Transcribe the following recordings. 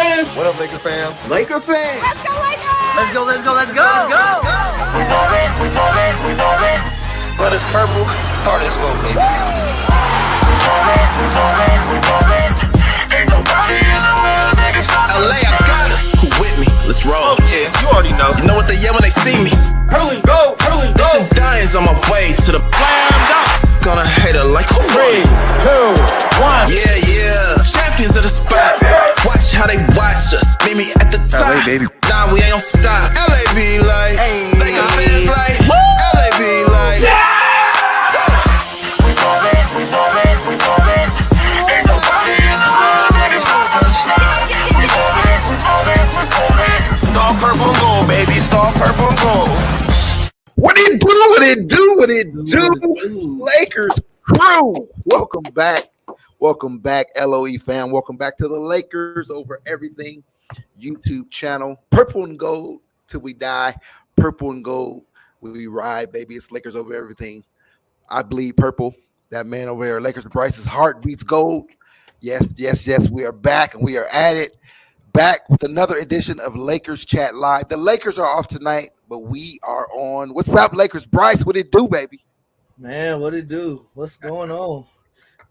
fans? What up, Lakers fam? Laker fans. Let's go, Lakers! Let's go, let's go, let's go! Let's go! We ballin'. But it's purple, hard as well, baby. We ballin'. Ain't nobody in the world that can stop us. LA, I got us. Who with me? Let's roll. Oh yeah, you already know. You know what they yell when they see me? Hurling go, hurling go. This Diane's on my way to the Slam dunk. gonna hate her like who won? 3, 2, 1. Yeah. Champions of the spot. Watch how they watch us. Meet me at the top. LA, baby. Nah, we ain't gon' stop. LA be like, Laker fans like, LA be like. We ballin'. Ain't nobody in the world that can stop us. We ballin'. Soft purple and gold, baby. Soft purple and gold. What it do? What it do? What it do? Lakers crew. Welcome back. Welcome back, LOE fam. Welcome back to the Lakers Over Everything YouTube channel. Purple and gold till we die. Purple and gold we ride, baby. It's Lakers Over Everything. I bleed purple. That man over there, Lakers Bryce's heart beats gold. Yes. We are back and we are at it. Back with another edition of Lakers Chat Live. The Lakers are off tonight, but we are on. What's up, Lakers? Bryce, what it do, baby? Man, what it do? What's going on?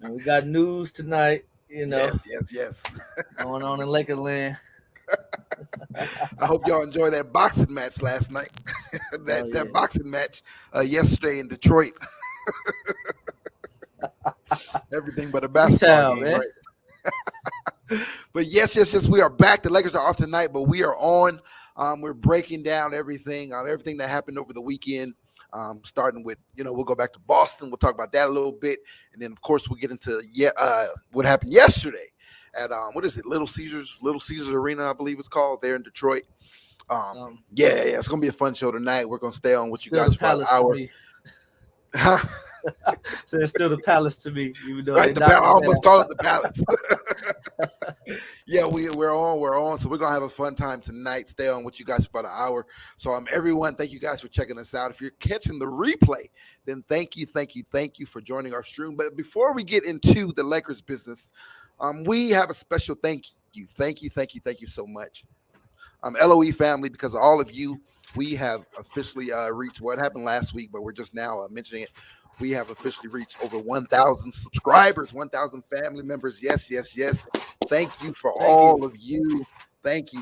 And we got news tonight, you know, Yes. going on in Lakerland. I hope y'all enjoyed that boxing match last night. that boxing match yesterday in Detroit. Everything but a basketball game, man. right? But yes, we are back. The Lakers are off tonight, but we are on. We're breaking down everything that happened over the weekend. Starting with, we'll go back to Boston. We'll talk about that a little bit. And then, of course, we'll get into what happened yesterday at, Little Caesars Arena, I believe it's called, there in Detroit. It's going to be a fun show tonight. We're going to stay on with you guys for an hour. So it's still the Palace to me, even though Right, I almost call it the Palace. We're on. So we're gonna have a fun time tonight. Stay on with you guys for about an hour. So everyone, thank you guys for checking us out. If you're catching the replay, then thank you for joining our stream. But before we get into the Lakers business, we have a special thank you. Thank you so much. LOE family, because of all of you, we have officially reached what happened last week, but we're just now mentioning it. We have officially reached over 1,000 subscribers, 1,000 family members. Yes. Thank you for all of you. Thank you.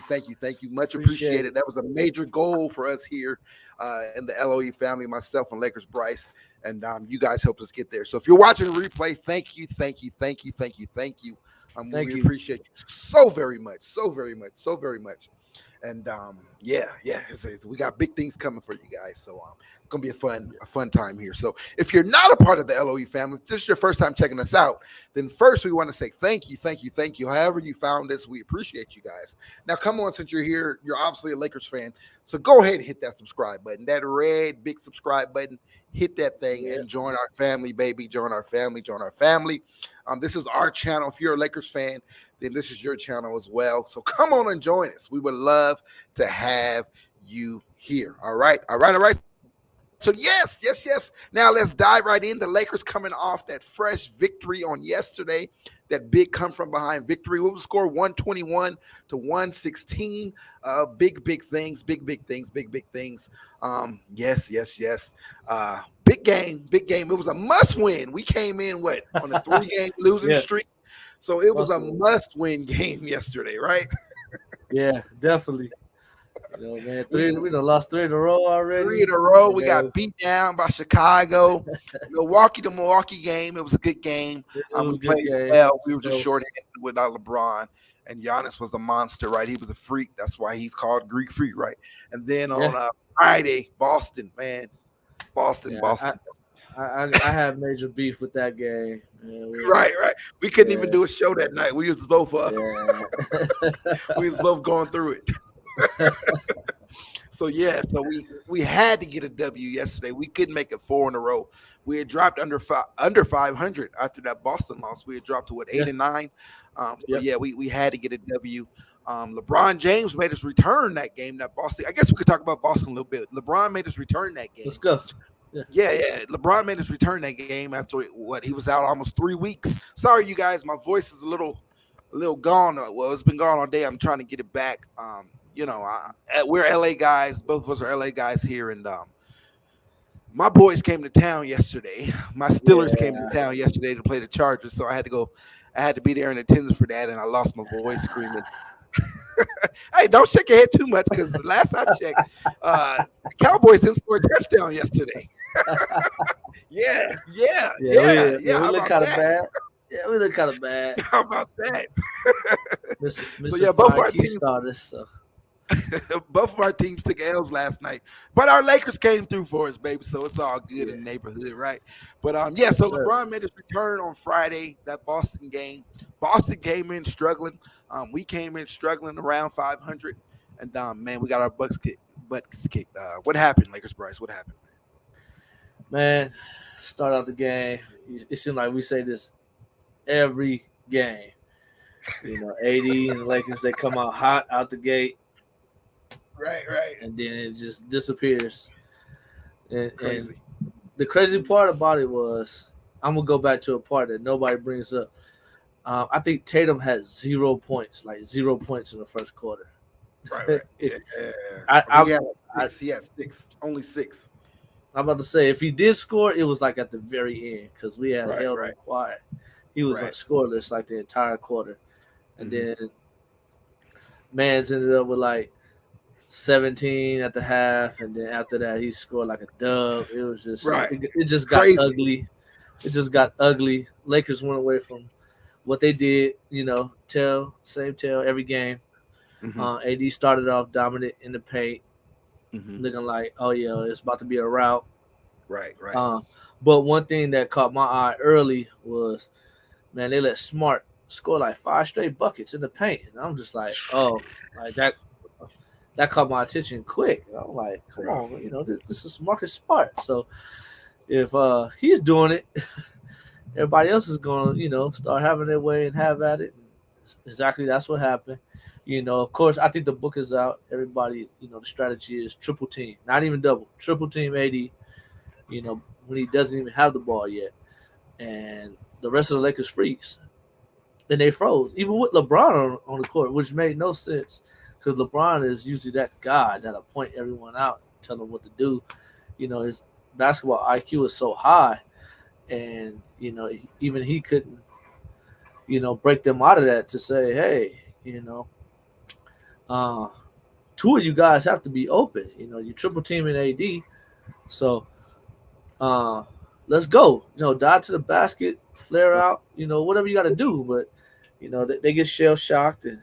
Much appreciated. That was a major goal for us here in the LOE family, myself and Lakers Bryce. And you guys helped us get there. So if you're watching the replay, thank you. We appreciate you so very much. And we got big things coming for you guys. So it's gonna be a fun time here. So if you're not a part of the LOE family, if this is your first time checking us out, then first we want to say thank you. However you found us, we appreciate you guys. Now come on, since you're here, you're obviously a Lakers fan. So go ahead and hit that subscribe button, that red big subscribe button. Hit that thing and join our family, baby. Join our family. This is our channel. If you're a Lakers fan, then this is your channel as well. So come on and join us. We would love to have you here. All right. So yes. Now let's dive right in. The Lakers coming off that fresh victory on yesterday, that big come from behind victory. What was the score? 121-116. Big things. Yes. Big game. It was a must win. We came in on a 3-game losing streak. So it was a must-win game yesterday, right? Yeah, definitely. Man, we done lost 3 in a row already. 3 in a row. We got beat down by Chicago. The Milwaukee game. It was a good game. We played well. We were just short-handed without LeBron. And Giannis was a monster, right? He was a freak. That's why he's called Greek Freak, right? And then on Friday, Boston, man. Boston. I have major beef with that game. Right. We couldn't even do a show that night. We was both we was both going through it. So we had to get a W yesterday. We couldn't make it 4 in a row. We had dropped under 500 after that Boston loss. We had dropped to 8 and 9. We had to get a W. LeBron James made us return that game. That Boston. I guess we could talk about Boston a little bit. LeBron made us return that game. Let's go. Yeah. LeBron made us return that game after he was out almost 3 weeks. Sorry, you guys, my voice is a little a little gone. Well, it's been gone all day. I'm trying to get it back. We're LA guys. Both of us are LA guys here, and my boys came to town yesterday. My Steelers came to town yesterday to play the Chargers, so I had to go. I had to be there in attendance for that, and I lost my voice screaming. Hey, don't shake your head too much because the last I checked, the Cowboys didn't score a touchdown yesterday. Yeah. We look kind of bad. Yeah, we look kind of bad. How about that? So yeah, both our teams started. So. Both of our teams took L's last night, but our Lakers came through for us, baby. So it's all good in the neighborhood, right? But so LeBron made his return on Friday. That Boston game. Boston came in struggling. We came in struggling around 500, and man, we got our butts kicked. What happened, Lakers Bryce? What happened? Man, start out the game. It seemed like we say this every game. You know, AD and the Lakers, they come out hot out the gate. Right. And then it just disappears. And the crazy part about it was, I'm going to go back to a part that nobody brings up. I think Tatum had 0 points, like 0 points in the first quarter. Right. He had 6, only 6. I'm about to say, if he did score, it was like at the very end because we had held him quiet. He was like scoreless like the entire quarter. And then Mans ended up with like 17 at the half, and then after that he scored like a dub. It was just it just got ugly. It just got ugly. Lakers went away from what they did, same tail every game. AD started off dominant in the paint, looking like, oh yeah, it's about to be a rout. Right. But one thing that caught my eye early was, man, they let Smart score like 5 straight buckets in the paint, and I'm just like, oh, like that caught my attention quick. And I'm like, come on, this is Marcus Smart. So if he's doing it, everybody else is going to, start having their way and have at it. Exactly, that's what happened. Of course, I think the book is out. Everybody, the strategy is triple team, not even double, triple team AD. When he doesn't even have the ball yet, and the rest of the Lakers freeze, and they froze, even with LeBron on the court, which made no sense. Because LeBron is usually that guy that'll point everyone out, tell them what to do. His basketball IQ is so high, and even he couldn't, break them out of that to say, hey, 2 of you guys have to be open. You triple teaming AD, so let's go. Dive to the basket, flare out. Whatever you got to do, but they get shell shocked and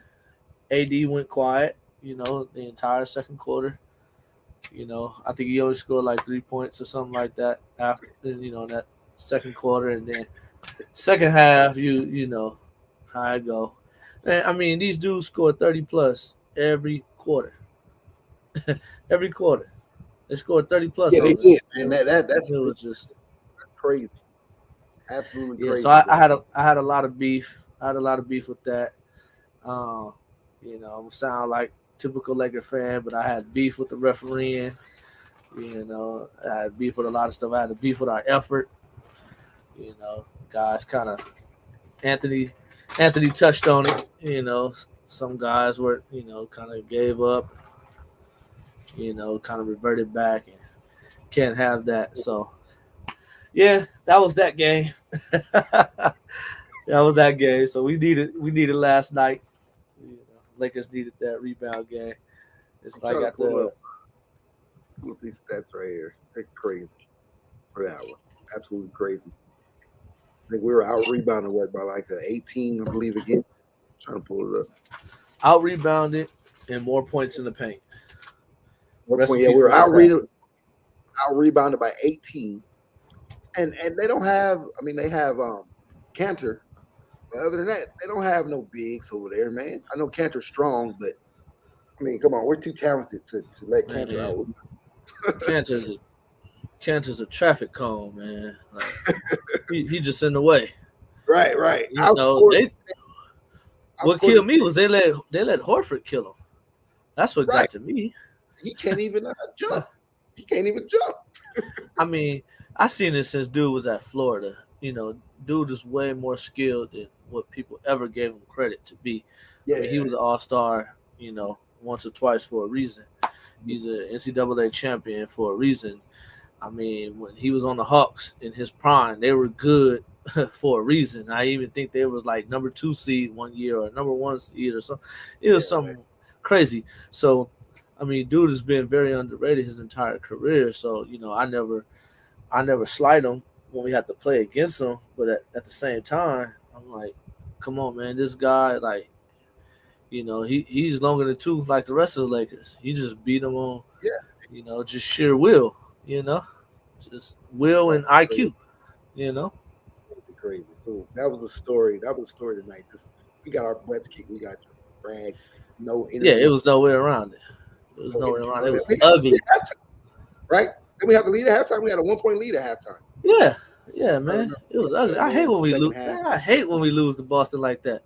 AD went quiet, the entire second quarter. I think he only scored like 3 points or something like that after, that second quarter. And then second half, you know how I go. And I mean, these dudes scored 30 plus every quarter. Every quarter. They scored 30 plus. Yeah, they did, man. That's crazy. Absolutely yeah, crazy. So I had a lot of beef. I had a lot of beef with that. I'm sound like typical Laker fan, but I had beef with the refereeing. I had beef with a lot of stuff. I had beef with our effort. Guys kind of Anthony touched on it. Some guys were kind of gave up. Kind of reverted back and can't have that. So yeah, that was that game. That was that game. So we needed last night. Lakers needed that rebound game. It's like at the look at these stats right here. They're crazy for that one. Absolutely crazy. I think we were out rebounded by like the 18, I believe, again. Trying to pull it up. Out rebounded and more points in the paint. We were out rebounded by 18. And they don't have, they have Cantor. But other than that, they don't have no bigs over there, man. I know Cantor's strong, but come on, we're too talented to let Cantor out. Cantor's a traffic cone, man. Like, he just in the way. Right. What killed me was they let Horford kill him. That's what got to me. He can't even jump. He can't even jump. I seen this since dude was at Florida. dude is way more skilled than what people ever gave him credit to be. Yeah, I mean, he was an all-star, once or twice for a reason. He's an NCAA champion for a reason. I mean, when he was on the Hawks in his prime, they were good for a reason. I even think they was like number 2 seed one year or number 1 seed or something. It was something crazy. So, I mean, dude has been very underrated his entire career. So, I never slight him when we have to play against him. But at the same time, I'm like, come on, man, this guy, like, he's longer than 2 like the rest of the Lakers. He just beat them on, just sheer will, just will and IQ, Crazy. So that was a story. That was a story tonight. Just we got our butts kicked. We got dragged. No energy. Yeah, it was no way around it. It was no way around it. It was ugly. Right? Then we had the lead at halftime. We had a 1-point lead at halftime. Yeah, man. It was ugly. I hate when we lose. I hate when we lose to Boston like that.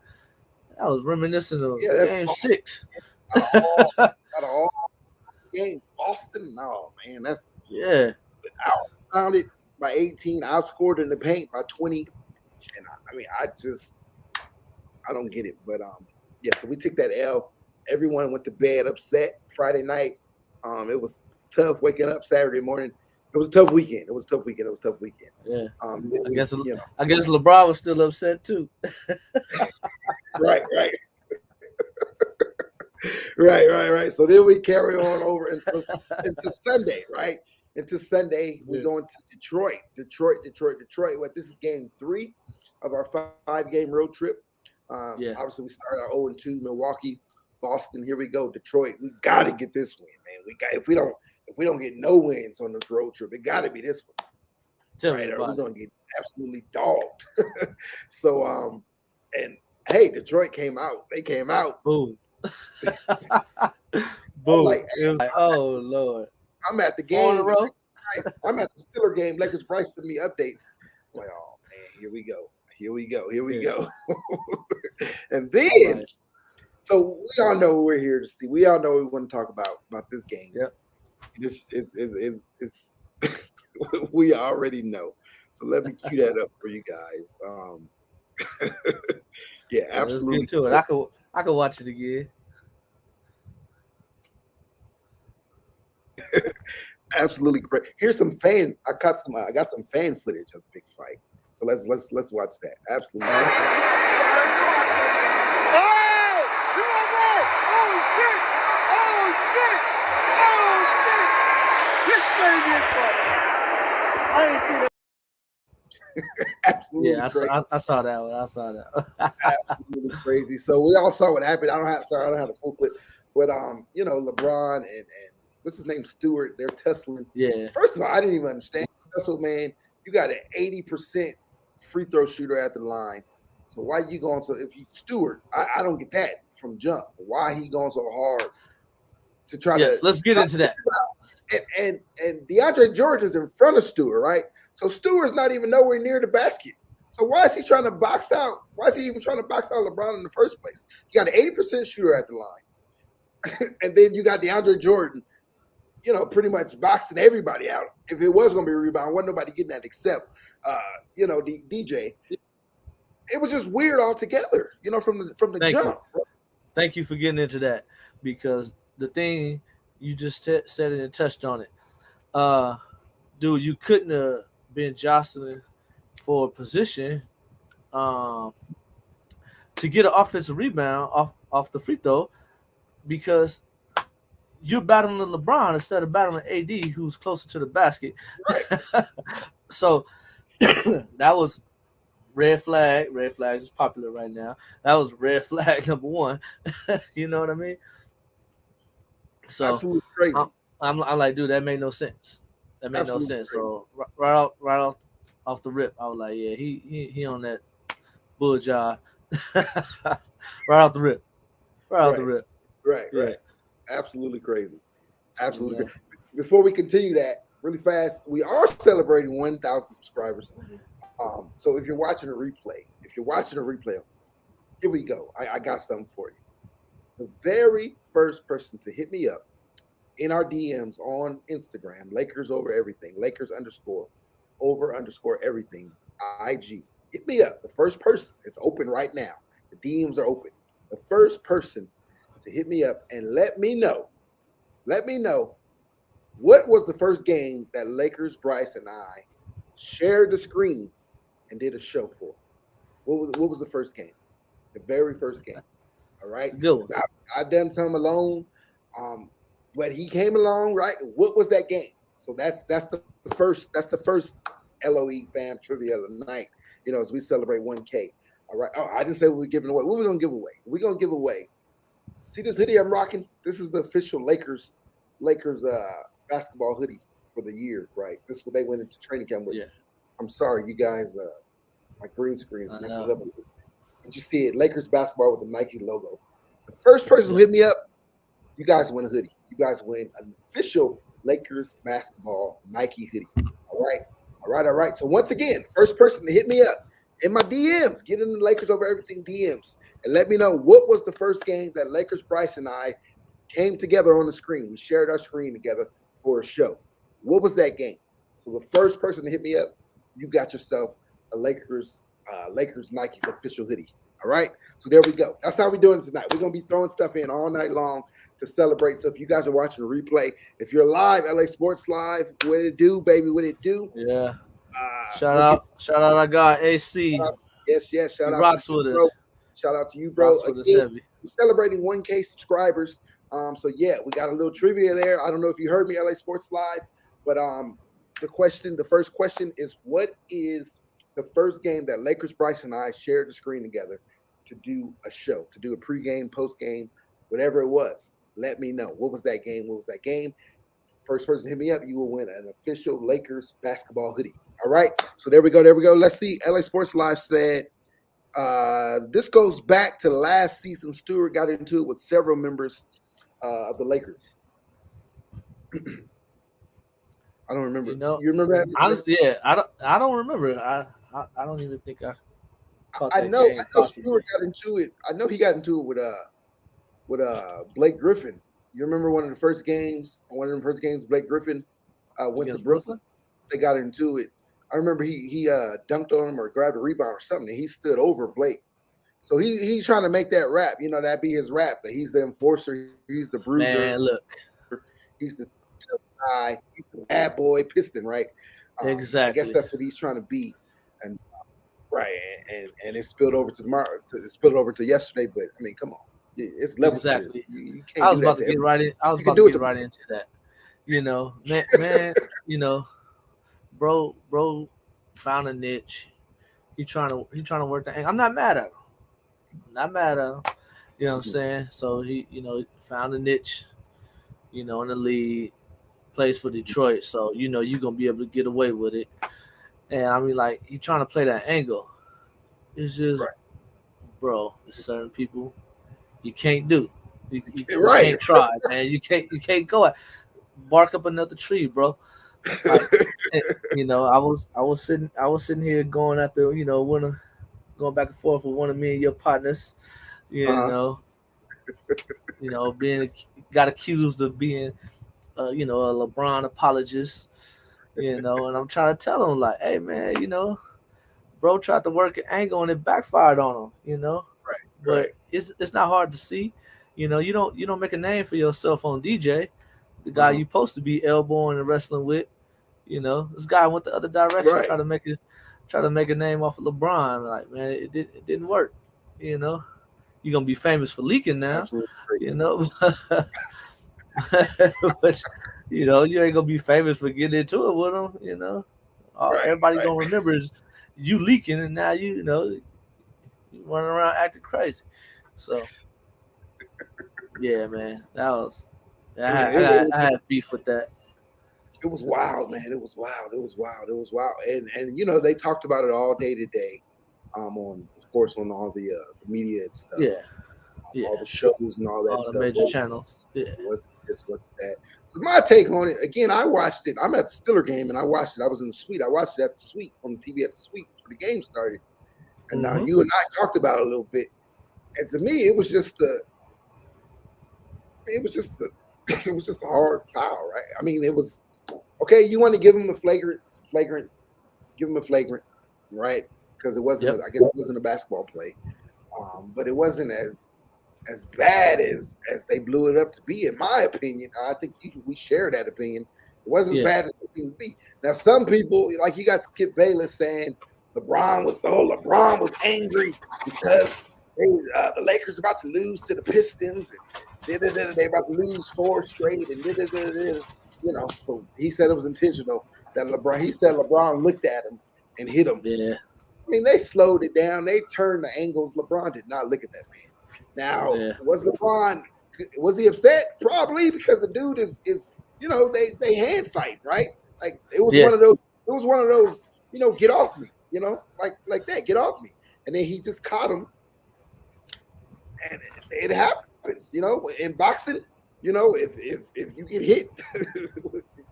I was reminiscent of Game 6. Out of all games, Boston. No, man, that's found it by 18, outscored in the paint by 20. And I mean, I don't get it. But so we took that L. Everyone went to bed upset Friday night. It was tough waking up Saturday morning. It was a tough weekend. Yeah. I guess LeBron was still upset too. Right. Right. So then we carry on over into Sunday, right? Into Sunday, we're going to Detroit. Well, this is game 3 of our 5-game road trip. Obviously, we started out 0-2, Milwaukee, Boston. Here we go, Detroit. We got to get this win, man. If we don't get no wins on this road trip, it got to be this one. Right? Or we're gonna get absolutely dogged. So, and hey, Detroit came out. They came out. Boom. Boom. Like, oh Lord. I'm at the game. I'm at the Steeler game. Lakers Bryce sent me updates. I'm like, oh man, here we go. And then, so we all know what we're here to see. We all know what we want to talk about this game. Yep. It's we already know. So let me cue that up for you guys. Absolutely. Let's get to it. I could watch it again. Absolutely great. Here's some fan. I got some fan footage of the big fight. So let's watch that. Absolutely. Absolutely. Yeah, I saw that one. Absolutely crazy. So we all saw what happened. I don't have the full clip, but LeBron and what's his name, Stewart, they're tussling. Yeah. First of all, I didn't even understand. Tussle, man, you got an 80% free throw shooter at the line. So why you going so? If you Stewart, I don't get that from jump. Why he going so hard to try to? Yes, let's get into that. And DeAndre Jordan is in front of Stewart, right? So Stewart's not even nowhere near the basket. So why is he trying to box out? Why is he even trying to box out LeBron in the first place? You got an 80% shooter at the line. And then you got DeAndre Jordan, pretty much boxing everybody out. If it was going to be a rebound, wasn't nobody getting that except, DJ. It was just weird altogether, from the jump. Thank you for getting into that, because the thing you just said it and touched on it. Dude, you couldn't have been jostling for a position to get an offensive rebound off the free throw, because you're battling LeBron instead of battling AD, who's closer to the basket. Right. So that was red flag. Red flag is popular right now. That was red flag number 1. You know what I mean? So absolutely crazy. I'm like, dude, that made no sense. That made no sense. Crazy. So right off the rip, I was like, yeah, he on that bull job. right off the rip. Right. Absolutely crazy. Absolutely crazy. Before we continue that really fast, we are celebrating 1,000 subscribers. So if you're watching a replay of this, here we go. I got something for you. The very first person to hit me up in our DMs on Instagram, Lakers over everything, Lakers _over_everything, IG. Hit me up. The first person. It's open right now. The DMs are open. The first person to hit me up and let me know. Let me know what was the first game that Lakers Bryce and I shared the screen and did a show for. What was the first game? The very first game. All right. Good one. I've done some alone. But he came along, right? What was that game? So that's the first LOE fam trivia of the night. You know, as we celebrate 1K. All right. Oh, I didn't say we were giving away. What we gonna give away? We're gonna give away. See this hoodie I'm rocking? This is the official Lakers basketball hoodie for the year, right? This is what they went into training camp with. Yeah. I'm sorry, you guys. My green screen is messing up. But you see it, Lakers basketball with the Nike logo. The first person who hit me up, you guys win a hoodie. You guys win an official Lakers basketball Nike hoodie. All right. So once again, first person to hit me up in my DMs, get in the Lakers over everything DMs, and let me know what was the first game that Lakers Bryce and I came together on the screen. We shared our screen together for a show. What was that game? So the first person to hit me up, you got yourself a Lakers Nike's official hoodie. All right. So there we go. That's how we're doing it tonight. We're gonna be throwing stuff in all night long to celebrate. So if you guys are watching a replay, if you're live, LA Sports Live, what it do, baby? What it do? Yeah. Shout out, our guy AC. Yes. Shout out rocks to you, with bro. us. Shout out to you, bro. Rocks with us Again, heavy. we're celebrating 1K subscribers. So yeah, we got a little trivia there. I don't know if you heard me, LA Sports Live, but the first question is, what is the first game that Lakers Bryce and I shared the screen together to do a show, to do a pregame, postgame, whatever it was? Let me know. What was that game? First person to hit me up, you will win an official Lakers basketball hoodie. All right. So there we go. Let's see. LA Sports Live said, this goes back to last season. Stewart got into it with several members of the Lakers. I don't remember. You remember that? Honestly, yeah, I don't remember. I don't even think I caught that. I know possibly. Stewart got into it. I know he got into it with Blake Griffin. You remember one of the first games? Blake Griffin went to Brooklyn. They got into it. I remember he dunked on him or grabbed a rebound or something. And he stood over Blake. So he's trying to make that rap. You know, that be his rap. That he's the enforcer. He's the bruiser. Man, look. He's the tough guy. He's the bad boy Piston, right? Exactly. I guess that's what he's trying to be. And right, and it spilled over to tomorrow. It spilled over to yesterday. But I mean, come on. It's levels. Exactly. You can't I was about to get right in. I was about to get right into that. You know, man. You know, bro found a niche. He trying to work the angle. I'm not mad at him. You know what I'm saying? So he, found a niche. In the league, plays for Detroit. So you're gonna be able to get away with it. And I mean, like, you trying to play that angle. It's just, bro. There's certain people you can't do. You can't try, man. You can't go bark up another tree, bro. Like, I was sitting here going after, going back and forth with one of me and your partners, being got accused of being a LeBron apologist, and I'm trying to tell him, like, hey man, bro tried to work an angle and it backfired on him, But it's not hard to see. You don't make a name for yourself on DJ, the guy you supposed to be elbowing and wrestling with. This guy went the other direction, try to make a name off of LeBron. Like, man, it didn't work. You're gonna be famous for leaking now. But you ain't gonna be famous for getting into it with him. Everybody gonna remember is you leaking, and now you running around acting crazy. So yeah, man, I had beef with that. It was wild, man. It was wild. And they talked about it all day today, on all the media and stuff. Yeah. All the shows and all that all stuff. The major channels. Yeah. It wasn't that. So my take on it, again, I watched it. I'm at the Steeler game and I watched it. I was in the suite. I watched it at the suite, on the TV at the suite before the game started. And now you and I talked about it a little bit. And to me, it was just a hard foul, right? I mean, it was okay. You want to give him a flagrant, give him a flagrant, right? Because it wasn't, I guess it wasn't a basketball play, but it wasn't as bad as they blew it up to be, in my opinion. I think we share that opinion. It wasn't as bad as it seemed to be. Now, some people, like you got Skip Bayless saying LeBron was angry because the Lakers about to lose to the Pistons, and they about to lose 4 straight, and you know. So he said it was intentional. That LeBron looked at him and hit him. Yeah. I mean, they slowed it down. They turned the angles. LeBron did not look at that man. Now, was he upset? Probably, because the dude is you know, they hand fight, right? Like it was one of those, you know, get off me, you know, like that, get off me. And then he just caught him. And it happens, you know, in boxing, you know, if you get hit,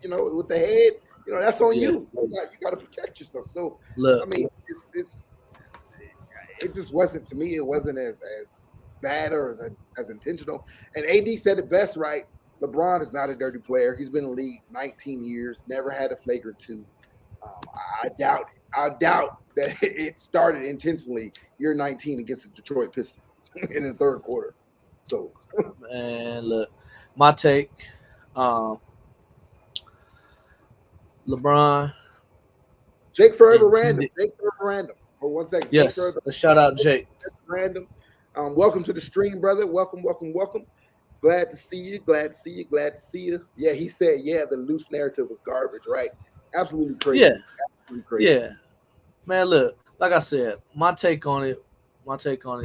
you know, with the head, you know, that's on you. You got to protect yourself. So, look, I mean, it just wasn't, to me, it wasn't as bad or as intentional. And AD said it best, right? LeBron is not a dirty player. He's been in the league 19 years, never had a flagrant 2. I doubt that it started intentionally year 19 against the Detroit Pistons in the third quarter. So, man, look, my take, LeBron. Jake Forever Random. For 1 second. Yes, shout out Jake. Random. Welcome to the stream, brother. Welcome. Glad to see you. Yeah, he said, the loose narrative was garbage, right? Absolutely crazy. Yeah. Absolutely crazy. Yeah. Man, look, like I said, my take on it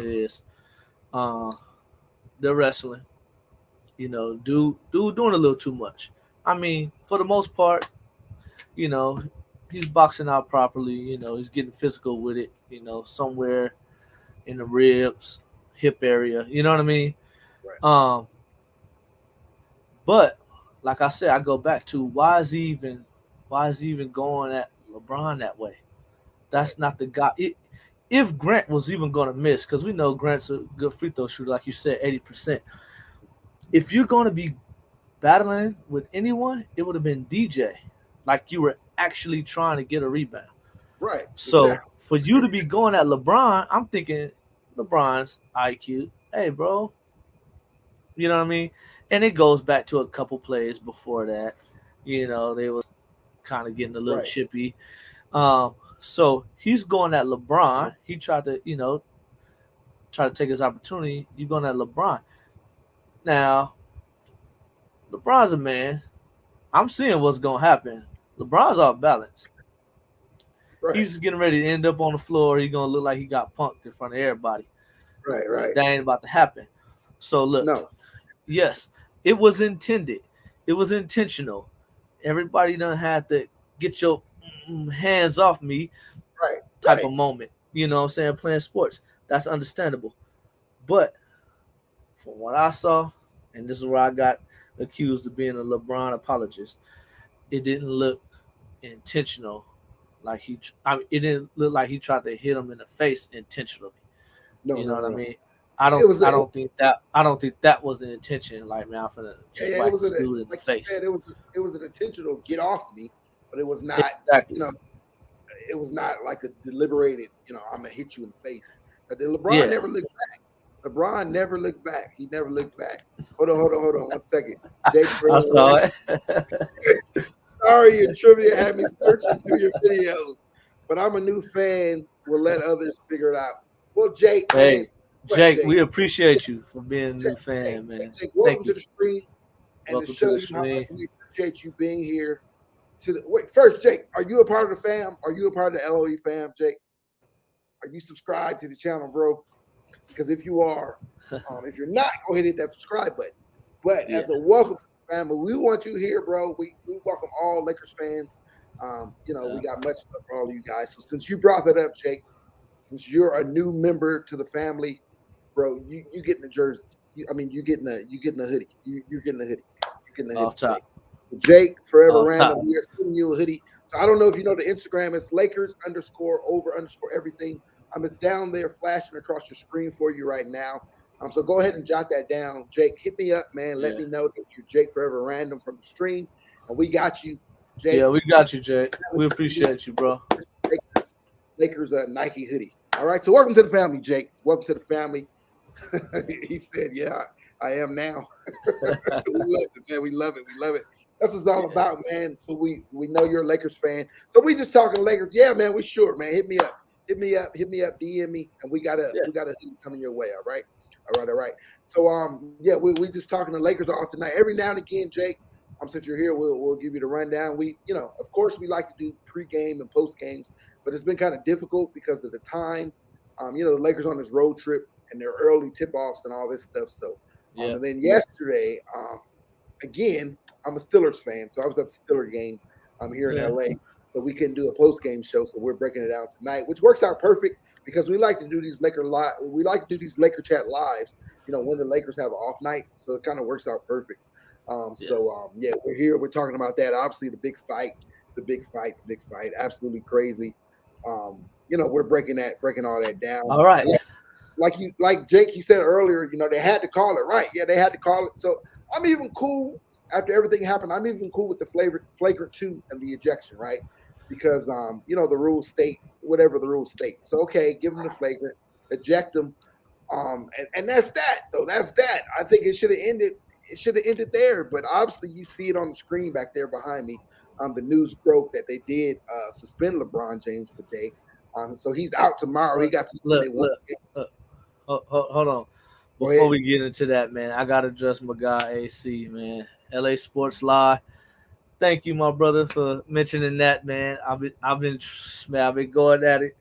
is the wrestling. You know, dude doing a little too much. I mean, for the most part, you know, he's boxing out properly, you know, he's getting physical with it, you know, somewhere in the ribs, hip area, you know what I mean? Right. But like I said, I go back to why is he even going at LeBron that way? That's not the guy. If Grant was even going to miss, because we know Grant's a good free throw shooter, like you said, 80%. If you're going to be battling with anyone, it would have been DJ. Like you were actually trying to get a rebound. Right. So for you to be going at LeBron, I'm thinking LeBron's IQ. Hey, bro. You know what I mean? And it goes back to a couple plays before that. You know, they was kind of getting a little chippy. So he's going at LeBron. He tried to, try to take his opportunity. You're going at LeBron. Now, LeBron's a man. I'm seeing what's going to happen. LeBron's off balance. Right. He's getting ready to end up on the floor. He's going to look like he got punked in front of everybody. Right. That ain't about to happen. So, look, yes, it was intended. It was intentional. Everybody done had to get your hands off me type of moment. You know what I'm saying? Playing sports. That's understandable. But from what I saw, and this is where I got accused of being a LeBron apologist, it didn't look intentional. It didn't look like he tried to hit him in the face intentionally. You know what I mean? I don't think that was the intention. Like, man, I'm finna just it was dude in the face. Said, it was an intentional get off me, but it was not. Exactly. It was not like a deliberated. I'm gonna hit you in the face. But LeBron never looked back. LeBron never looked back. He never looked back. Hold on 1 second. Jake, I saw it. Sorry, your trivia had me searching through your videos, but I'm a new fan. We'll let others figure it out. Well, Jake. Hey, Jake, we appreciate you for being a new fan, man. Jake, welcome to the stream. And welcome to show to the you how much we appreciate you being here. First, Jake, are you a part of the fam? Are you a part of the LOE fam, Jake? Are you subscribed to the channel, bro? Because if you are, if you're not, go ahead and hit that subscribe button. But as a welcome family, we want you here, bro. We welcome all Lakers fans. We got much love for all of you guys. So since you brought that up, Jake, since you're a new member to the family, bro, you getting the jersey. You getting the hoodie. You're getting the hoodie. You're getting the hoodie. Off top. Jake, Forever Random, we are sending you a hoodie. So I don't know if you know the Instagram. It's Lakers_over_everything. It's down there flashing across your screen for you right now. So go ahead and jot that down. Jake, hit me up, man. Let me know that you're Jake Forever Random from the stream. And we got you, Jake. Yeah, we got you, Jake. We appreciate you, bro. Lakers Nike hoodie. All right, so welcome to the family, Jake. Welcome to the family. He said, "Yeah, I am now." We love it, man. We love it. We love it. That's what it's all about, man. So we know you're a Lakers fan. So we just talking Lakers. Yeah, man. We sure, man. Hit me up. Hit me up. Hit me up. DM me, and we got a hoodie coming your way. All right. All right. All right. So yeah, we just talking to Lakers off tonight. Every now and again, Jake. Since you're here, we'll give you the rundown. We, of course, we like to do pre-game and post-games, but it's been kind of difficult because of the time. The Lakers on this road trip and their early tip-offs and all this stuff. So, and then yesterday, again, I'm a Steelers fan, so I was at the Steelers game here in LA. So we couldn't do a post-game show, so we're breaking it out tonight, which works out perfect because we like to do these Laker chat lives. When the Lakers have an off night, so it kind of works out perfect. We're here. We're talking about that. Obviously, the big fight. Absolutely crazy. We're breaking all that down. All right. Like Jake, you said earlier, they had to call it, right? Yeah, they had to call it. So I'm even cool after everything happened. I'm even cool with the flagrant 2 and the ejection, right? Because the rules state whatever the rules state. So okay, give them the flagrant, eject them, and that's that. Though that's that. I think it should have ended. It should have ended there, but obviously you see it on the screen back there behind me. The news broke that they did suspend LeBron James today. So he's out tomorrow. He got suspended. Hold on. Before we get into that, man, I got to address my guy, AC, man. LA Sports Live. Thank you, my brother, for mentioning that, man. I've been going at it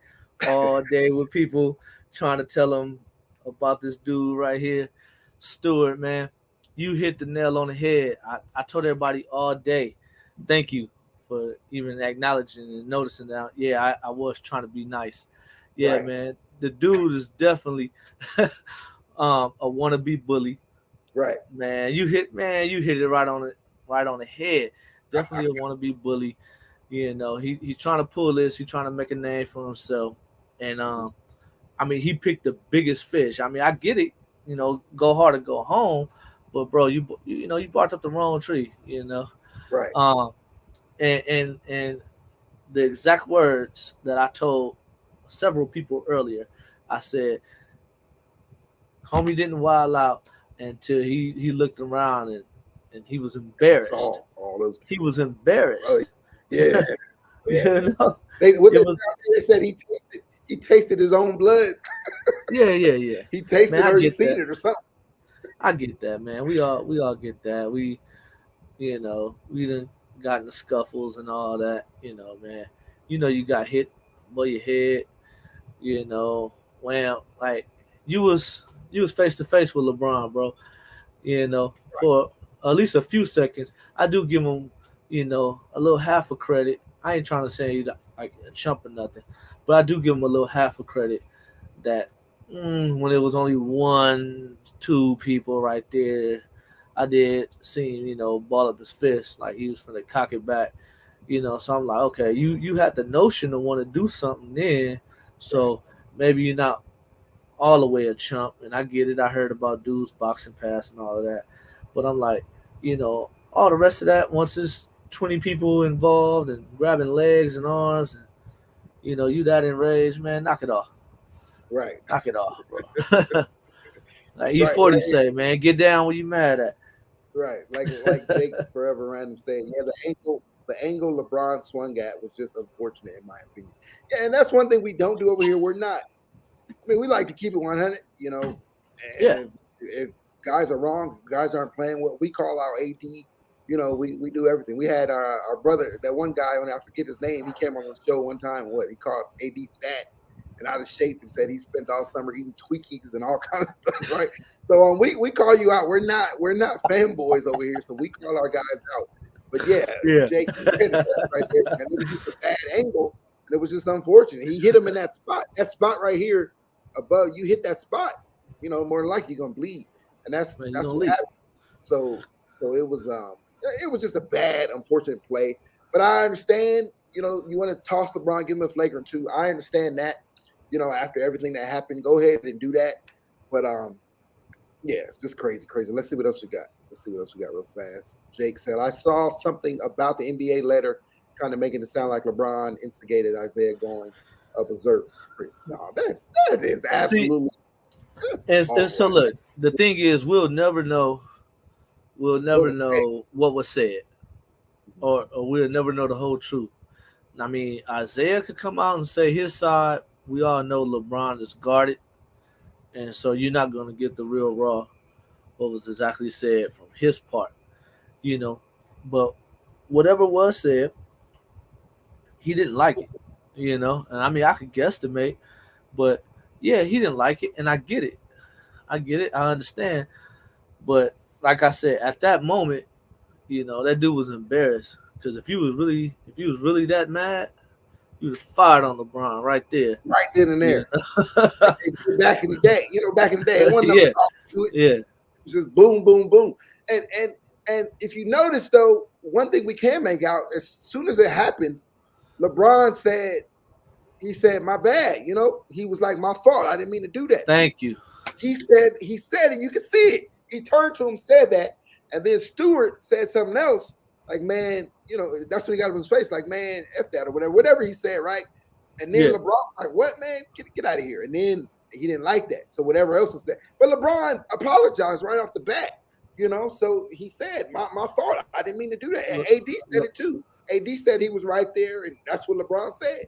all day with people trying to tell them about this dude right here, Stewart, man. You hit the nail on the head. I told everybody all day, thank you for even acknowledging and noticing that. Yeah, I was trying to be nice. Yeah, right. Man. The dude is definitely a wannabe bully. Right. Man, you hit it right on the head. Definitely a wannabe bully. He's trying to pull this. He's trying to make a name for himself. And he picked the biggest fish. I get it. Go hard or go home. But bro, you barked up the wrong tree, Right. And the exact words that I told several people earlier, I said, homie didn't wild out until he looked around and he was embarrassed. All those people. He was embarrassed. Yeah. They said he tasted his own blood. Yeah. He tasted or he seen it or something. I get that, man. We all get that. We done got in the scuffles and all that, man. You got hit by your head, wham. Like you was face to face with LeBron, bro. For at least a few seconds. I do give him, a little half a credit. I ain't trying to say he's like a chump or nothing, but I do give him a little half a credit that when it was only 1-2 people right there, I did see him, ball up his fist like he was finna cock it back, So I'm like, okay, you had the notion to want to do something then, so maybe you're not all the way a chump. And I get it. I heard about dudes boxing pass and all of that, but I'm like, all the rest of that, once it's 20 people involved and grabbing legs and arms, and you that enraged, man, knock it off. Right. Knock it off, bro. Like E40 say, man, get down when you mad at. Right. Like Jake Forever Random saying, yeah, the angle LeBron swung at was just unfortunate in my opinion. Yeah, and that's one thing we don't do over here. We're not. We like to keep it 100, And if guys are wrong, guys aren't playing what we call our AD, we do everything. We had our brother, that one guy, I forget his name, he came on the show one time, he called AD fat and out of shape and said he spent all summer eating Twinkies and all kind of stuff, right? So we call you out. We're not fanboys over here, so we call our guys out. But yeah. Jake said that right there, and it was just a bad angle, and it was just unfortunate. He hit him in that spot right here above. You hit that spot, more than likely you're gonna bleed, and that's what happened. So it was just a bad, unfortunate play. But I understand, you want to toss LeBron, give him a flagrant 2. I understand that. After everything that happened, go ahead and do that. But just crazy. Let's see what else we got. Real fast. Jake said, I saw something about the NBA letter kind of making it sound like LeBron instigated Isaiah going a berserk. No, that is absolutely. And so look, the thing is, we'll never know what was said, or we'll never know the whole truth. I mean, Isaiah could come out and say his side. We all know LeBron is guarded, and so you're not going to get the real raw what was exactly said from his part, you know. But whatever was said, he didn't like it, you know. And I mean, I could guesstimate, but yeah, he didn't like it, and I get it. I understand. But like I said, at that moment, you know, that dude was embarrassed because if he was really that mad, he was fired on LeBron right there, right then and there. Back in the day, it wasn't yeah, it was just boom, boom, boom. And if you notice though, one thing we can make out, as soon as it happened, LeBron said, my bad. You know, he was like, my fault. I didn't mean to do that. Thank you. He said, and you can see it. He turned to him, said that, and then Stewart said something else, like, man, you know, that's when he got up in his face, like, man, F that or whatever he said, right? And then LeBron, like, what, man? Get out of here. And then he didn't like that. So whatever else was said. But LeBron apologized right off the bat, you know. So he said, my fault. I didn't mean to do that. And AD said it too. AD said he was right there, and that's what LeBron said.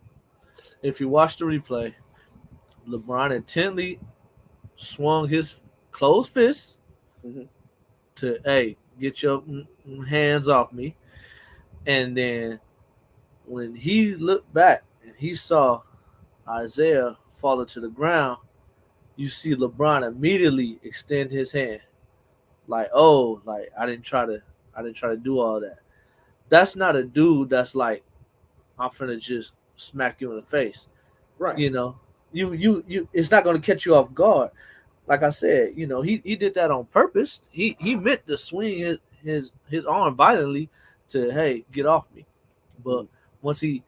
If you watch the replay, LeBron intently swung his closed fist to, hey, get your hands off me. And then when he looked back and he saw Isaiah fall to the ground, you see LeBron immediately extend his hand. Like, oh, like I didn't try to do all that. That's not a dude that's like, I'm finna just smack you in the face. Right. You know, you it's not gonna catch you off guard. Like I said, you know, he did that on purpose. He meant to swing his arm violently to, hey, get off me. But once he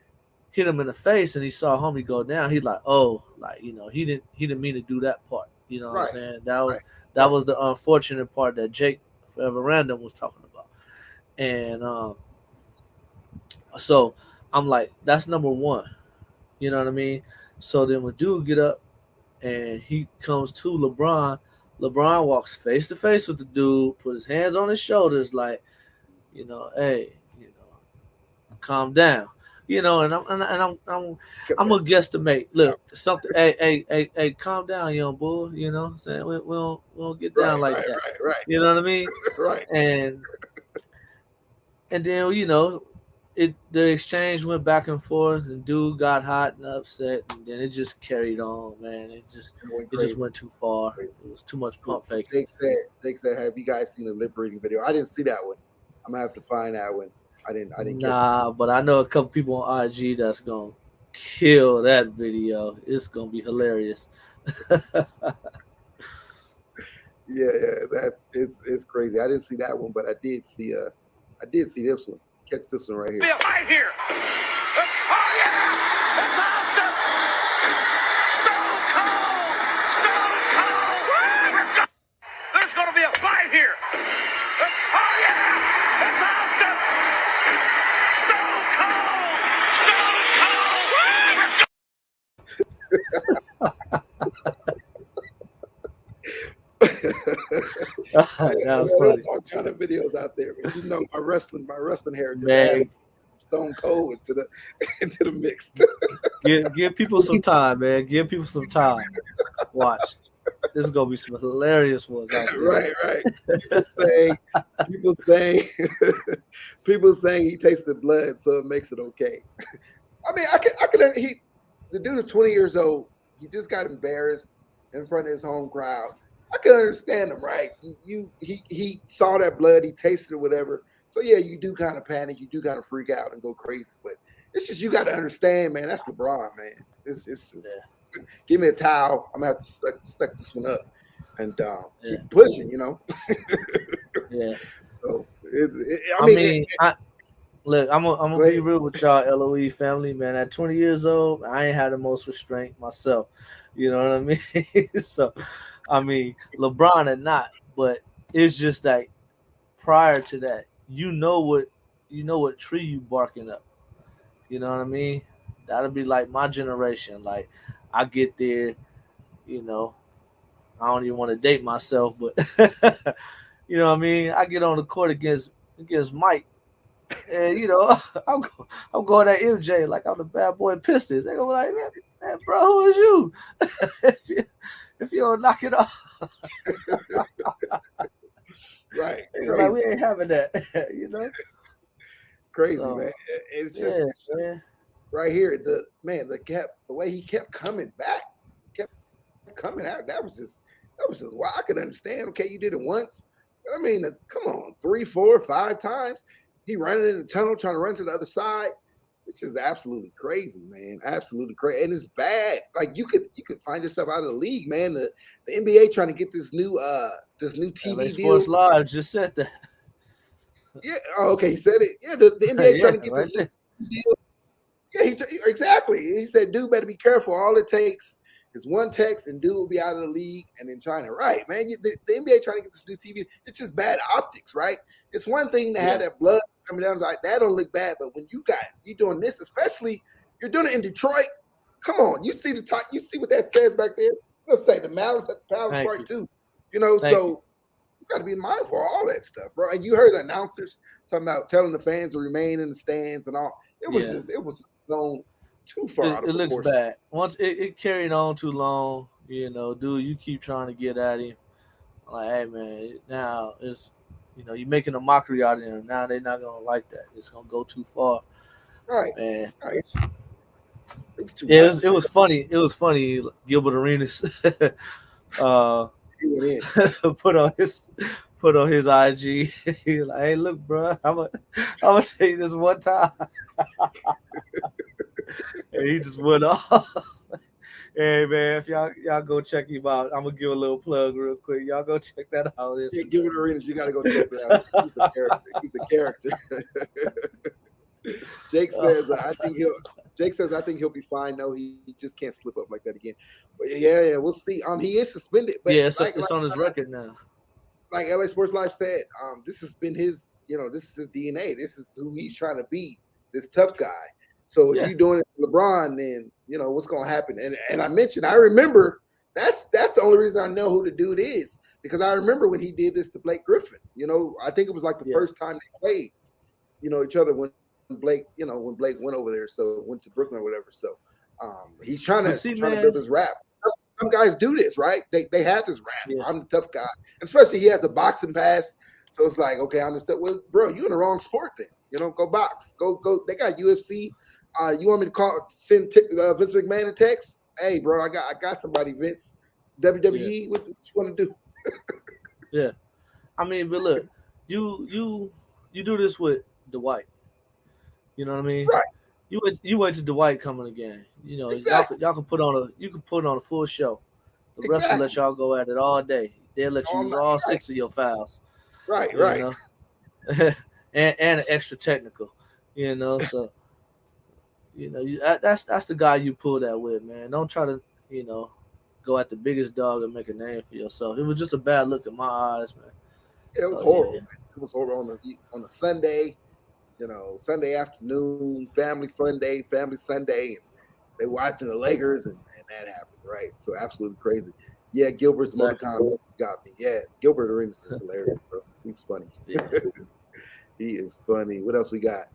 hit him in the face and he saw homie go down, he's like, oh, like, you know, he didn't mean to do that part. You know what I'm saying? That was the unfortunate part that Jake Forever Random was talking about. And so I'm like, that's number one. You know what I mean? So then when dude get up and he comes to LeBron walks face to face with the dude, put his hands on his shoulders, like, you know, hey, you know, calm down. You know, and I'm gonna guesstimate. Look, something. Hey, calm down, young bull. You know, what I'm saying we don't get down like that. Right. You know what I mean? Right. And then, you know, the exchange went back and forth, and dude got hot and upset, and then it just carried on, man. It just went too far. It was too much pump fake. Jake said, have you guys seen the lip reading video? I didn't see that one. I'm gonna have to find that one. I didn't. Nah, but I know a couple people on IG that's gonna kill that video. It's gonna be hilarious. Yeah, it's crazy. I didn't see that one, but I did see this one. Catch this one right here. Right here. Oh yeah! It's awesome! Stone Cold! There's gonna be a fight here. Oh yeah! It's awesome! Stone That was funny. All kind of videos out there, man. You know, my wrestling heritage. Man. Stone Cold into the mix. Give people some time, man. Give people some time. Watch. This is gonna be some hilarious ones out there. Right. People saying he tasted blood, so it makes it okay. I mean, the dude is 20 years old. He just got embarrassed in front of his home crowd. I can understand him, right? He saw that blood, he tasted it, whatever. So yeah, you do kind of panic, you do kind of freak out and go crazy. But it's just, you got to understand, man. That's LeBron, man. It's just, give me a towel. I'm gonna have to suck this one up and keep pushing, you know. Yeah. So look, I'm gonna be real with y'all, LOE family, man. At 20 years old, I ain't had the most restraint myself. You know what I mean? So, I mean, LeBron or not, but it's just like prior to that, you know what tree you barking up. You know what I mean? That'll be like my generation. Like I get there, you know, I don't even want to date myself, but you know what I mean? I get on the court against Mike. And you know, I'm going at MJ like I'm the bad boy Pistons. They gonna be like, man, bro, who is you? if you don't knock it off, Right. like, we ain't having that, you know. Crazy, So, man. It's just man. right here. The way he kept coming back, kept coming out. That was just wow. I could understand. Okay, you did it once, but I mean, come on, 3, 4, 5 times. He running in the tunnel, trying to run to the other side. It's just absolutely crazy, man. Absolutely crazy, and it's bad. Like you could find yourself out of the league, man. The NBA trying to get this new TV LA deal. Sports Live just said that. Yeah. Oh, okay. He said it. Yeah. The NBA trying to get right this new TV deal. Yeah. Exactly. He said, "Dude, better be careful. All it takes is one text, and dude will be out of the league and in China." Right, man. The NBA trying to get this new TV. It's just bad optics, right? It's one thing to have that blood coming down, like that don't look bad, but when you doing this, especially you're doing it in Detroit. Come on, you see you see what that says back there. Let's say the Malice at the Palace Part 2. You know, you got to be mindful of all that stuff, bro. And you heard the announcers talking about telling the fans to remain in the stands and all. It was just gone too far out of It looks proportion. bad. Once it carried on too long, you know, dude, you keep trying to get at him. Like, hey, man, now it's, you know, you're making a mockery out of him. Now they're not going to like that. It's going to go too far. Right. Man. Right. It was funny. It was funny. Gilbert Arenas put on his IG. He like, hey, look, bro, I'm gonna tell you this one time. And he just went off. Hey, man, if y'all go check him out, I'm gonna give a little plug real quick. Y'all go check that out. Yeah, Gilbert Arenas, you gotta go check that out. He's a character. He's a character. Jake says, I think he'll be fine. No, he just can't slip up like that again. But yeah, we'll see. He is suspended. But yeah, it's on his record now. Like LA Sports Live said, this has been his, this is his DNA. This is who he's trying to be, this tough guy. So if you're doing it to LeBron, then what's gonna happen. And I remember that's the only reason I know who the dude is, because I remember when he did this to Blake Griffin. I think it was like the first time they played, each other when Blake went over there, so went to Brooklyn or whatever. So he's trying to build his rap. Some guys do this, right? They have this rap. Yeah. I'm the tough guy, and especially he has a boxing pass. So it's like, okay, I understand. Well, bro, you in the wrong sport then. Go box. Go. They got UFC. You want me to send Vince McMahon a text? Hey, bro, I got somebody, Vince. WWE. What you want to do? Yeah, I mean, but look, you do this with Dwight. You know what I mean? Right. You wait till Dwight coming again. Exactly. Y'all can put on a full show. The refs will let y'all go at it all day. They'll let you use all 6 of your fouls. Right. and an extra technical. So that's the guy you pull that with, man. Don't try to go at the biggest dog and make a name for yourself. It was just a bad look in my eyes, man. Yeah, it was horrible. Yeah. It was horrible on a Sunday. Sunday afternoon, family fun day, family Sunday, and they watching the Lakers, and that happened, right? So absolutely crazy. Yeah, Gilbert's emoticon got me. Yeah, Gilbert Arenas is hilarious, bro. He's funny. Yeah. He is funny. What else we got?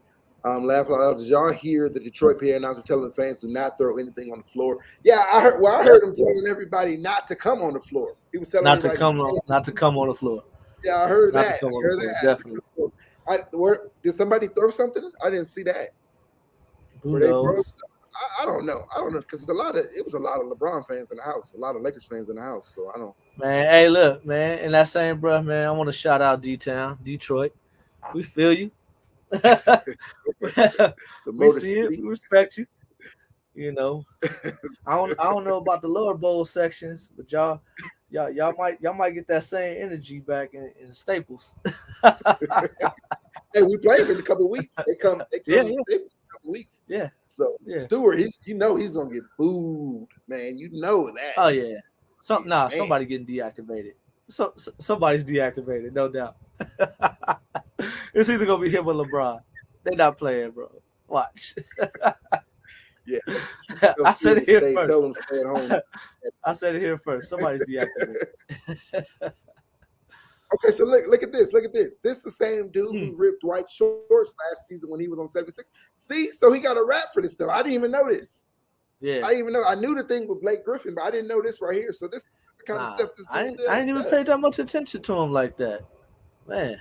Laugh out loud. Did y'all hear the Detroit PA announcer telling the fans to not throw anything on the floor? Yeah, I heard him telling everybody not to come on the floor. He was telling not to come on the floor. Yeah, I heard that. I heard that. Definitely. Did somebody throw something? I didn't see that. Who knows? I don't know because it was a lot of LeBron fans in the house, a lot of Lakers fans in the house. So I don't. Man, hey, look, man, in that same breath, man, I want to shout out D-Town, Detroit. We feel you. We see it. We respect you. I don't know about the lower bowl sections, but y'all might get that same energy back in Staples. Hey, we play them in a couple of weeks. They come in Staples in a couple of weeks. Yeah. So Stewart, he's gonna get booed, man. You know that. Oh yeah. Somebody getting deactivated. So somebody's deactivated, no doubt. It's either gonna be him or LeBron. They're not playing, bro. Watch. Yeah. I said it here Tell first. them stay at home. I said it here first. Somebody's deactivated. Okay, so look at this. Look at this. This is the same dude Hmm. who ripped Dwight shorts last season when he was on 76. See, so he got a rap for this stuff. I didn't even know this. Yeah. I didn't even know. I knew the thing with Blake Griffin, but I didn't know this right here. So this is the kind of stuff this dude I ain't even does. paid that much attention to him like that, man.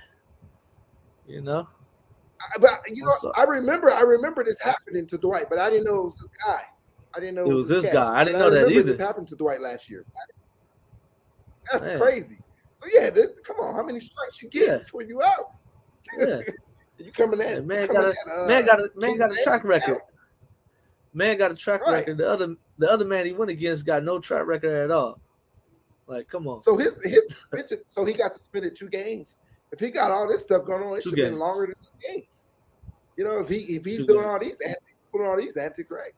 You know, But you know, So- I remember this happening to Dwight, but I didn't know it was this guy. I didn't know It was this cat. guy. I didn't But know that remember either. This happened to Dwight last year. That's Man. crazy. So yeah, come on, how many strikes you get Yeah. before you out? yeah. You coming at Yeah, man you got coming a at, man got a King track James record. out. Man got a track Right. record. The other man he went against got no track record at all. Like, come on. So his suspension. So he got suspended 2 games. If he got all this stuff going on, it 2 should have been games. longer than 2 games. You know, if he's 2 doing games. all these antics, putting all these antics, right?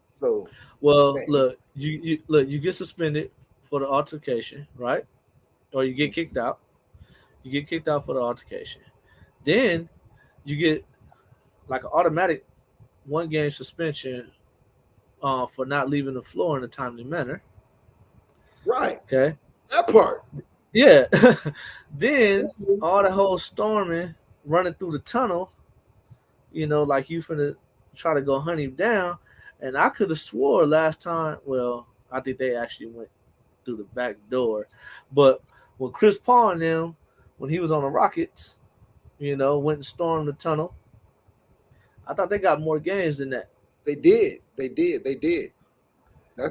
So Well, Man, look, you get suspended for the altercation, right? Or you get kicked out. You get kicked out for the altercation. Then you get like an automatic 1-game suspension for not leaving the floor in a timely manner. right, Okay. that part. Yeah. Then all the whole storming, running through the tunnel, you know, like you finna try to go hunt him down. And I could have swore last time, well, I think they actually went through the back door. But when Chris Paul and them, when he was on the Rockets, you know, went and stormed the tunnel, I thought they got more games than that. They did.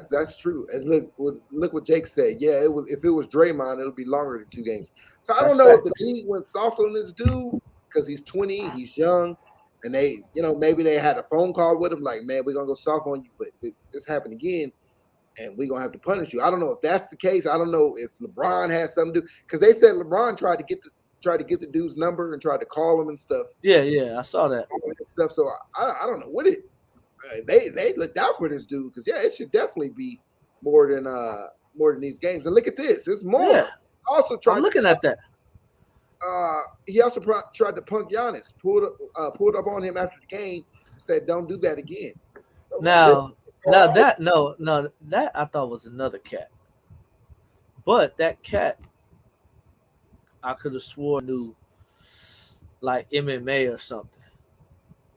That's true. And look what Jake said. Yeah, it was. If it was Draymond, it'll be longer than 2 games. So I don't That's know fact. if the league went soft on this dude because he's 20, he's young, and they, you know, maybe they had a phone call with him like, man, we're gonna go soft on you, but this happened again, and we're gonna have to punish you. I don't know if that's the case. I don't know if LeBron has something to do because they said LeBron tried to get the dude's number and tried to call him and stuff. Yeah, I saw that. All that stuff. So I don't know what it. They looked out for this dude because it should definitely be more than these games. And look at this, it's more. Yeah. Also tried. I'm looking at that. He also tried to punk Giannis. Pulled up on him after the game. Said, "Don't do that again." So Now that I thought was another cat. But that cat, I could have swore knew like MMA or something,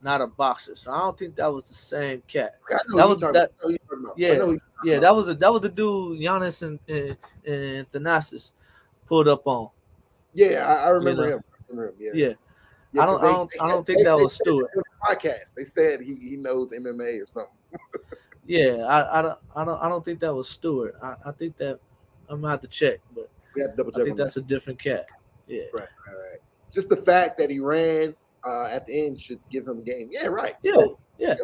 not a boxer. So I don't think that was the same cat. That was that. Yeah, that was the dude Giannis and Thanasis pulled up on. Yeah, I remember You know. him. I remember him. Yeah. Yeah, I don't think that was Stewart. Podcast. They said he knows MMA or something. Yeah, I don't think that was Stewart. I think that I'm gonna have to check, but We have to double I check. think that's a different cat. Yeah. Right. Just the fact that he ran at the end should give him a game. Yeah, right. Yeah, So, yeah.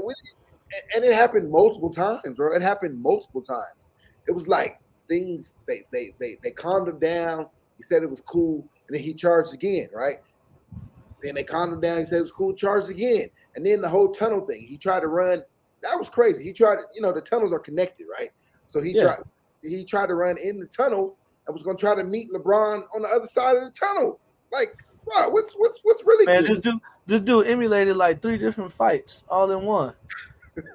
And it happened multiple times, bro. It happened multiple times. It was like things they calmed him down. He said it was cool, and then he charged again, right? Then they calmed him down. He said it was cool, charged again, and then the whole tunnel thing. He tried to run. That was crazy. He tried to, the tunnels are connected, right? So he tried to run in the tunnel and was going to try to meet LeBron on the other side of the tunnel. Like, wow, what's really Man, good? this dude emulated like 3 different fights all in one.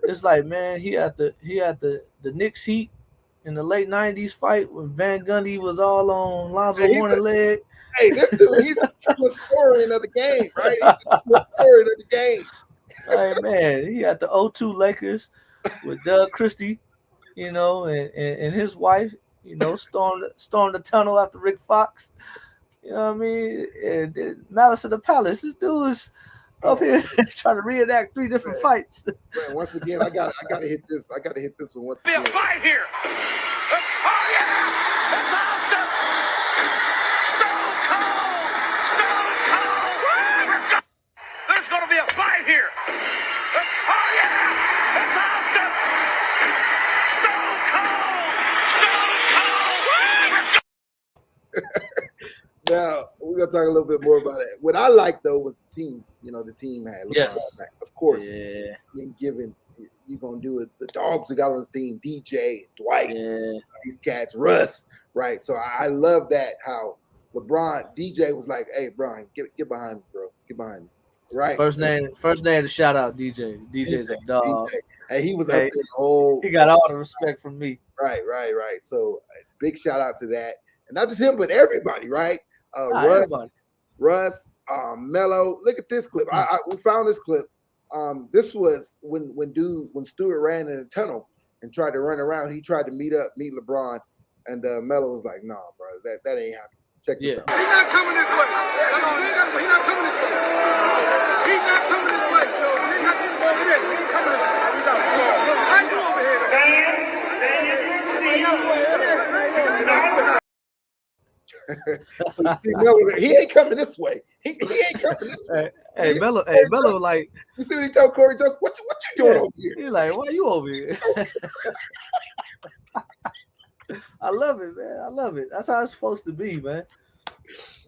It's like, man, he had the Knicks Heat in the late 90s fight when Van Gundy was all on Lonzo Mourning leg. Hey, this dude, he's the truest historian of the game, right? He's the truest historian of the game. Like, man, he had the 0-2 Lakers with Doug Christie, and his wife, stormed the tunnel after Rick Fox. You know what I mean? And Malice at the Palace. This dude is up here trying to reenact 3 different fights. Man, once again, I gotta hit this. I gotta hit this one once Be a again. fight here. Oh yeah! It's after Stone Cold. There's going to be a fight here. Oh yeah! It's after Stone Cold. Now we're gonna talk a little bit more about it. What I like though was the team. The team had LeBron Yes. back. Of course. Yeah, Being given, you're gonna do it. The dogs who got on his team, DJ, Dwight, yeah. these cats, Russ, right? So I love that how LeBron, DJ was like, "Hey, Brian, get behind me, bro. Get behind me." Right. First name to shout out DJ. DJ's a dog. DJ. And he was Hey, up there the whole. He got all the respect from me. Right. So big shout out to that, and not just him, but everybody. Right. Everybody. Russ, Mello. Look at this clip. We found this clip. This was when Stewart ran in the tunnel and tried to run around. He tried to meet LeBron, and Mello was like, "Nah, bro, that ain't happening." Check this out. He's not coming this way. He's not coming this way. He's not coming this way. So he's not coming over there. He ain't coming this way. I come over here. So you see Mello there. He ain't coming this way. He ain't coming this way. Hey, Mello, like, you see what he told Corey Jones? What you doing over here? He's like, why you over here? I love it, man. I love it. That's how it's supposed to be, man.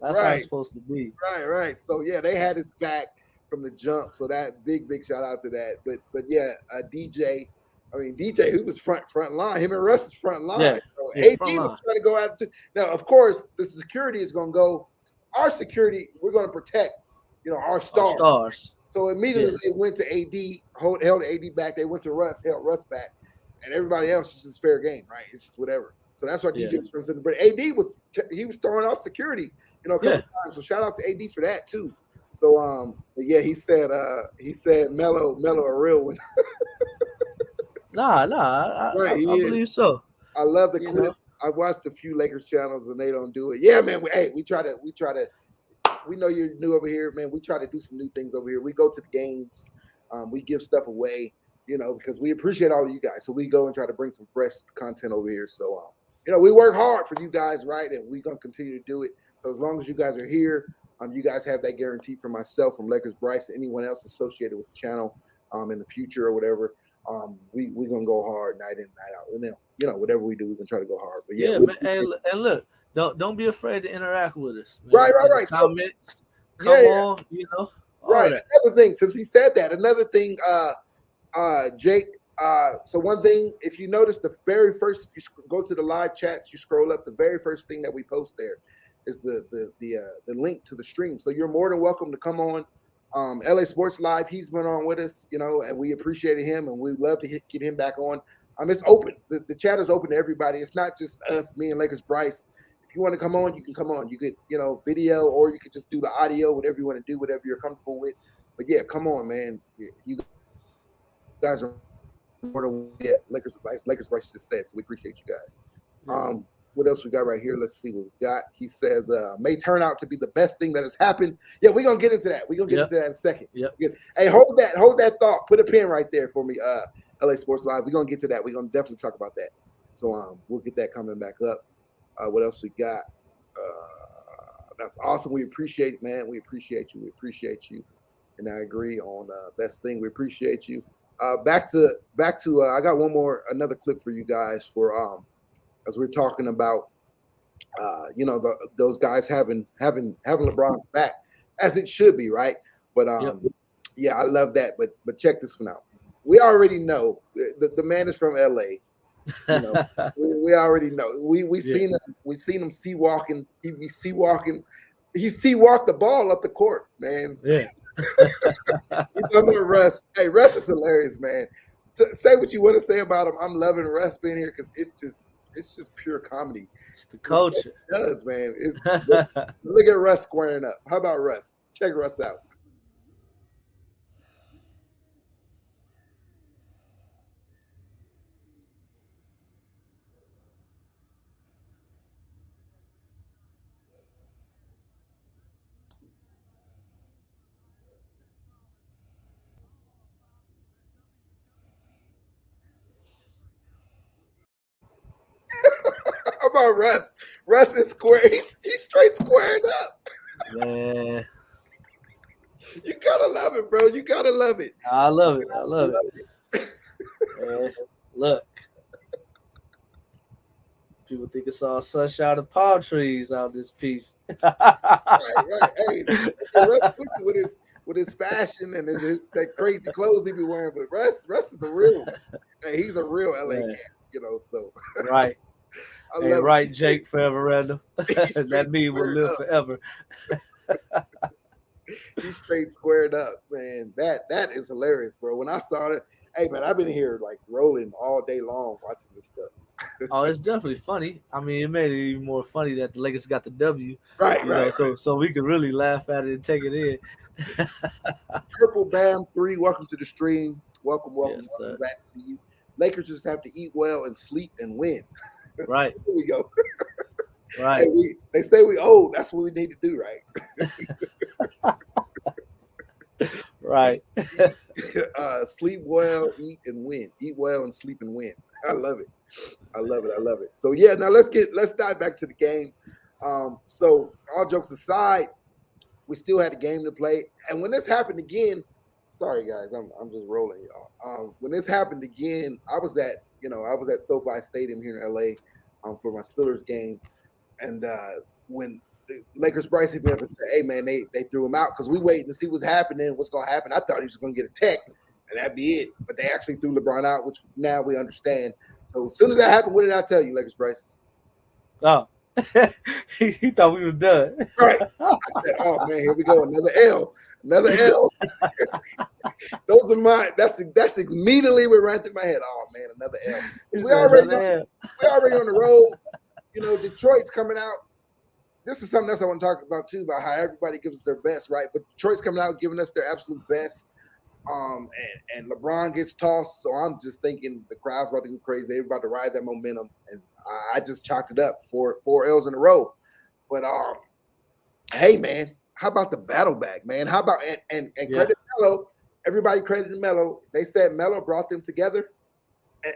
That's how it's supposed to be. Right. So yeah, they had his back from the jump. So that big shout out to that. But yeah, DJ. I mean, DJ, who was front line. Him and Russ is front line. Yeah. So Yeah, AD front was line. trying to go out to now. Of course, the security is going to go. Our security, we're going to protect. Our stars. So immediately they went to AD, held AD back. They went to Russ, held Russ back, and everybody else is just fair game, right? It's just whatever. So that's why DJ was presented. But AD was throwing off security, a couple times. So shout out to AD for that too. So he said Mello a real one. Nah, I believe so. I love the clip. I watched a few Lakers channels and they don't do it. Yeah, man. We try to. We know you're new over here, man. We try to do some new things over here. We go to the games. We give stuff away, because we appreciate all of you guys. So we go and try to bring some fresh content over here. So, we work hard for you guys, right? And we're going to continue to do it. So as long as you guys are here, you guys have that guarantee from myself, from Lakers Bryce, and anyone else associated with the channel in the future or whatever. We're going to go hard night in, night out. And then, whatever we do, we can try to go hard. But yeah, man, and look, don't be afraid to interact with us. Man. Right. Comments, come on, Right. That. Another thing, since he said that, Jake. So one thing, if you notice, the very first, if you go to the live chats, you scroll up, the very first thing that we post there is the link to the stream. So you're more than welcome to come on. LA Sports Live, he's been on with us, and we appreciated him, and we'd love to get him back on. It's open. The chat is open to everybody. It's not just us, me and Lakers Bryce. If you want to come on, you can come on. You could, video, or you could just do the audio, whatever you want to do, whatever you're comfortable with. But yeah, come on, man. You guys are more than Lakers Bryce just said. So we appreciate you guys. What else we got right here? Let's see what we got. He says, may turn out to be the best thing that has happened. Yeah, we're gonna get into that. We're gonna get into that in a second. Yep. Hey, hold that thought. Put a pin right there for me. LA Sports Live. We're gonna get to that. We're gonna definitely talk about that. So we'll get that coming back up. What else we got? That's awesome. We appreciate it, man. We appreciate you. And I agree on best thing. We appreciate you. Back to I got another clip for you guys for as we're talking about those guys having LeBron's back, as it should be, right? But yeah, I love that. But check this one out. We already know the man is from LA. We already know. We seen him sea walking. He be sea walking. He sea walked the ball up the court, man. Yeah. You talking about Russ? Hey, Russ is hilarious, man. Say what you want to say about him. I'm loving Russ being here because it's just pure comedy. It's the culture. It does, man. Look at Russ squaring up. How about Russ? Check Russ out. How about Russ? Russ is square. He's straight squaring up. Man. You gotta love it, bro. You gotta love it. I love it. Man, look. People think it's all sunshine and palm trees out this piece. Right. Hey, Russ with his fashion and his that crazy clothes he be wearing, but Russ is a real. Hey, he's a real LA cat, So Right. I love right, it. Jake, forever random. That meme will live forever. He straight squared up, man. That is hilarious, bro. When I saw it, hey man, I've been here like rolling all day long watching this stuff. Oh, it's definitely funny. I mean, it made it even more funny that the Lakers got the W. Right, You know, right. so we could really laugh at it and take it in. Triple Bam 3. Welcome to the stream. Welcome. Yes, sir. Glad to see you. Lakers just have to eat well and sleep and win. Right, Here we go. right. Hey, they say we old. That's what we need to do, right? Right. Sleep well, eat and win. Eat well and sleep and win. I love it. I love it. So yeah, now let's dive back to the game. So all jokes aside, we still had a game to play. And when this happened again, sorry guys, I'm just rolling, y'all. When this happened again, I was at SoFi Stadium here in LA for my Steelers game. And when the Lakers Bryce hit me up and said, hey man, they threw him out because we waiting to see what's happening, what's gonna happen. I thought he was gonna get a tech and that'd be it. But they actually threw LeBron out, which now we understand. So as soon as that happened, what did I tell you, Lakers Bryce? Oh, he thought we was done. Right. I said, oh man, here we go. Another L. Those are mine. That's immediately what ran through my head. Oh man, another L. We already on the road. You know, Detroit's coming out. This is something else I want to talk about too, about how everybody gives us their best, right? But Detroit's coming out giving us their absolute best. And LeBron gets tossed, so I'm just thinking the crowd's about to go crazy. They're about to ride that momentum, and I just chalked it up for 4 L's in a row. But hey man, how about the battle back, man? How about and credit Melo? Everybody credited Melo. They said Melo brought them together,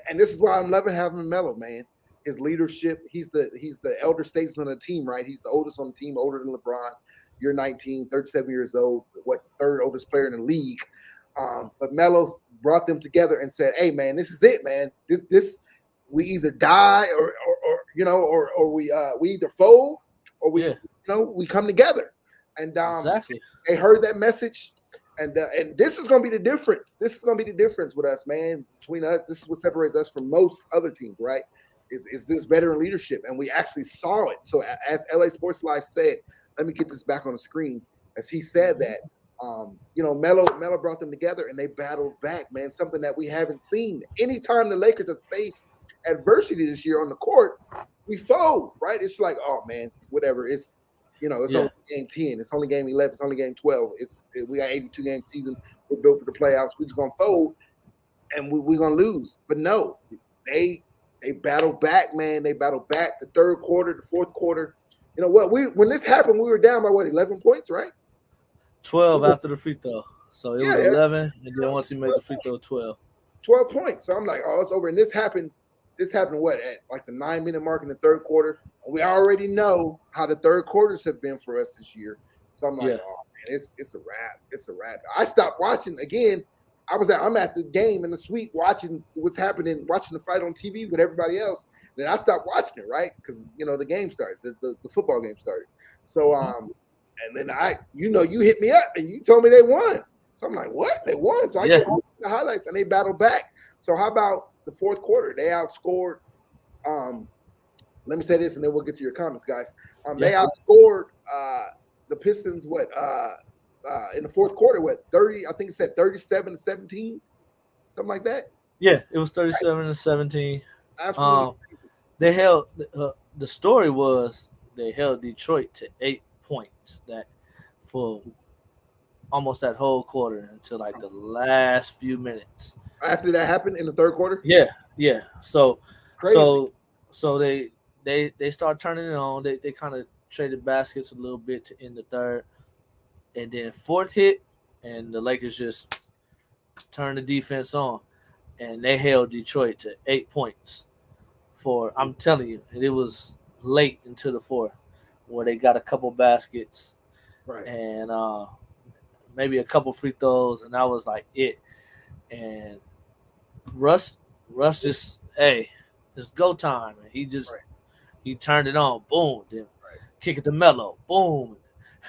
and this is why I'm loving having Melo, man. His leadership. He's the elder statesman of the team, right? He's the oldest on the team, older than LeBron. You're 19, 37 years old. What, the third oldest player in the league? But Melo brought them together and said, "Hey, man, this is it, man. This we either die or we either fold or we come together." And Exactly. they heard that message, and this is going to be the difference. This is going to be the difference with us, man. Between us, this is what separates us from most other teams, right? Is this veteran leadership, and we actually saw it. So as LA Sports Live said, let me get this back on the screen. As he said that. Melo brought them together and they battled back, man. Something that we haven't seen. Anytime the Lakers have faced adversity this year on the court, we fold, right? It's like, oh man, whatever. It's only game 10, it's only game 11, it's only game 12. We got 82 game season. We're built for the playoffs. We're just gonna fold, and we're gonna lose. But no, they battled back, man. They battled back. The third quarter, the fourth quarter. You know what? When this happened, we were down by 11 points, right? 12 after the free throw. So it was 11, and then once he made the free throw, 12. 12 points. So I'm like, oh, it's over. And this happened what, at like the 9-minute mark in the third quarter? We already know how the third quarters have been for us this year. So I'm like, oh man, it's a wrap. It's a wrap. I stopped watching again. I'm at the game in the suite watching what's happening, watching the fight on TV with everybody else. Then I stopped watching it, right? Because the game started, the football game started. So and then you hit me up and you told me they won. So I'm like, what? They won. So I get the highlights and they battled back. So how about the fourth quarter? They outscored. Let me say this and then we'll get to your comments, guys. They outscored the Pistons, in the fourth quarter, 30, I think it said 37-17, something like that. Yeah, it was 37-17. Absolutely. They held the story was they held Detroit to 8 points that for almost that whole quarter until like the last few minutes. After that happened in the third quarter? Yeah. So crazy. so they start turning it on. They kind of traded baskets a little bit to end the third. And then fourth hit, and the Lakers just turned the defense on. And they held Detroit to 8 points I'm telling you, and it was late into the fourth where they got a couple baskets, right, and maybe a couple free throws, and that was like it. And Russ just, it's go time, and he turned it on, boom, then kick it to Melo, boom,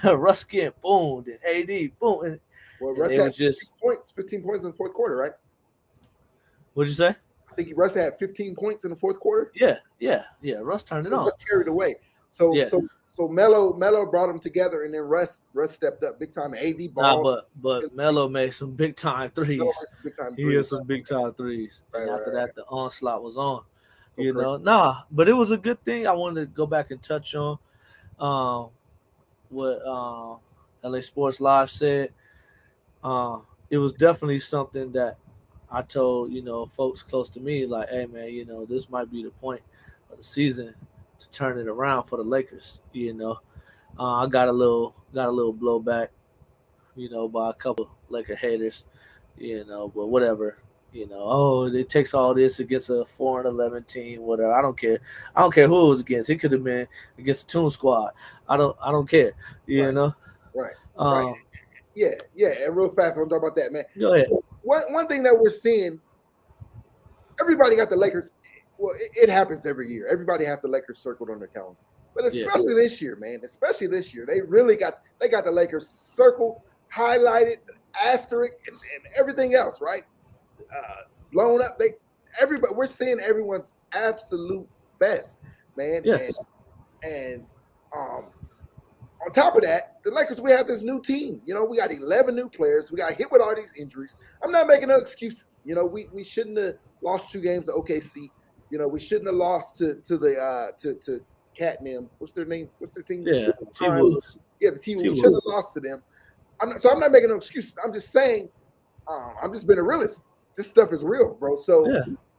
Russ again, boom, then AD, boom, and Russ had 15 points in the fourth quarter, right? What'd you say? I think Russ had 15 points in the fourth quarter. Yeah. Russ turned it on. Russ carried away. So So Melo brought them together, and then Russ stepped up big time. AD Nah, ball. but Melo made some big time threes. Big time He had some big time threes. And after that, the onslaught was on. So You crazy. know, but it was a good thing. I wanted to go back and touch on what LA Sports Live said. It was definitely something that I told, folks close to me, like, hey man, this might be the point of the season to turn it around for the Lakers. I got a little blowback, by a couple Laker haters, but whatever. It takes all this against a 4-11 team, whatever. I don't care. I don't care who it was against. It could have been against the Toon Squad. I don't care. Right. Yeah. And real fast, I want to talk about that, man. Go ahead. One thing that we're seeing, everybody got the Lakers. Well, it happens every year. Everybody has the Lakers circled on their calendar, but especially this year, man. Especially this year, they really got the Lakers circled, highlighted, asterisk, and everything else, right? Blown up. We're seeing everyone's absolute best, man. Yeah. And on top of that, the Lakers, we have this new team. We got 11 new players. We got hit with all these injuries. I'm not making no excuses. We shouldn't have lost 2 games to OKC. We shouldn't have lost to Catnam. What's their name? What's their team? Yeah, T-Wolves. Yeah, the T-Wolves. We shouldn't have lost to them. I'm not making no excuses. I'm just saying, I'm just being a realist. This stuff is real, bro. So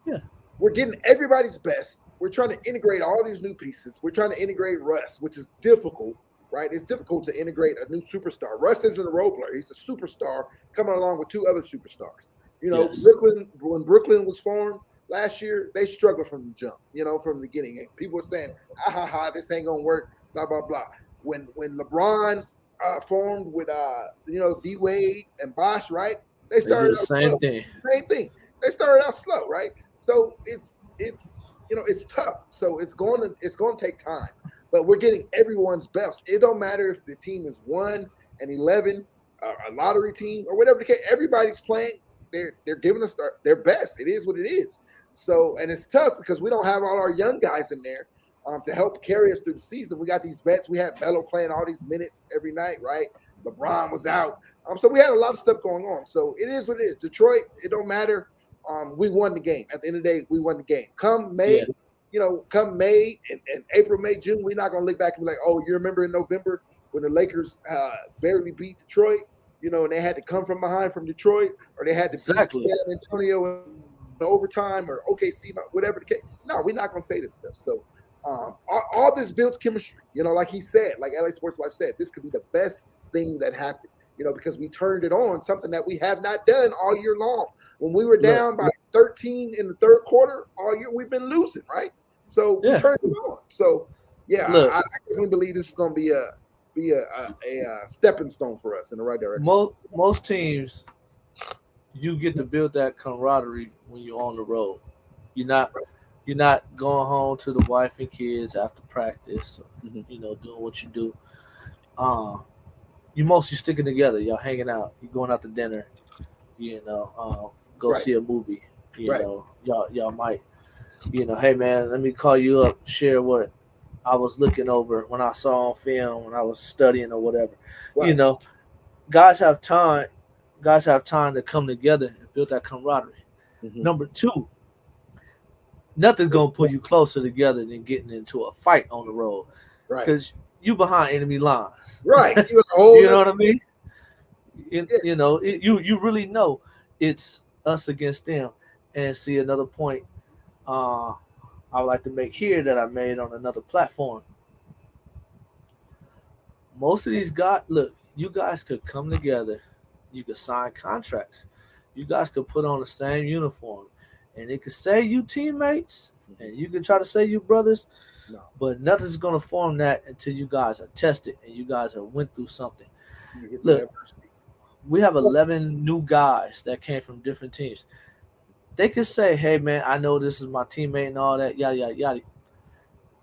yeah. We're getting everybody's best. We're trying to integrate all these new pieces. We're trying to integrate Russ, which is difficult, right? It's difficult to integrate a new superstar. Russ isn't a role player. He's a superstar coming along with 2 other superstars. Yes. When Brooklyn was formed last year, they struggled from the jump, from the beginning. And people were saying, this ain't going to work, blah, blah, blah. When LeBron formed with, D-Wade and Bosh, right? They started the same thing. Same thing. They started out slow, right? So it's tough. So it's going to take time. But we're getting everyone's best. It don't matter if the team is 1 and 11, a lottery team or whatever the case. Everybody's playing. They're giving us their best. It is what it is. So, and it's tough because we don't have all our young guys in there to help carry us through the season. We got these vets. We had Melo playing all these minutes every night, right? LeBron was out. So we had a lot of stuff going on. So it is what it is. Detroit, it don't matter. We won the game. At the end of the day, we won the game. Come May, come May and April, May, June, we're not going to look back and be like, oh, you remember in November when the Lakers barely beat Detroit, and they had to come from behind from Detroit, or they had to beat San Antonio in overtime or OKC, whatever the case. No, we're not going to say this stuff. So all this builds chemistry, like he said, like LA Sports Life said, this could be the best thing that happened. Because we turned it on, something that we have not done all year long. When we were down by 13 in the third quarter all year, we've been losing, right? So we turned it on. So I definitely believe this is going to be a stepping stone for us in the right direction. Most teams, you get to build that camaraderie when you're on the road. You're not going home to the wife and kids after practice, doing what you do. You mostly sticking together. Y'all hanging out. You going out to dinner. Go see a movie. Y'all might. Hey man, let me call you up. Share what I was looking over when I saw on film when I was studying or whatever. Right. Guys have time. Guys have time to come together and build that camaraderie. Number 2, nothing's gonna put you closer together than getting into a fight on the road. Right. Because you behind enemy lines. Right. You know what I mean? You really know it's us against them. And see, another point I would like to make here that I made on another platform. Most of these guys, look, you guys could come together. You could sign contracts. You guys could put on the same uniform. And it could say you teammates. And you can try to say you brothers. No. But nothing's going to form that until you guys are tested and you guys have went through something. Look, we have 11 new guys that came from different teams. They could say, hey, man, I know this is my teammate and all that, yada, yada, yada.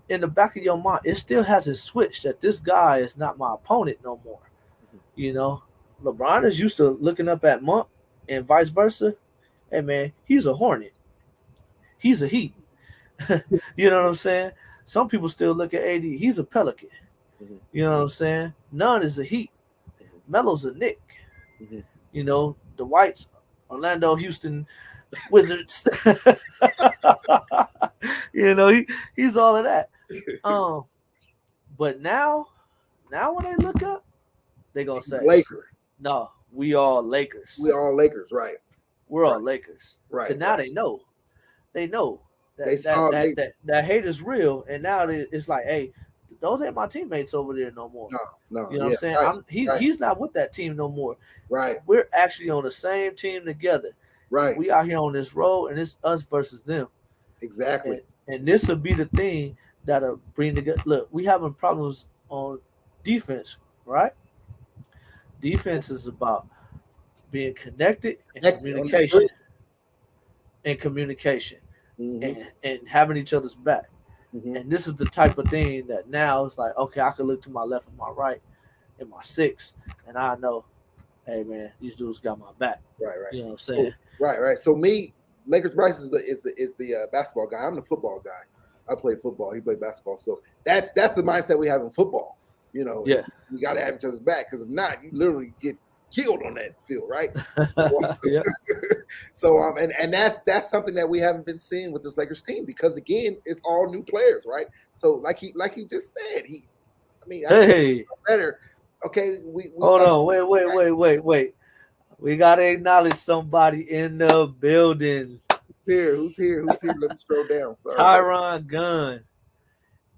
In the back of your mind, it still hasn't switched that this guy is not my opponent no more. LeBron is used to looking up at Monk and vice versa. Hey, man, he's a Hornet. He's a Heat. You know what I'm saying? Some people still look at AD. He's a Pelican. Mhm. You know what I'm saying? None is a Heat. Melo's a Knick. Mhm. You know, the Whites, Orlando, Houston, Wizards. You know, he's all of that. But now when they look up, they gonna He's a say, Laker. "No, we all Lakers. We all Lakers, right? We're all right. Lakers." Right. Because now they know They saw that hate is real, and now it's like, hey, those ain't my teammates over there no more. No. You know what I'm saying? Right, He's not with that team no more. right. We're actually on the same team together. Right. We out here on this road, and it's us versus them. Exactly. And this will be the thing that'll bring together. Look, we having problems on defense, right? Defense is about being connected and communication. And communication. Mm-hmm. And having each other's back. Mm-hmm. And this is the type of thing that now it's like, okay, I can look to my left and my right and my six, and I know, hey man, these dudes got my back. Right. You know what I'm saying? Right. So me, Lakers Bryce is the basketball guy. I'm the football guy. I play football. He played basketball. So that's the mindset we have in football. You know, Yeah. We got to have each other's back, because if not, you literally get killed on that field, right? Yeah. So and that's something that we haven't been seeing with this Lakers team, because again, it's all new players, right? So like he just said, Hey, better. Okay, we hold on, wait. We gotta acknowledge somebody in the building. Who's here? Let me scroll down. Sorry. Tyron Gunn,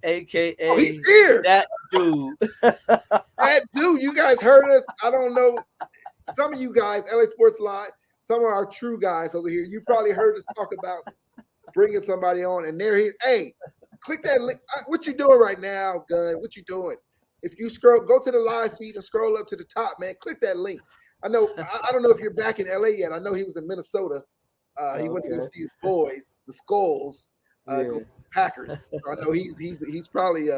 aka he's here. That dude. That dude, you guys heard us. I don't know. Some of you guys, LA Sports Live, some of our true guys over here, you probably heard us talk about bringing somebody on, and there he is. Hey, click that link. What you doing right now, Gunn? What you doing? If you go to the live feed and scroll up to the top, man, click that link. I know. I don't know if you're back in LA yet. I know he was in Minnesota. He went to go see his boys, the Skulls, go Packers. So I know he's probably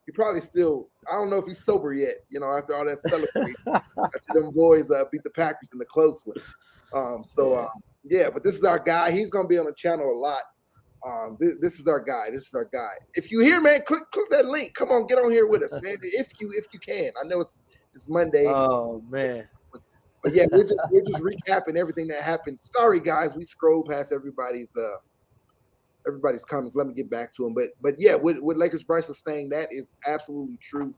he probably still. I don't know if he's sober yet. You know, after all that celebrating, after them boys beat the Packers in the close one. But this is our guy. He's gonna be on the channel a lot. This is our guy. If you hear, man, click that link. Come on, get on here with us, man. If you can. I know it's Monday. Oh man. But yeah, we're just recapping everything that happened. Sorry guys, we scrolled past everybody's comments. Let me get back to them. But yeah, what Lakers Bryce was saying, that is absolutely true.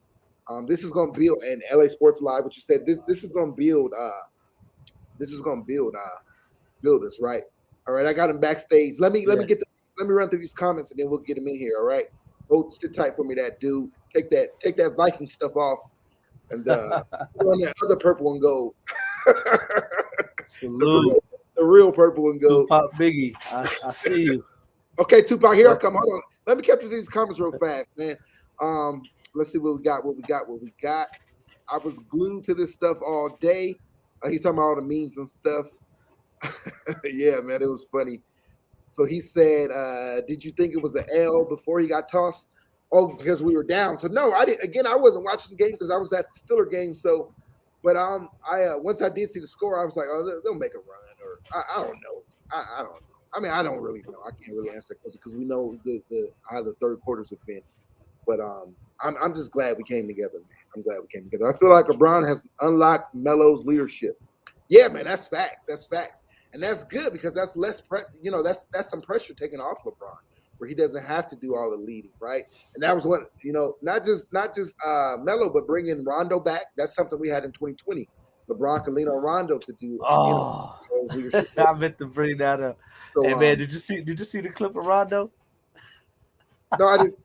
This is gonna build, and LA Sports Live, what you said, this is gonna build build us, right? All right, I got him backstage. Let me run through these comments, and then we'll get him in here. All right, hold, sit tight for me, that dude. Take that Viking stuff off, and put on that other purple and gold. Salute. The real purple and gold. Tupac Biggie, I see you. Okay, Tupac, here I come. Hold on. Let me capture these comments real fast, man. Let's see what we got. I was glued to this stuff all day. He's talking about all the memes and stuff. Yeah, man, it was funny. So he said, did you think it was an L before he got tossed? Oh, because we were down. So no, I didn't. Again, I wasn't watching the game because I was at the Stiller game. So, but I once I did see the score, I was like, oh, they'll make a run, or I don't know. I don't know. I mean, I don't really know. I can't really answer that question because we know how the third quarters have been. But I'm just glad we came together, man. I'm glad we came together. I feel like LeBron has unlocked Melo's leadership. Yeah, man, that's facts. And that's good because that's less that's some pressure taken off LeBron, where he doesn't have to do all the leading, right? And that was what, not just Melo, but bringing Rondo back. That's something we had in 2020. LeBron can lean on Rondo to do. Leadership. I meant to bring that up. So, hey man, did you see the clip of Rondo? No, I didn't.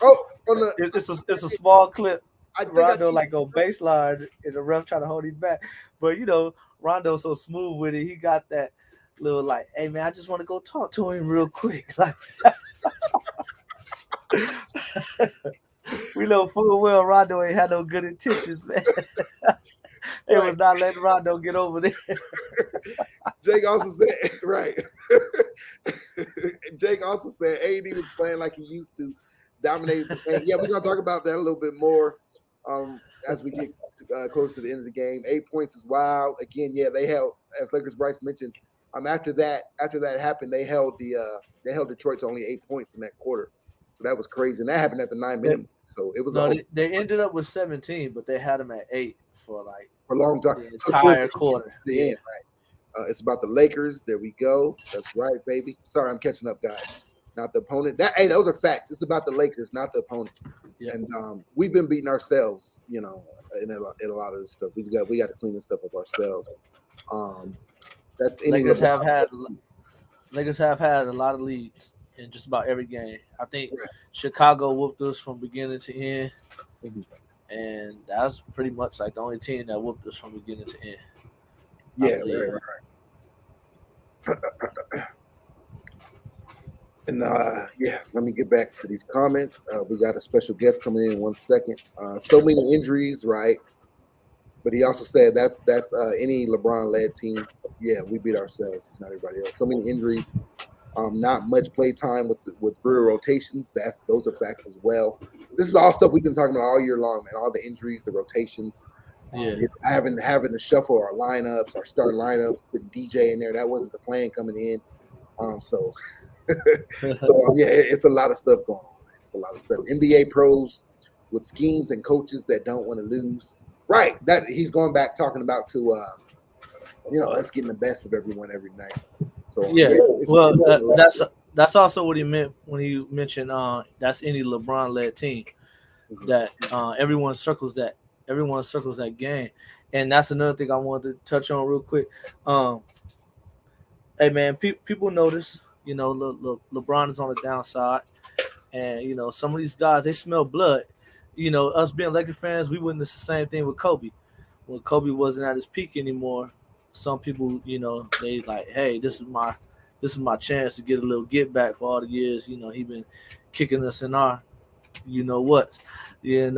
Oh, it's a small clip. Rondo on baseline and the ref trying to hold him back, but Rondo's so smooth with it. He got that little like, hey man, I just want to go talk to him real quick. Like, we know full well Rondo ain't had no good intentions, man. They was not letting Rondo get over there. Jake also said, right. Jake also said AD was playing like he used to, dominate. Yeah, we're gonna talk about that a little bit more as we get close to the end of the game. 8 points is wild. Again, yeah, they held, as Lakers Bryce mentioned. After that happened, they held Detroit to only 8 points in that quarter. So that was crazy, and that happened at the 9-minute. So it was No, they ended up with 17, but they had them at 8 for like for a long time. the So entire towards quarter. the end, right? It's about the Lakers. There we go. That's right, baby. Sorry, I'm catching up, guys. Not the opponent. Those are facts. It's about the Lakers, not the opponent. Yeah. And we've been beating ourselves, in a lot of this stuff. We got to clean this stuff up ourselves. That's Lakers have had a lot of leads in just about every game. I think Chicago whooped us from beginning to end, and that's pretty much like the only team that whooped us from beginning to end. Yeah, right. And let me get back to these comments. We got a special guest coming in 1 second. So many injuries, right? But he also said that's any LeBron-led team. Yeah, we beat ourselves, not everybody else. So many injuries, not much play time with real rotations. Those are facts as well. This is all stuff we've been talking about all year long, man. All the injuries, the rotations. Having to shuffle our lineups, our starting lineups, put DJ in there. That wasn't the plan coming in. It's a lot of stuff going on. It's a lot of stuff. NBA pros with schemes and coaches that don't want to lose. Right. That he's going back talking about to us getting the best of everyone every night. So that's also what he meant when he mentioned that's any LeBron-led team that everyone circles that game, and that's another thing I wanted to touch on real quick. Hey man, people notice, LeBron is on the downside, and some of these guys, they smell blood. Us being Lakers fans, we witnessed the same thing with Kobe. When Kobe wasn't at his peak anymore, some people, they like, hey, this is my chance to get a little get back for all the years, he been kicking us in our, what. It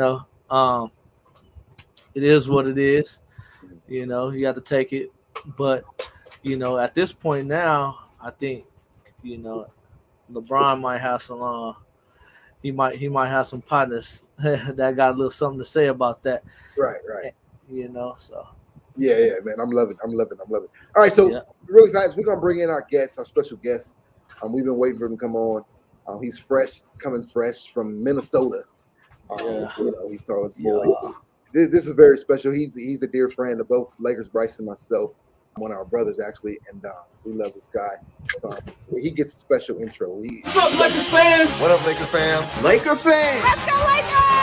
is what it is. You have to take it. But, at this point now, I think, LeBron might have some he might have some partners that got a little something to say about that. Right. So yeah, man. I'm loving. All right, so really fast, we're gonna bring in our special guest. We've been waiting for him to come on. He's coming fresh from Minnesota. He saw his boy. This is very special. He's a dear friend of both Lakers, Bryce, and myself. One of our brothers, actually, and we love this guy. So he gets a special intro. What's up, Lakers fans? What up, Laker fam? Laker fans.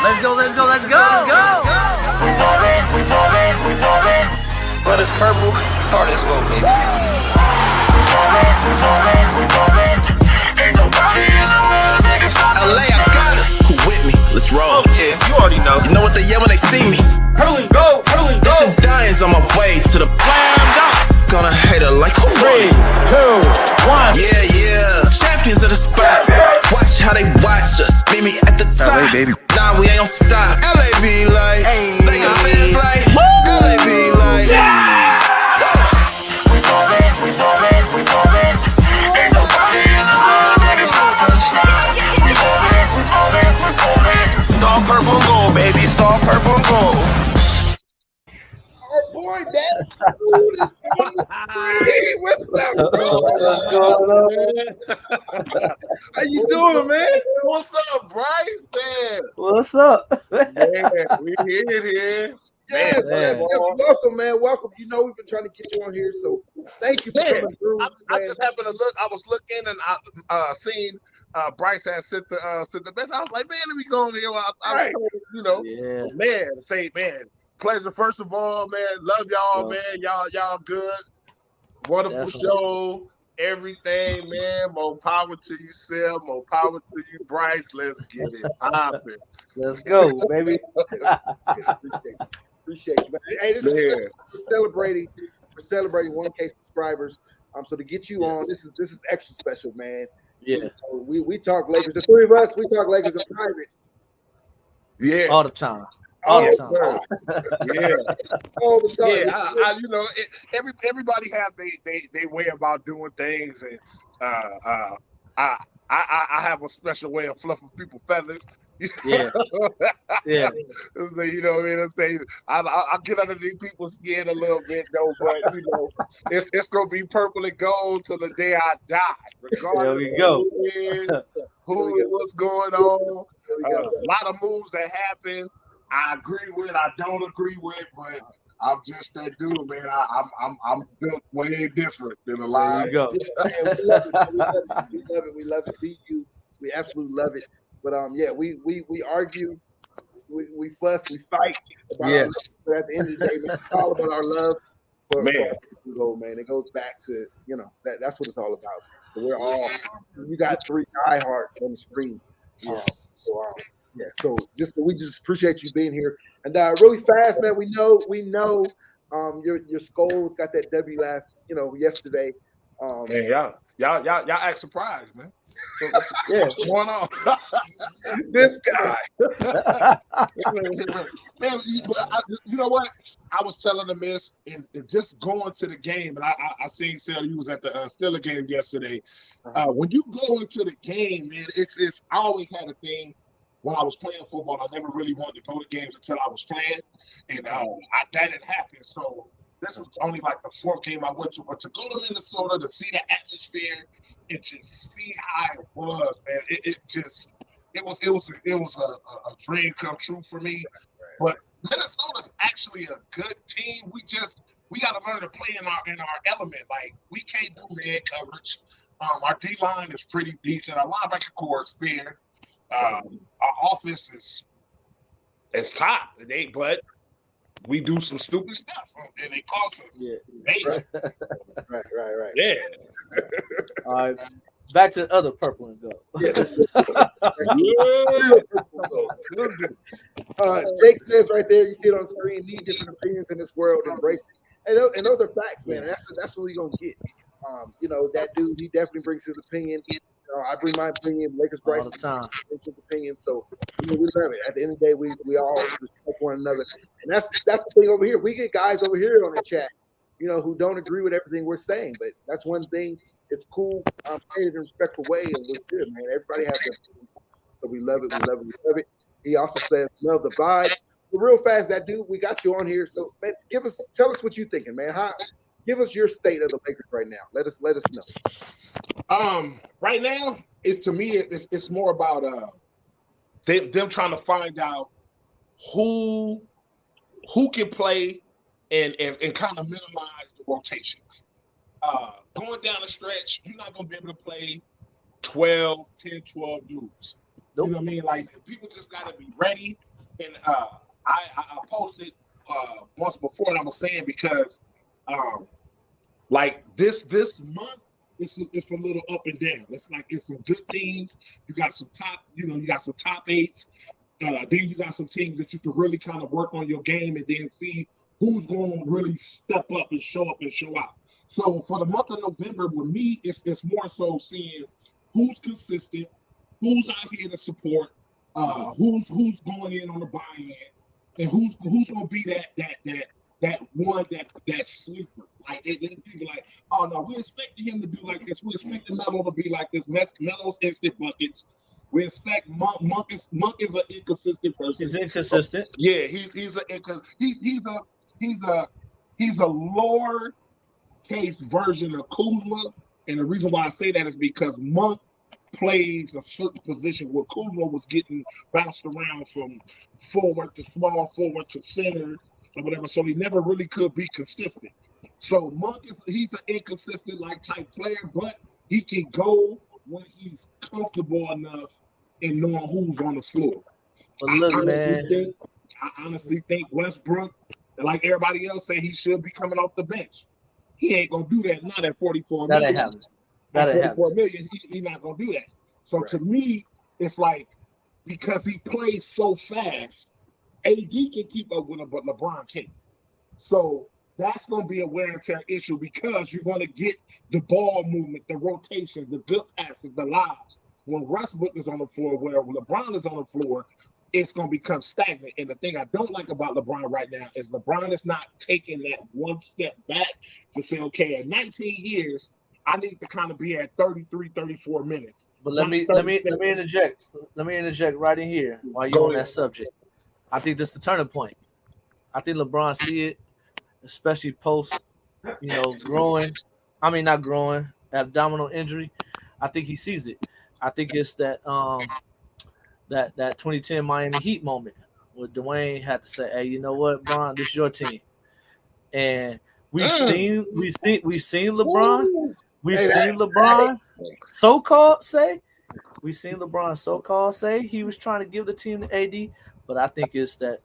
Let's go, Lakers! Let's go. We ballin'. But it's purple, heart is gold, baby. We ballin'. Ain't nobody in the world that can stop us. LA, I got us. Who with me? Let's roll. Oh yeah, you already know. You know what they yell when they see me? Hurling, go. This dying's on my way to the gonna hate her like 3, 2, 1. Yeah. Champions of the spot. Watch how they watch us. Meet me at the top. LA, baby. Nah, we ain't gon' stop. LA be like, they got fans like, LA be like. We ballin'. Ain't nobody in the world that can stop us. We ballin'. Soft purple and gold, baby. Soft purple and gold. Our boy, Dad. What's up, bro? what's going on? How you doing, man? What's up, Bryce? Man, What's up? we here. Yes, Man. welcome, man. Welcome. We've been trying to get you on here, so thank you for Man, coming through. I just happened to look. I was looking and I seen Bryce had sent the best. I was like, man, let me go on here. I told him, man, pleasure. First of all, man, love y'all, man. Y'all good. Wonderful show. Everything, man. More power to you, Sel. More power to you, Bryce. Let's get it popping. Let's go, baby. Appreciate you, man. Hey, we're celebrating 1K subscribers. So to get you on, this is extra special, man. Yeah. We talk Lakers. The three of us, we talk Lakers in private. Yeah. All the time. Yeah. All the time. Yeah. Everybody have they way about doing things, and I have a special way of fluffing people's feathers. Yeah. Yeah. So, you know what I mean? I'm saying I get underneath people's skin a little bit though, but you know, it's gonna be purple and gold till the day I die, regardless There we go. of who it is, what's going on. A lot of moves that happen, I agree with, I don't agree with, but I'm just that dude, man. I'm built way different than a lot. There you go. Man, we love it. We love it. Be you. We absolutely love it. But yeah, we argue, we fuss, we fight about our love. But at the end of the day, man, it's all about our love for man. It goes back to, you know, that's what it's all about. So we're all, you got 3 diehards on the screen. So we just appreciate you being here. And really fast, man, we know your Skulls got that W yesterday. Man, y'all act surprised, man. What's going on? This guy. Man, you know what? I was telling the miss and just going to the game, and I seen Sal, you was at the Steeler game yesterday. When you go into the game, man, it's I always had a thing. When I was playing football, I never really wanted to go to games until I was playing, and that didn't happen. So this was only like the 4th game I went to. But to go to Minnesota to see the atmosphere and just see how it was, man, it was a dream come true for me. But Minnesota's actually a good team. We got to learn to play in our element. Like, we can't do man coverage. Our D line is pretty decent. Our linebacker core is fair. Our offense is top, but we do some stupid stuff, and they cost us. Yeah. Right. Yeah. All right. Back to the other purple and gold. Jake says right there, you see it on the screen, need different opinions in this world, embrace it. And those are facts, man. And that's what we're going to get. You know, that dude, he definitely brings his opinion. I bring my opinion. Lakers Bryce brings his opinion. So we love it. At the end of the day, we all respect one another. And that's the thing over here. We get guys over here on the chat, you know, who don't agree with everything we're saying. But that's one thing. It's cool. Playing in a respectful way, and we're good, man. Everybody has their opinion. So we love it. We love it. He also says, love the vibes. But real fast, that dude, we got you on here. So man, tell us what you're thinking, man. Give us your state of the Lakers right now. Let us know. Right now, it's more about them trying to find out who can play and kind of minimize the rotations. Going down the stretch, you're not gonna be able to play 12 dudes. Nope. You know what I mean? Like, people just gotta be ready. And I posted once before, and I was saying because like this month, it's a little up and down. It's some good teams. You got some top 8s. Then you got some teams that you can really kind of work on your game and then see who's going to really step up and show out. So for the month of November, with me, it's more so seeing who's consistent, who's out here to support, who's going in on the buy-in, and who's going to be that one that sleeper. Like, people like, oh no, we expected him to do like this. We expected Melo to be like this. Melo's instant buckets. We expect Monk is an inconsistent person. He's inconsistent. Yeah, he's a lower case version of Kuzma, and the reason why I say that is because Monk plays a certain position where Kuzma was getting bounced around from forward to small forward to center or whatever, so he never really could be consistent. So Monk he's an inconsistent type player, but he can go when he's comfortable enough in knowing who's on the floor. But look, I honestly think Westbrook, like everybody else, say he should be coming off the bench. He ain't gonna do that. Not at 44 that million. Ain't happening. At 44 million, he's not gonna do that. So to me, it's like, because he plays so fast, AD can keep up with him, but LeBron can't. So that's going to be a wear and tear issue, because you're going to get the ball movement, the rotation, the good passes, the lobs. When Westbrook is on the floor, where LeBron is on the floor, it's going to become stagnant. And the thing I don't like about LeBron right now is LeBron is not taking that one step back to say, okay, at 19 years, I need to kind of be at 33, 34 minutes. But let me interject. Let me interject right in here while you're on that subject. I think that's the turning point. I think LeBron see it, especially post, growing. I mean, not growing, abdominal injury. I think he sees it. I think it's that that 2010 Miami Heat moment where Dwayne had to say, "Hey, you know what, Bron, this is your team." And we've seen LeBron. We've seen LeBron so-called say he was trying to give the team to AD, but I think it's that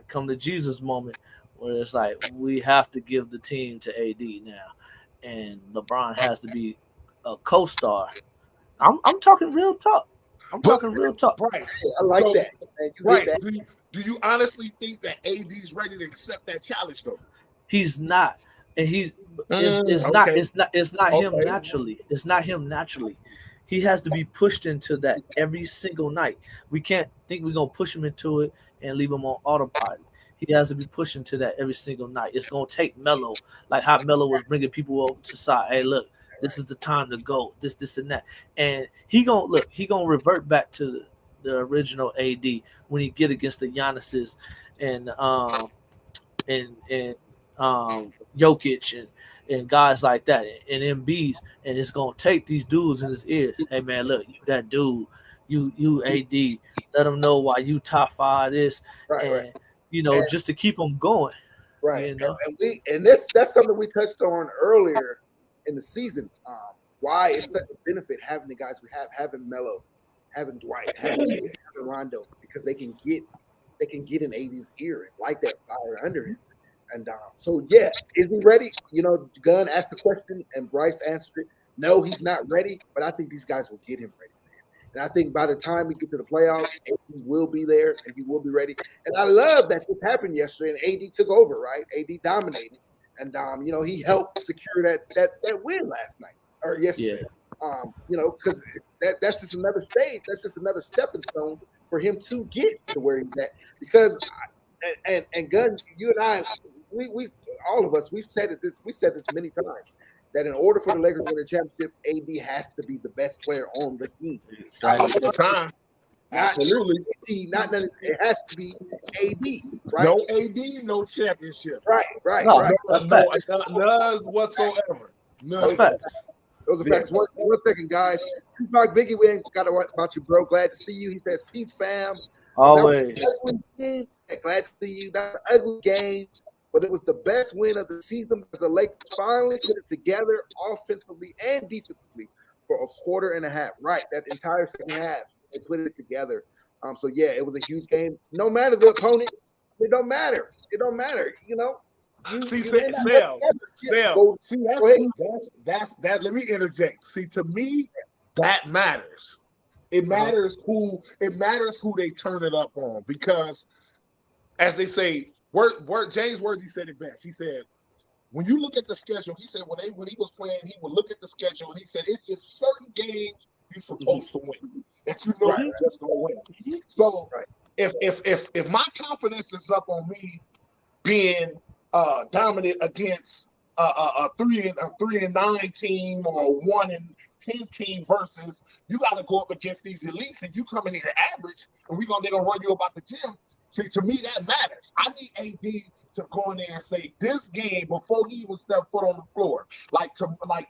come to Jesus moment where it's like we have to give the team to AD now, and LeBron has to be a co-star. I'm talking real talk. Bryce, I like that. Man, Bryce, do you honestly think that AD's ready to accept that challenge though? He's not, and it's not him naturally. It's not him naturally. He has to be pushed into that every single night. We can't think we're gonna push him into it and leave him on autopilot. He has to be pushed into that every single night. It's gonna take Melo, like how Melo was bringing people up to side. Hey, look, this is the time to go. This, and that. And he gonna revert back to the original AD when he get against the Giannis's and Jokic and guys like that and MBs, and it's gonna take these dudes in his ears. Hey man, look, you that dude, you AD, let them know why you top 5 this, just to keep them going. Right. And that's something we touched on earlier in the season. Why it's such a benefit having the guys we have, having Melo, having Dwight, having Rondo, because they can get in AD's ear and light that fire under him. And so, is he ready? Gunn asked the question and Bryce answered it. No, he's not ready, but I think these guys will get him ready, man. And I think by the time we get to the playoffs, AD will be there and he will be ready. And I love that this happened yesterday and AD took over, right? AD dominated. And, he helped secure that win last night or yesterday. Yeah. Because that's just another stage. That's just another stepping stone for him to get to where he's at. Because, and Gunn, you and I, we all of us, we've said this many times, that in order for the Lakers to win the championship, AD has to be the best player on the team. All the time. Absolutely. It has to be AD, right? No AD, no championship. Right. That's facts. None whatsoever. None. Those are facts. One second, guys. Tupac Biggie, we ain't got to worry about you, bro. Glad to see you. He says, peace, fam. Always. Glad to see you. That's an ugly game, but it was the best win of the season because the Lakers finally put it together offensively and defensively for a quarter and a half. Right, that entire second half, they put it together. It was a huge game. No matter the opponent, it don't matter. It don't matter. Let me interject. See, to me, that matters. It matters who they turn it up on, because, as they say, James Worthy said it best. He said, when you look at the schedule, he said when he was playing, he would look at the schedule and he said it's just certain games you're supposed to win that you're just gonna win. So if my confidence is up on me being dominant against a 3-9 team or 1-10 team versus you got to go up against these elites and you come in here average and they're gonna run you about the gym. See, to me that matters. I need AD to go in there and say this game before he even step foot on the floor. Like tonight,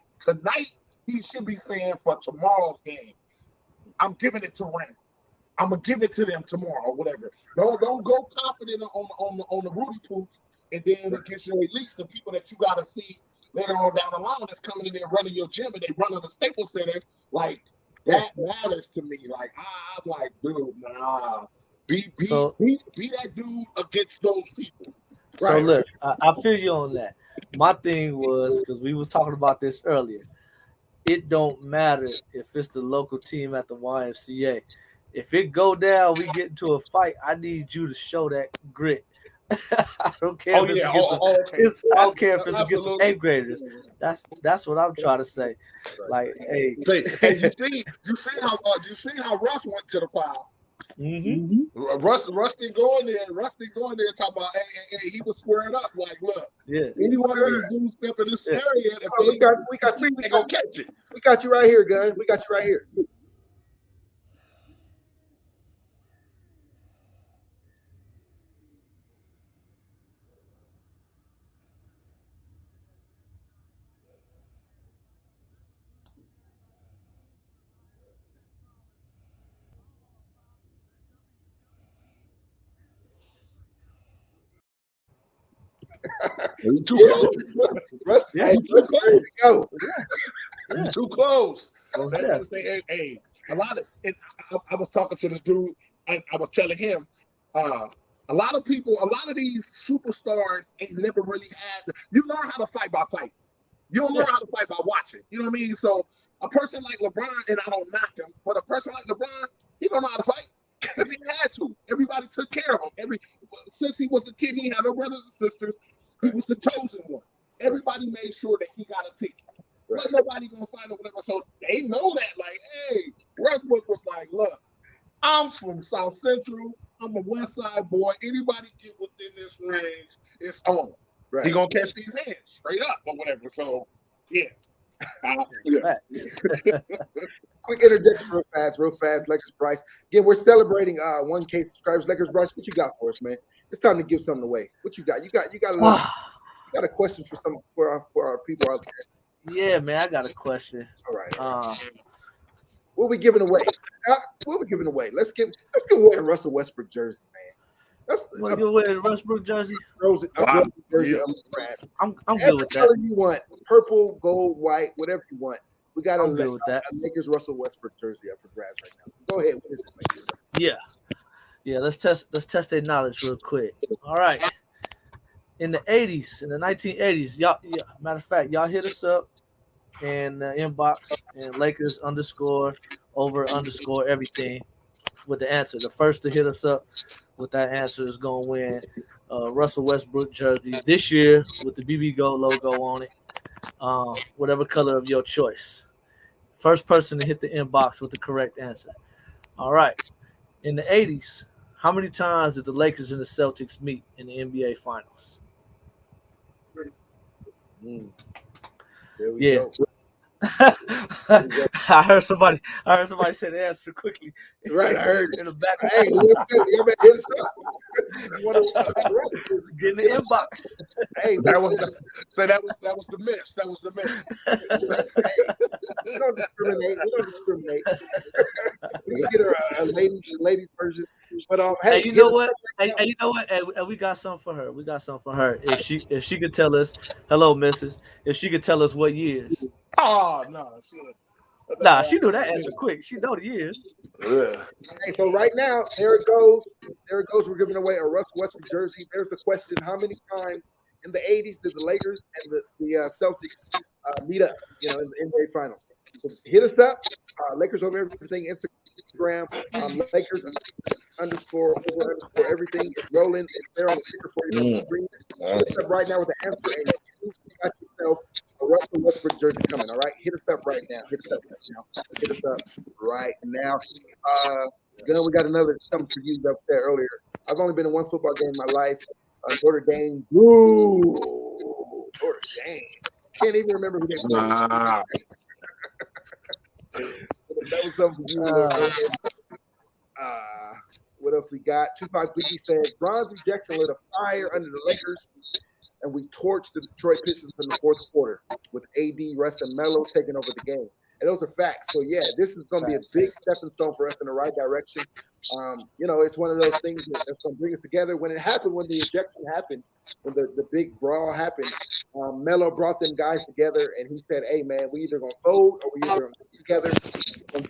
he should be saying for tomorrow's game, I'm giving it to Rand. I'm gonna give it to them tomorrow or whatever. Don't go confident on the Rudy Poops. And then against your elites, the people that you got to see later on down the line that's coming in there running your gym and they running the Staples Center, like, that matters to me. Like, I'm like, dude, nah. Be that dude against those people. So, look, I feel you on that. My thing was, because we was talking about this earlier, it don't matter if it's the local team at the YMCA. If it go down, we get into a fight, I need you to show that grit. I don't care if it's against some 8th graders. That's what I'm trying to say. Like, hey, you see how Russ went to the pile. Mm-hmm. Russ didn't go in there talking about hey, he was squared up. Like, look, any one of these dudes step in this area, if we got you, they gonna catch it. We got you right here, guys. We got you right here. He's too close. Russ, Yeah, hey, Russ, ready to go. He's too close. Most That's definitely. what I'm saying. Hey, a lot of and I was talking to this dude. I was telling him, a lot of people, a lot of these superstars ain't never really had. You learn how to fight by fight. You don't learn how to fight by watching. You know what I mean? So a person like LeBron, and I don't knock him, but a person like LeBron, he don't know how to fight because he had to. Everybody took care of him. Since he was a kid, he had no brothers and sisters. He was the chosen one. Everybody made sure that he got a ticket. Right. But nobody gonna fight or whatever. So they know that. Like, hey, Westbrook was like, look, I'm from South Central. I'm a West Side boy. Anybody get within this range, it's on. Right. He gonna catch these hands straight up or whatever. So yeah. Quick interjection real fast. Lakers Bryce. Again, we're celebrating 1K subscribers. Lakers Bryce, what you got for us, man? It's time to give something away. What you got? You got a question for our people out there. Yeah, man, I got a question. All right. What are we giving away? Let's give away a Russell Westbrook jersey, man. Want to give away a Westbrook jersey? Wow. Jersey. I'm good with Color that. you want, purple, gold, white, whatever you want. We got a Lakers Russell Westbrook jersey up for grabs right now. Go ahead. What is it, Lakers? Yeah. Let's test their knowledge real quick. All right. In the 80s, in the 1980s, y'all matter of fact, y'all hit us up in the inbox and Lakers _over_ everything with the answer. The first to hit us up with that answer is gonna win Russell Westbrook jersey this year with the BB Gold logo on it, whatever color of your choice. First person to hit the inbox with the correct answer. All right. In the 80s, how many times did the Lakers and the Celtics meet in the NBA Finals? There we go. I heard somebody say the answer quickly. Right, I heard. In the back. Hey, you better hit us up. You want to Get in the inbox. Hey, that was the miss. That was the miss. we don't discriminate. We can get her a ladies version. But hey, you know what? And we got something for her. If she could tell us, hello, Mrs. If she could tell us what years. Oh no, nah, she knew that answer quick. She know the years. Yeah. Hey, so right now, there it goes. We're giving away a Russell Westbrook jersey. There's the question: how many times in the '80s did the Lakers and the Celtics meet up? In the NBA Finals. So hit us up. Lakers over everything. Instagram. Lakers _over_ everything is rolling. It's there on the picture for you on the screen. Hit us up right now with the answer, and you got yourself a Russell Westbrook jersey coming. All right, hit us up right now. Then we got another something for you that said earlier. I've only been in one football game in my life. Notre Dame. Ooh, Notre Dame. Can't even remember who they were. That was something for you. What else we got? Tupac Biggie says Bronze Jackson lit a fire under the Lakers, and we torched the Detroit Pistons in the fourth quarter with AD, Russ, and Melo taking over the game. And those are facts. So yeah, this is going to be a big stepping stone for us in the right direction. It's one of those things that's going to bring us together. When it happened, when the ejection happened, when the big brawl happened, Melo brought them guys together, and he said, "Hey man, we either gonna fold or we either gonna get together and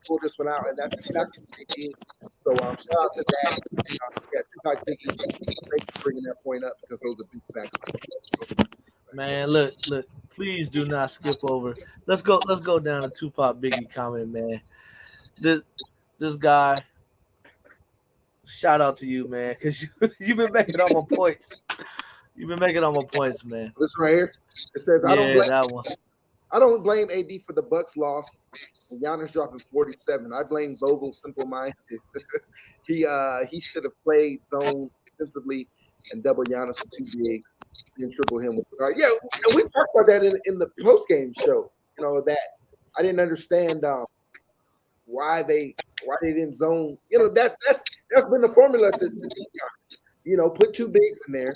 pull this one out." And that's exactly what they did. So shout out to that. Tupac Biggie, thanks for bringing that point up because those are big facts. Man, look, please do not skip over. Let's go down to Tupac Biggie comment, man. This guy, shout out to you, man, because you've been making all my points. You've been making all my points, man. This right here, it says, I don't blame AD for the Bucks loss. And Giannis dropping 47. I blame Vogel, simple-minded. He should have played zone defensively and double Giannis with two bigs and triple him with guard. Yeah, and we talked about that in the post-game show. That I didn't understand why they didn't zone. That's been the formula to beat Giannis. Put two bigs in there,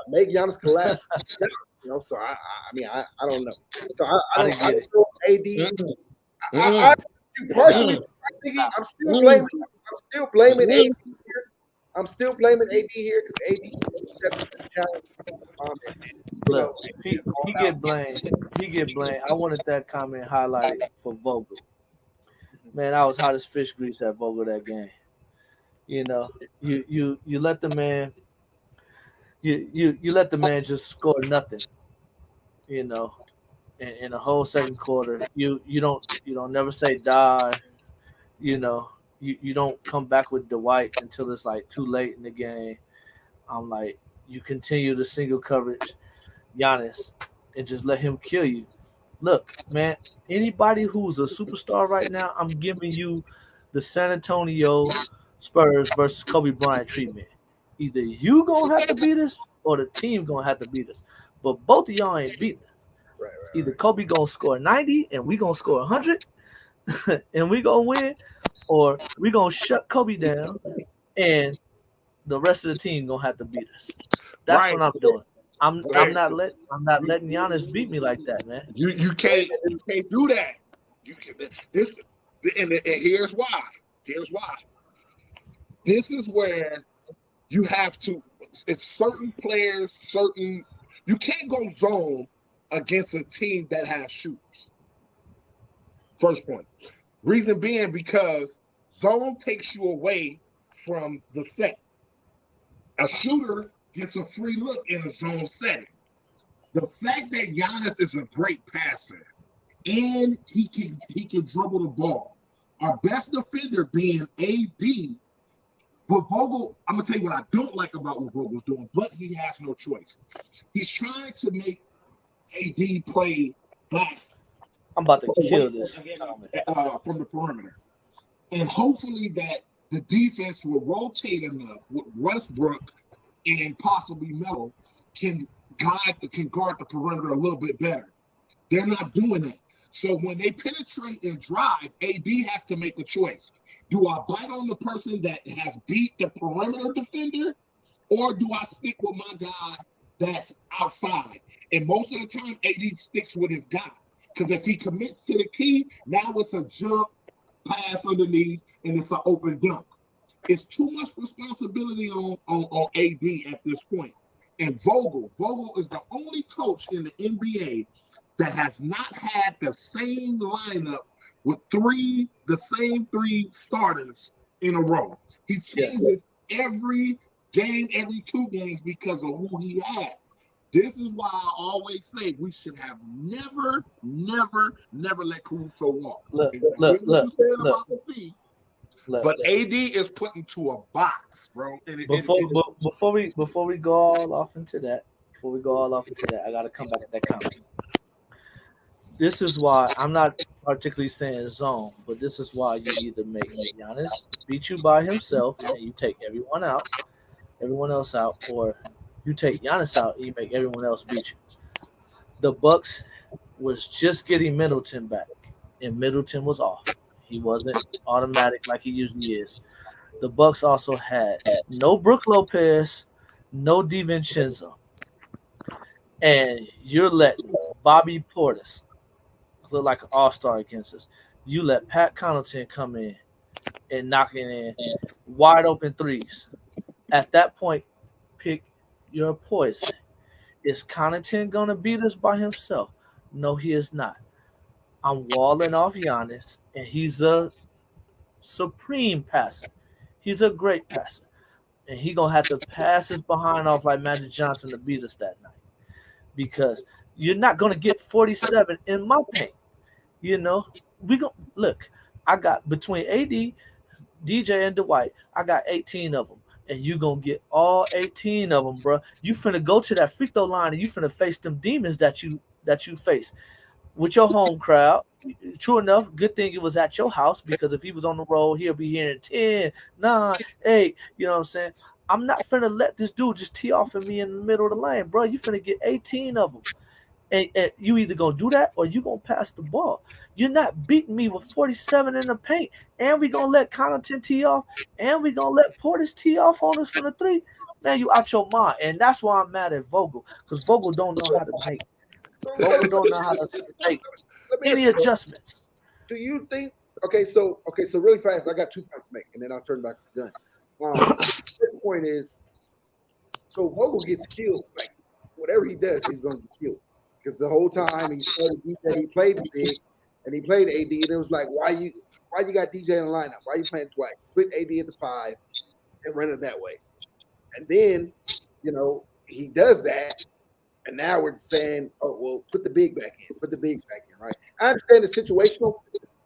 make Giannis collapse. So I don't know. So I don't know if AD. I partially. I'm still blaming AD here. I'm still blaming AD here because AD. Look, he get blamed. He get blamed. I wanted that comment highlighted for Vogel. Man, I was hot as fish grease at Vogel that game. You know, you let the man you let the man just score nothing. You know, in the whole second quarter, you don't never say die. You know, you don't come back with Dwight until it's like too late in the game. I'm like, you continue the single coverage Giannis and just let him kill you. Look, man, anybody who's a superstar right now, I'm giving you the San Antonio Spurs versus Kobe Bryant treatment. Either you gonna have to beat us or the team gonna have to beat us. But both of y'all ain't beating us. Right. Either Kobe gonna score 90 and we gonna score 100 and we gonna win, or we gonna shut Kobe down and the rest of the team gonna have to beat us. That's what I'm doing. I'm not letting Giannis beat me like that, man. You can't do that. You can and here's why. This is where you have to. It's certain players, you can't go zone against a team that has shooters. First point. Reason being because zone takes you away from the set. A shooter gets a free look in a zone setting. The fact that Giannis is a great passer and he can dribble the ball. Our best defender being AD, but Vogel, I'm gonna tell you what I don't like about what Vogel's doing, but he has no choice. He's trying to make AD play back. I'm about to kill this from the perimeter, and hopefully that the defense will rotate enough with Westbrook and possibly Melo can guard the perimeter a little bit better. They're not doing that. So when they penetrate and drive, AD has to make a choice. Do I bite on the person that has beat the perimeter defender, or do I stick with my guy that's outside? And most of the time, AD sticks with his guy. Because if he commits to the key, now it's a jump, pass underneath, and it's an open dunk. It's too much responsibility on AD at this point. And Vogel is the only coach in the NBA that has not had the same lineup with the same three starters in a row. He changes every game, every 2 games because of who he has. This is why I always say we should have never let Caruso walk. Look. But AD is put into a box, bro. Before we go all off into that, I gotta come back at that comment. This is why I'm not particularly saying zone, but this is why you either make Giannis beat you by himself and you take everyone else out, or you take Giannis out and you make everyone else beat you. The Bucks was just getting Middleton back, and Middleton was off. He wasn't automatic like he usually is. The Bucks also had no Brook Lopez, no DiVincenzo, and you're letting Bobby Portis look like an all-star against us. You let Pat Connaughton come in and knocking in wide open threes. At that point, pick your poison. Is Connaughton gonna beat us by himself? No, he is not. I'm walling off Giannis, and he's a supreme passer. He's a great passer. And he's going to have to pass his behind off like Magic Johnson to beat us that night. Because you're not going to get 47 in my paint. You know, look, I got between AD, DJ, and Dwight, I got 18 of them. And you're going to get all 18 of them, bro. You finna go to that free throw line, and you finna face them demons that you face. With your home crowd. True enough, good thing it was at your house, because if he was on the road, he'll be hearing 10, 9, 8. You know what I'm saying? I'm not finna let this dude just tee off of me in the middle of the lane, bro. You finna get 18 of them. And you either gonna do that or you gonna pass the ball. You're not beating me with 47 in the paint, and we gonna let Connaughton tee off, and we gonna let Portis tee off on us from the 3. Man, you out your mind. And that's why I'm mad at Vogel, because Vogel don't know how to make Vogel don't know how to make any adjustments. Do you think? Okay, so really fast. I got 2 points to make, and then I'll turn back to the gun. point is, so Vogel gets killed. Like whatever he does, he's going to get killed because the whole time he said he played big and he played AD, and it was like, why you got DJ in the lineup? Why you playing twice? Put AD at the 5 and run it that way. And then, he does that, and now we're saying, oh, well, put the big back in. Put the bigs back in, right? I understand the situational,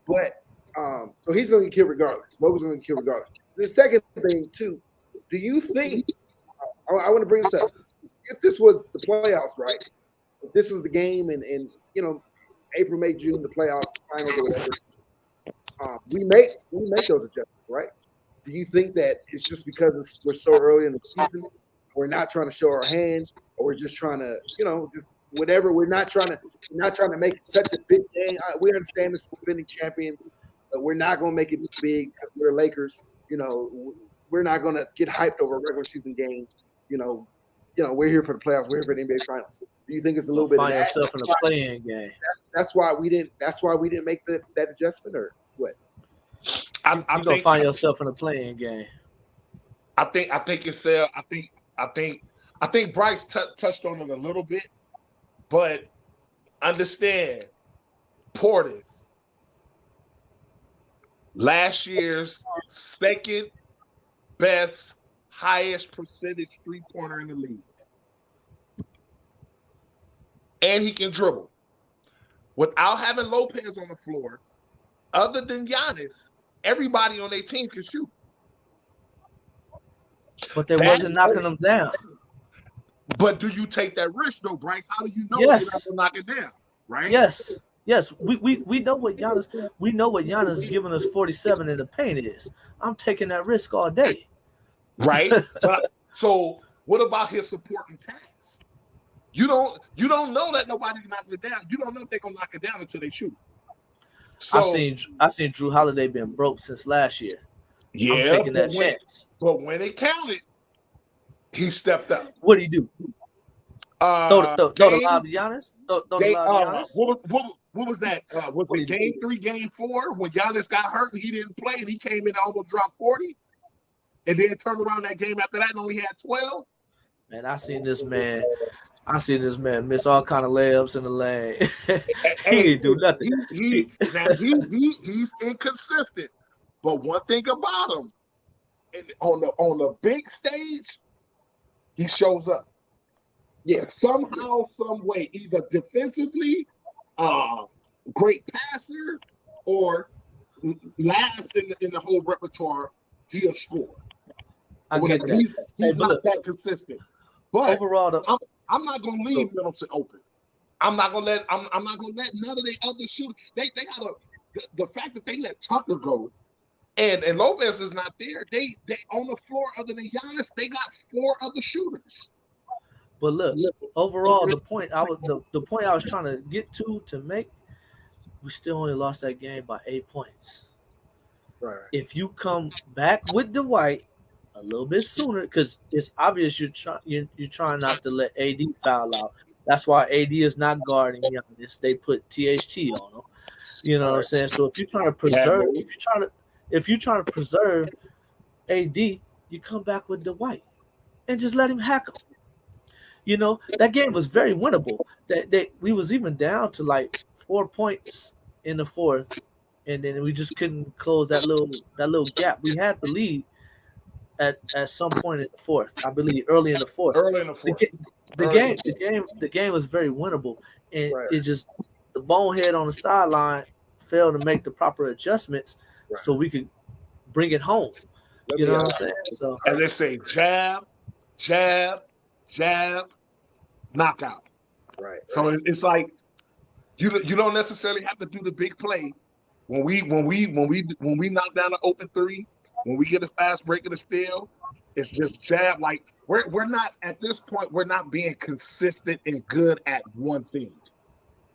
but so he's going to get killed regardless. Vogel's going to get killed regardless. The second thing, too, do you think I want to bring this up. If this was the playoffs, right? If this was the game in April, May, June, the playoffs, finals or whatever, we make those adjustments, right? Do you think that it's just because we're so early in the season, we're not trying to show our hands, or we're just trying to, just whatever? We're not trying to make it such a big game. We understand this defending champions, but we're not going to make it big because we're Lakers. We're not going to get hyped over a regular season game. We're here for the playoffs. We're here for the NBA Finals. Do you think it's a little bit of that? Yourself in a play-in game. That's why we didn't make that adjustment, or what? I'm gonna find yourself in a play-in game. I think it's I think Bryce touched on it a little bit, but understand Portis, last year's second best, highest percentage 3-pointer in the league. And he can dribble. Without having Lopez on the floor, other than Giannis, everybody on their team can shoot. But they wasn't knocking them down. But do you take that risk, though, Bryce? How do you know Yes. you're not going to knock it down, right? Yes. We know what Giannis giving us 47 in the paint is. I'm taking that risk all day. Right? So what about his supporting cast? You don't know that nobody's knocking it down. You don't know if they're gonna knock it down until they shoot. So I seen Drew Holiday been broke since last year. yeah, I'm taking that chance. But when it counted, he stepped up. What do you do? Throw the lob to Giannis? Throw the lob to Giannis? What was that? Was it game 3, game 4 when Giannis got hurt and he didn't play and he came in and almost dropped 40? And then turned around that game after that and only had 12? Man, I seen this man miss all kind of layups in the lane. He didn't do nothing. He's inconsistent. But one thing about him, on the big stage, he shows up. Yeah, somehow, some way, either defensively, great passer, or last in the whole repertoire, he'll score. I get that. He's not that consistent. But overall, I'm not gonna leave Middleton open. I'm not gonna let none of the other shooters. They got the fact that they let Tucker go, and Lopez is not there. They on the floor other than Giannis. They got 4 other shooters. But look, overall, the point I was trying to get to make, we still only lost that game by 8 points. Right. If you come back with Dwight a little bit sooner, because it's obvious you're trying not to let AD foul out. That's why AD is not guarding Giannis. They put THT on him. You know what I'm saying? So if you're trying to preserve AD, you come back with Dwight and just let him hack him. That game was very winnable. That we was even down to like 4 points in the fourth, and then we just couldn't close that little gap. We had the lead at some point in the fourth, I believe, early in the fourth. The game was very winnable, and it just the bonehead on the sideline failed to make the proper adjustments so we could bring it home. You know what I'm saying? So as they say, jab, jab, jab, knockout. Right. So it's like you don't necessarily have to do the big play when we knock down an open 3. When we get a fast break of the steal, it's just jab. Like we're not at this point. We're not being consistent and good at one thing.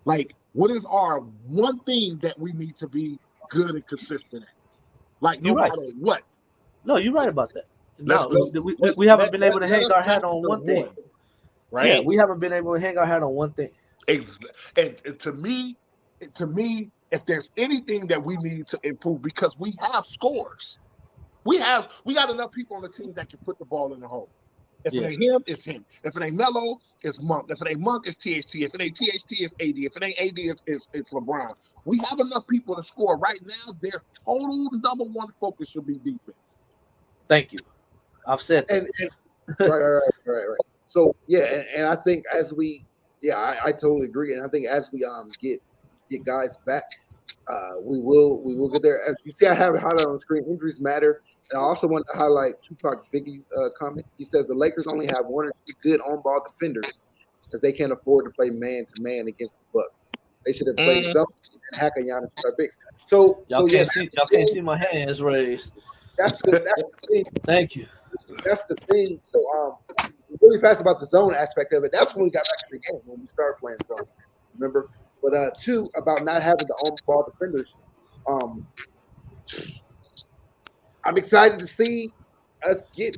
Like, what is our one thing that we need to be good and consistent at? Like, no matter what. No, you're right about that. We haven't been able to hang our hat on one thing. Right? Yeah, we haven't been able to hang our hat on one thing. And to me, if there's anything that we need to improve, because we have scores. We got enough people on the team that can put the ball in the hole. If it ain't him, it's him. If it ain't Melo, it's Monk. If it ain't Monk, it's THT. If it ain't THT, it's AD. If it ain't AD, it's LeBron. We have enough people to score. Right now, their total number one focus should be defense. Thank you. I've said that. Right. So and I think as we, I totally agree, and I think as we get guys back, we will get there. As you see, I have it highlighted on the screen. Injuries matter, and I also want to highlight Tupac Biggie's comment. He says the Lakers only have 1 or 2 good on-ball defenders, because they can't afford to play man-to-man against the Bucks. They should have played zone and hack on Giannis with our bigs. Y'all can't see my hands raised. That's the thing. Thank you. That's the thing. So really fast about the zone aspect of it. That's when we got back to the game, when we started playing zone. Remember? But 2, about not having the on-ball defenders. I'm excited to see us get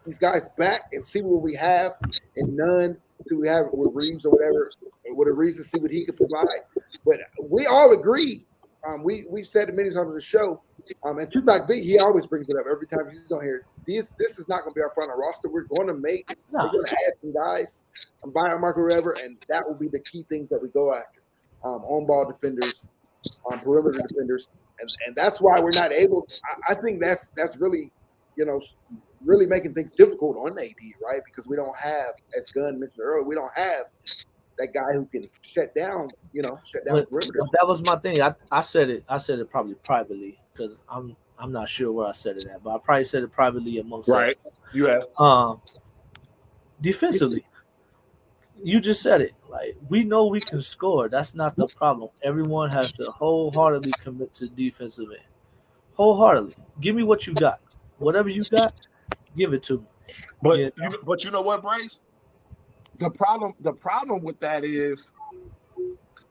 these guys back and see what we have in none. See what we have with Reeves or whatever, with a reason, see what he can provide. But we all agree. We've said it many times on the show. And Tupac Big, he always brings it up every time he's on here. This is not going to be our final roster. We're going to we're going to add some guys, some biomarker or whatever, and that will be the key things that we go after. On-ball defenders, perimeter defenders, and that's why we're not able. I think that's really, really making things difficult on AD, right? Because we don't have, as Gunn mentioned earlier, we don't have that guy who can shut down perimeter. That was my thing. I said it probably privately, because I'm not sure where I said it at, but I probably said it privately amongst us. You have. Defensively, you just said it. Like, we know we can score. That's not the problem. Everyone has to wholeheartedly commit to defensive end. Wholeheartedly. Give me what you got. Whatever you got, give it to me. But you know what, Bryce? The problem with that is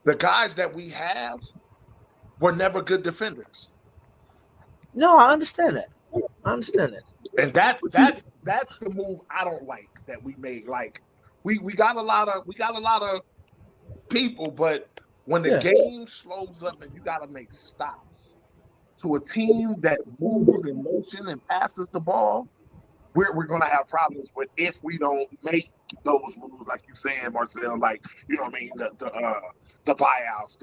the guys that we have were never good defenders. No, I understand that. And that's the move I don't like that we made. Like, we got a lot of people, but when the game slows up and you got to make stops to a team that moves in motion and passes the ball, we're going to have problems with if we don't make those moves, like you're saying, Marcel. Like, you know what I mean, the buyouts,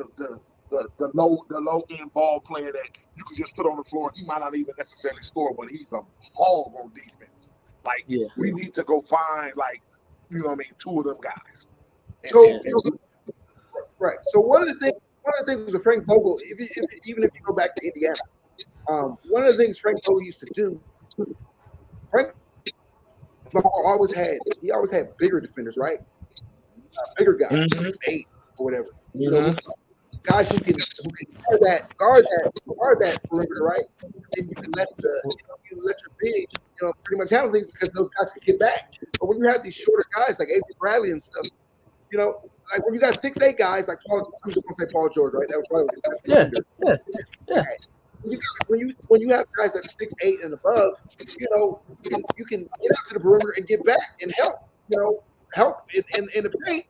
the low end ball player that you can just put on the floor. He might not even necessarily score, but he's a hog on defense. Like, we need to go find, like, you know what I mean, 2 of them guys. Right. So one of the things with Frank Vogel, even if you go back to Indiana, one of the things Frank Vogel used to do, Frank always had bigger defenders, right? Bigger guys, 6'8" or whatever. You know, guys who can guard that perimeter, right? And you can let your big, pretty much handle things, because those guys can get back. But when you have these shorter guys like Avery Bradley and stuff, like when you got 6'8" guys like Paul, I'm just gonna say Paul George, right? That was probably the best defender. Yeah. When you have guys that are 6'8" and above, you can get out to the perimeter and get back and help in the paint,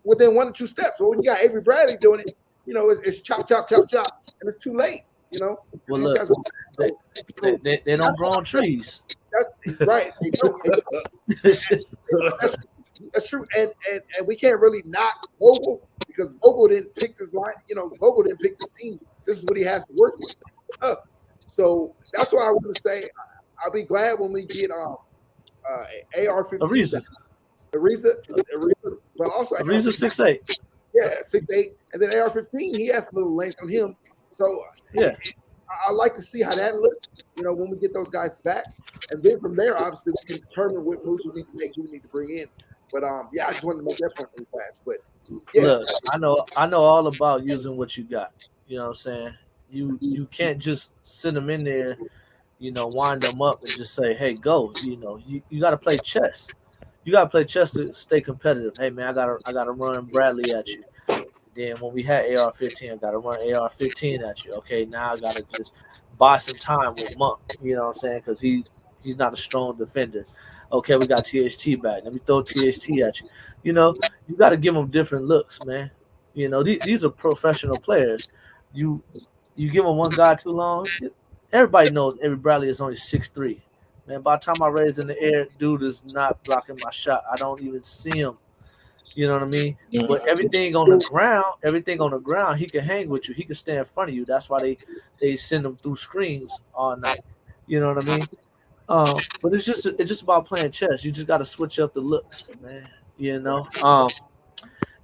within 1 or 2 steps. But when you got Avery Bradley doing it, it's chop, chop, chop, chop, and it's too late. Well, look, they don't grow on trees. That's right. That's true, and we can't really knock Vogel, because Vogel didn't pick this line. Vogel didn't pick this team. This is what he has to work with. So that's why I want to say I'll be glad when we get AR-15. Ariza, but also Ariza 6'8". Yeah, 6'8", and then AR-15. He has a little length on him. So I like to see how that looks. When we get those guys back, and then from there, obviously, we can determine what moves we need to make, who we need to bring in. But I just wanted to make that point really fast. But look, I know all about using what you got. You know what I'm saying? You can't just send them in there, wind them up and just say, "Hey, go." You got to play chess. You got to play chess to stay competitive. Hey, man, I gotta run Bradley at you. Then when we had AR-15, I got to run AR-15 at you. Okay, now I got to just buy some time with Monk. You know what I'm saying? Because he's not a strong defender. Okay, we got THT back. Let me throw THT at you. You got to give them different looks, man. These are professional players. You give them one guy too long, everybody knows Avery Bradley is only 6'3". Man, by the time I raise in the air, dude is not blocking my shot. I don't even see him. You know what I mean? But everything on the ground, he can hang with you. He can stand in front of you. That's why they send him through screens all night. You know what I mean? But it's just about playing chess. You just got to switch up the looks, man. You know,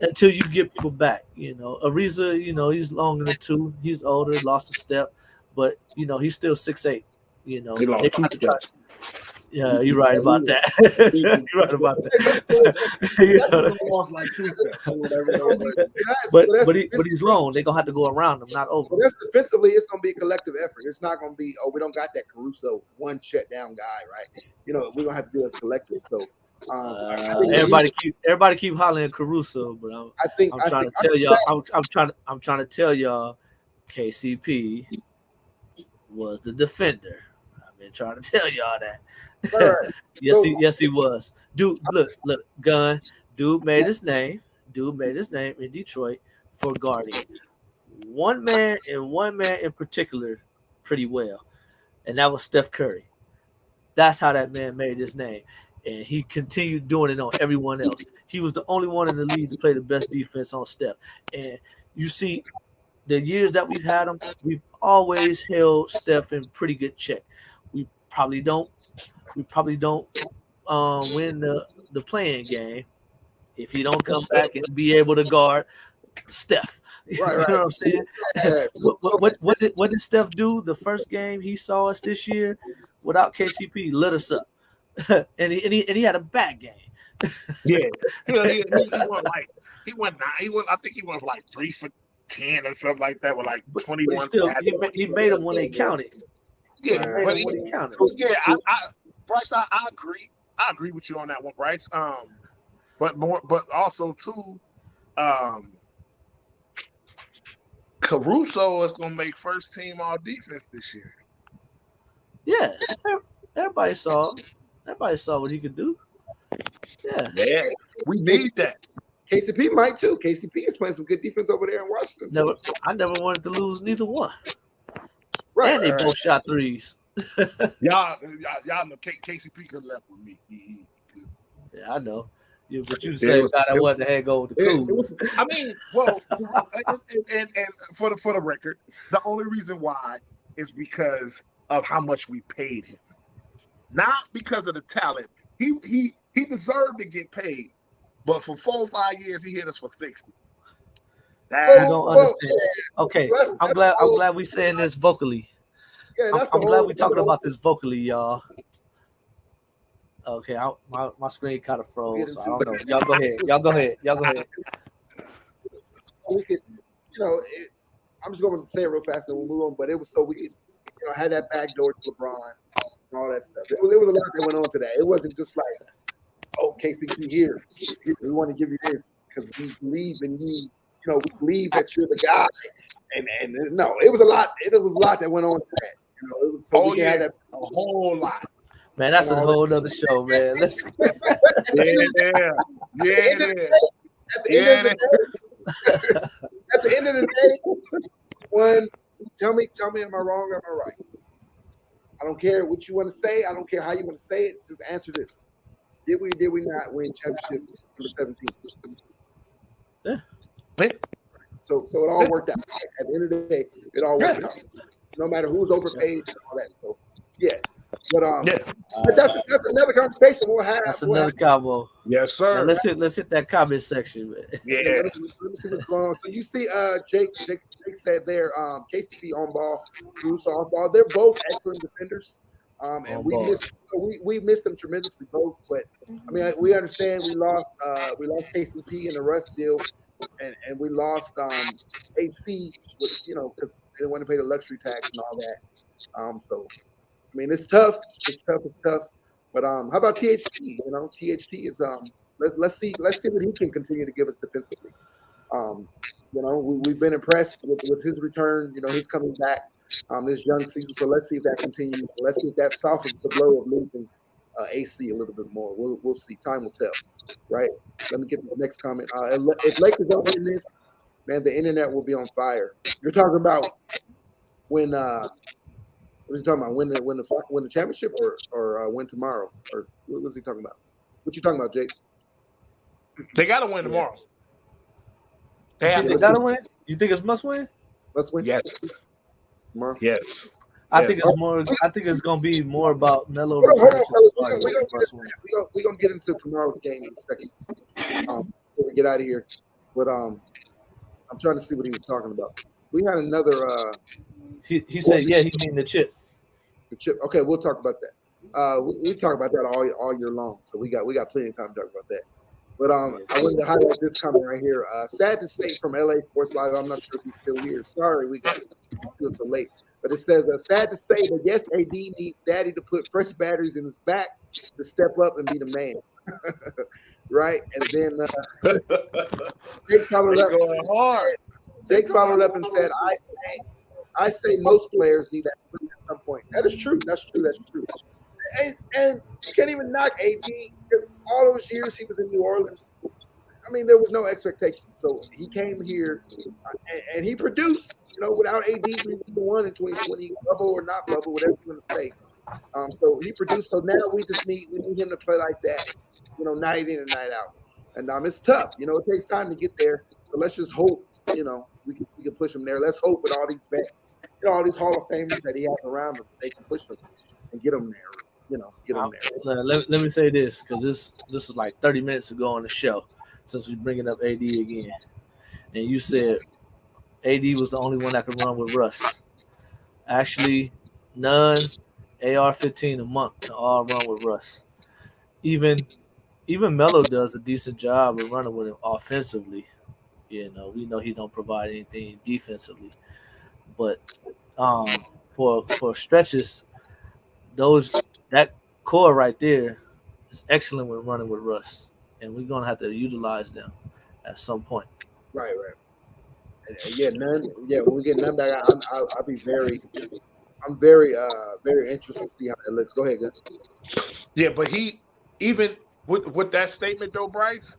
until you get people back. You know, Ariza, you know, he's longer than 2. He's older, lost a step, but you know, he's still 6'8". You know, He lost 2 steps. Yeah, you're right about that. You're right about that. But he's long. They're gonna have to go around him, not over. Well, that's defensively. It's gonna be a collective effort. It's not gonna be, oh, we don't got that Caruso one shutdown guy, right? You know, we're gonna have to do it as collective. So everybody keep hollering Caruso, but I'm trying to tell y'all, KCP was the defender. I've been trying to tell y'all that. Right. Yes, he was. Dude, look, gun. Dude made his name in Detroit for guarding one man in particular pretty well, and that was Steph Curry. That's how that man made his name, and he continued doing it on everyone else. He was the only one in the league to play the best defense on Steph. And you see, the years that we've had him, we've always held Steph in pretty good check. We probably don't win the playing game if he don't come back and be able to guard Steph. Right. You know what I'm saying? What did Steph do the first game he saw us this year without KCP? Lit us up, and he had a bad game. Yeah, he went. I think he went like 3 for 10 or something like that with like 21. Still, he made them when they counted. Yeah, but he counted. Yeah, Bryce, I agree. I agree with you on that one, Bryce. But also too, Caruso is gonna make first team all defense this year. Yeah, everybody saw what he could do. Yeah, we need that. KCP might too. KCP is playing some good defense over there in Washington. I never wanted to lose neither one. Right, and they both shot threes. y'all know KCP could left with me. Yeah, I know. But you say God, I wanted to hang over the cool. I mean, well, and for the record, the only reason why is because of how much we paid him, not because of the talent. He deserved to get paid, but for 4 or 5 years he hit us for 60. You don't understand. Okay, I'm glad we saying this vocally. Yeah, I'm glad we're talking about this vocally, y'all. Okay, my screen kind of froze, so I don't know. Y'all go ahead. We could, I'm just going to say it real fast and we'll move on. But it was so we could, have that back door to LeBron and all that stuff. There was a lot that went on today. It wasn't just like, oh, KCP here. We want to give you this because we believe in you. We believe that you're the guy. And no, it was a lot. It was a lot that went on today. It was so we had a whole lot. Man, that's a whole other show, man. Let's At the end of the day, one, tell me, am I wrong or am I right? I don't care what you want to say. I don't care how you want to say it. Just answer this. Did we not win championship number 17? Yeah. So it all worked out. At the end of the day, it all worked out. No matter who's overpaid and all that. So yeah. But that's another conversation we'll have. That's another combo. Yes, sir. Now let's hit that comment section, man. Yeah. Let me see what's going on. So you see, Jake said there, KCP on ball, Caruso on ball. They're both excellent defenders. And we missed them tremendously both. But I mean, we understand we lost KCP in the Russ deal. And we lost AC with, because they didn't want to pay the luxury tax and all that. So I mean, it's tough. It's tough. But how about THT? THT is let's see what he can continue to give us defensively. We've been impressed with his return. He's coming back this young season. So let's see if that continues. Let's see if that softens the blow of losing AC a little bit more. We'll see. Time will tell. Right. Let me get this next comment. If Lakers don't win this, man, the internet will be on fire. You're talking about when What is he talking about? Win the championship or win tomorrow? Or what was he talking about? What you talking about, Jake? They got to win tomorrow. They got to win? You think it's must win? Must win? Yes. Tomorrow? Yes. I think it's more. I think it's gonna be more about Melo. Hold on, we're gonna get into tomorrow's game in a second. Before we get out of here, but I'm trying to see what he was talking about. We had another. He said, yeah, he mean the chip. The chip. Okay, we'll talk about that. We talk about that all year long, so we got plenty of time to talk about that. But I wanted to highlight this comment right here. Sad to say from LA Sports Live, I'm not sure if he's still here. Sorry, we got it so late. But it says, sad to say that yes, AD needs Daddy to put fresh batteries in his back to step up and be the man. Right? And then Jake followed up and said, I say most players need that at some point. That is true. That's true. And you can't even knock AD because all those years he was in New Orleans. I mean, there was no expectation. So he came here and he produced, without AD being the one in 2020, bubble or not bubble, whatever you want to say. So he produced. So now we need him to play like that, night in and night out. And it's tough. It takes time to get there. So let's just hope, we can push him there. Let's hope with all these vets, all these Hall of Famers that he has around him, they can push him and get him there. Get him there. Let me say this, because this is like 30 minutes ago on the show, since we're bringing up AD again. And you said AD was the only one that could run with Russ. Actually, none AR-15 a month can all run with Russ. Even Melo does a decent job of running with him offensively. We know he don't provide anything defensively. But for stretches, that core right there is excellent with running with Russ, and we're gonna have to utilize them at some point. Right. When we get none back, I'll be I'm very interested to see how it looks. Go ahead, guys. Yeah, but he even with that statement though, Bryce,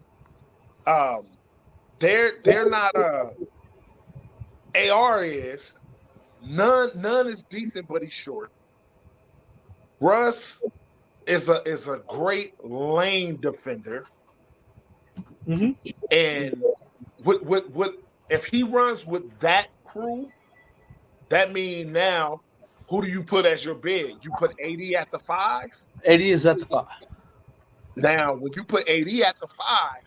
they're not AR is none is decent, but he's short. Russ is a great lane defender, and with if he runs with that crew, that means now who do you put as your big? You put AD at the 5. AD is at the 5. Now when you put AD at the 5,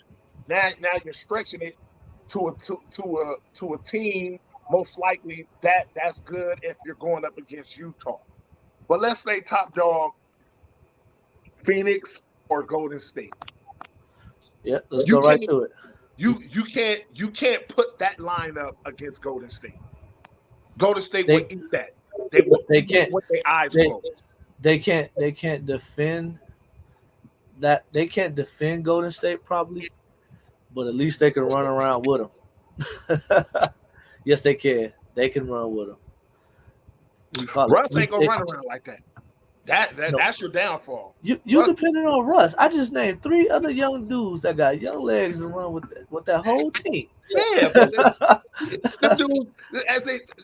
now you're stretching it to a team most likely that's good if you're going up against Utah. But let's say top dog, Phoenix or Golden State. Yeah, let's go right to it. You can't put that line up against Golden State. Golden State would eat that. They can't with their eyes closed. They can't defend that. They can't defend Golden State probably, but at least they can run around with them. Yes, they can. They can run with them. Russ ain't gonna run around like that. That's your downfall. You depending on Russ. I just named 3 other young dudes that got young legs and run with that whole team. Yeah, but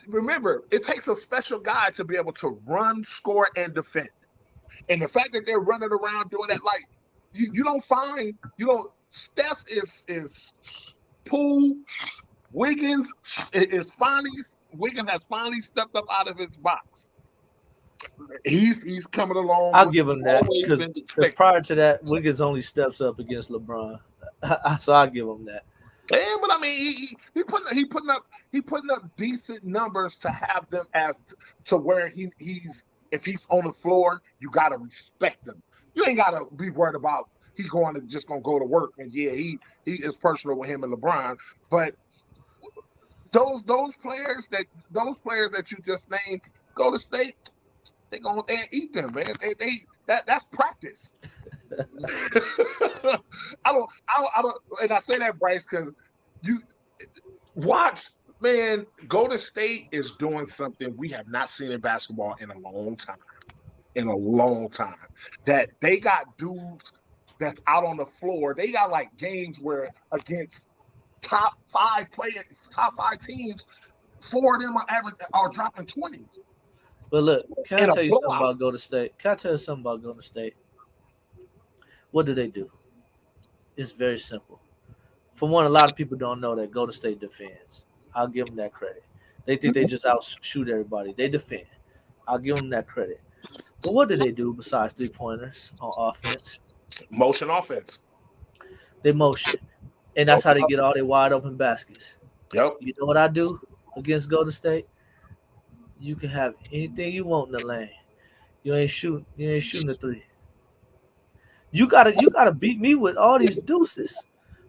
remember, it takes a special guy to be able to run, score, and defend. And the fact that they're running around doing that, like you don't find, Steph is Poole, Wiggins has finally stepped up out of his box. He's coming along. I'll give him that because prior to that, Wiggins only steps up against LeBron, so I'll give him that. Yeah, but I mean, he putting up decent numbers to have them as to where he's if he's on the floor, you gotta respect him. You ain't gotta be worried about he's just gonna go to work and he is personal with him and LeBron, but those players that you just named go to state. They eat them, man. That's practice. I don't, and I say that, Bryce, because you watch, man. Golden State is doing something we have not seen in basketball in a long time. That they got dudes that's out on the floor. They got like games where against top 5 teams, 4 of them are dropping 20. But look, can I In a tell you something blowout. about Golden State? Can I tell you something about Golden State? What do they do? It's very simple. For one, a lot of people don't know that Golden State defends. I'll give them that credit. They think they just outshoot everybody. They defend. I'll give them that credit. But what do they do besides 3-pointers on offense? Motion offense. They motion. And that's how they get all their wide open baskets. Yep. You know what I do against Golden State? You can have anything you want in the lane. You ain't shooting the three. You gotta beat me with all these deuces.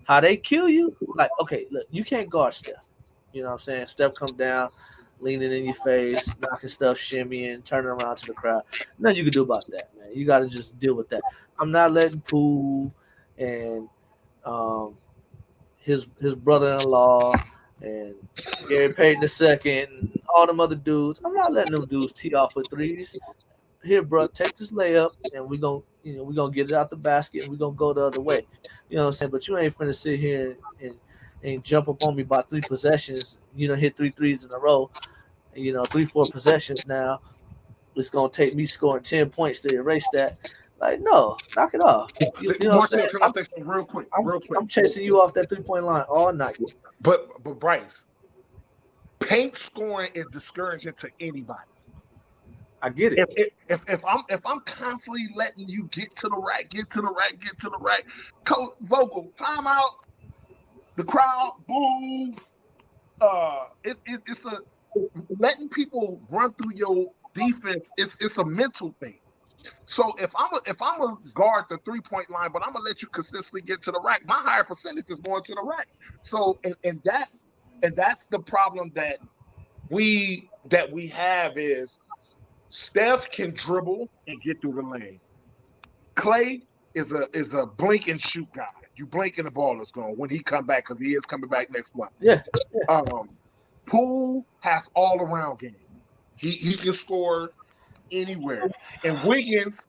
How they kill you? Like, okay, look, you can't guard Steph. You know what I'm saying? Steph come down, leaning in your face, knocking stuff, shimmying, turning around to the crowd. Nothing you can do about that, man. You gotta just deal with that. I'm not letting Poole and his brother-in-law and Gary Payton II and all them other dudes. I'm not letting them dudes tee off with threes. Here, bro, take this layup and we're gonna get it out the basket and we're gonna go the other way. You know what I'm saying? But you ain't finna sit here and jump up on me by 3 possessions, hit 3 threes in a row, 3-4 possessions now. It's gonna take me scoring 10 points to erase that. Like, no, knock it off. You know what I'm saying? Can I say something real quick? I'm chasing you off that 3-point line all night. But Bryce, paint scoring is discouraging to anybody. I get it. If I'm constantly letting you get to the rack, Coach Vogel, timeout, the crowd, boom. It's letting people run through your defense. It's a mental thing. So if I'm a guard the 3-point line, but I'm gonna let you consistently get to the rack, my higher percentage is going to the rack. So and that's the problem that we have is Steph can dribble and get through the lane. Clay is a blink and shoot guy. You blink and the ball is gone when he come back because he is coming back next month. Yeah. Poole has all around game. He can score anywhere, and Wiggins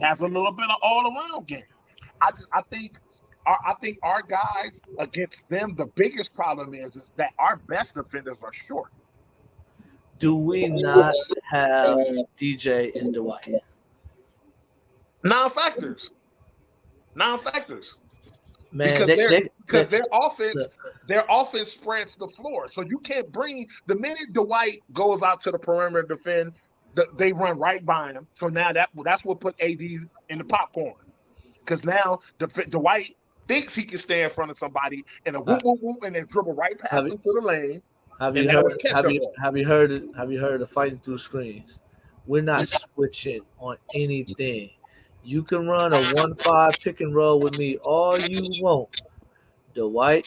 has a little bit of all around game. I think our guys against them, the biggest problem is that our best defenders are short. Do we not have DJ and Dwight? Non-factors. Man, because their offense spreads the floor. So you can't bring the minute Dwight goes out to the perimeter to defend, they run right by him. So now that's what put AD in the popcorn. Because now Dwight thinks he can stay in front of somebody and whoop and then dribble right past him to the lane. Have you heard of fighting through screens? We're not switching on anything. You can run a 1-5 pick and roll with me all you want. Dwight,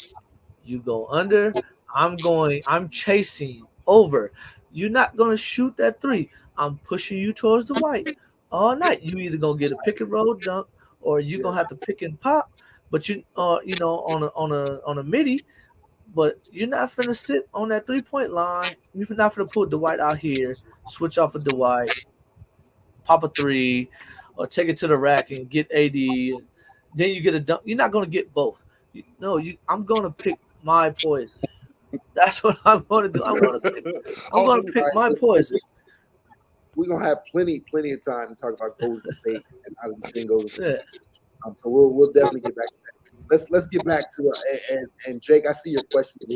you go under. I'm chasing over. You're not gonna shoot that 3. I'm pushing you towards the white all night. You either gonna get a pick and roll dunk or you're gonna have to pick and pop. But on a midi. But you're not finna sit on that 3-point line. You're not finna put Dwight out here, switch off of Dwight, pop a 3, or take it to the rack and get AD. Then you get a dunk. You're not gonna get both. I'm gonna pick my poison. That's what I'm gonna do. I'm gonna pick my poison. We're gonna have plenty of time to talk about Golden State and how this thing goes. Yeah. So we'll definitely get back to that. Let's get back to and Jake. I see your question.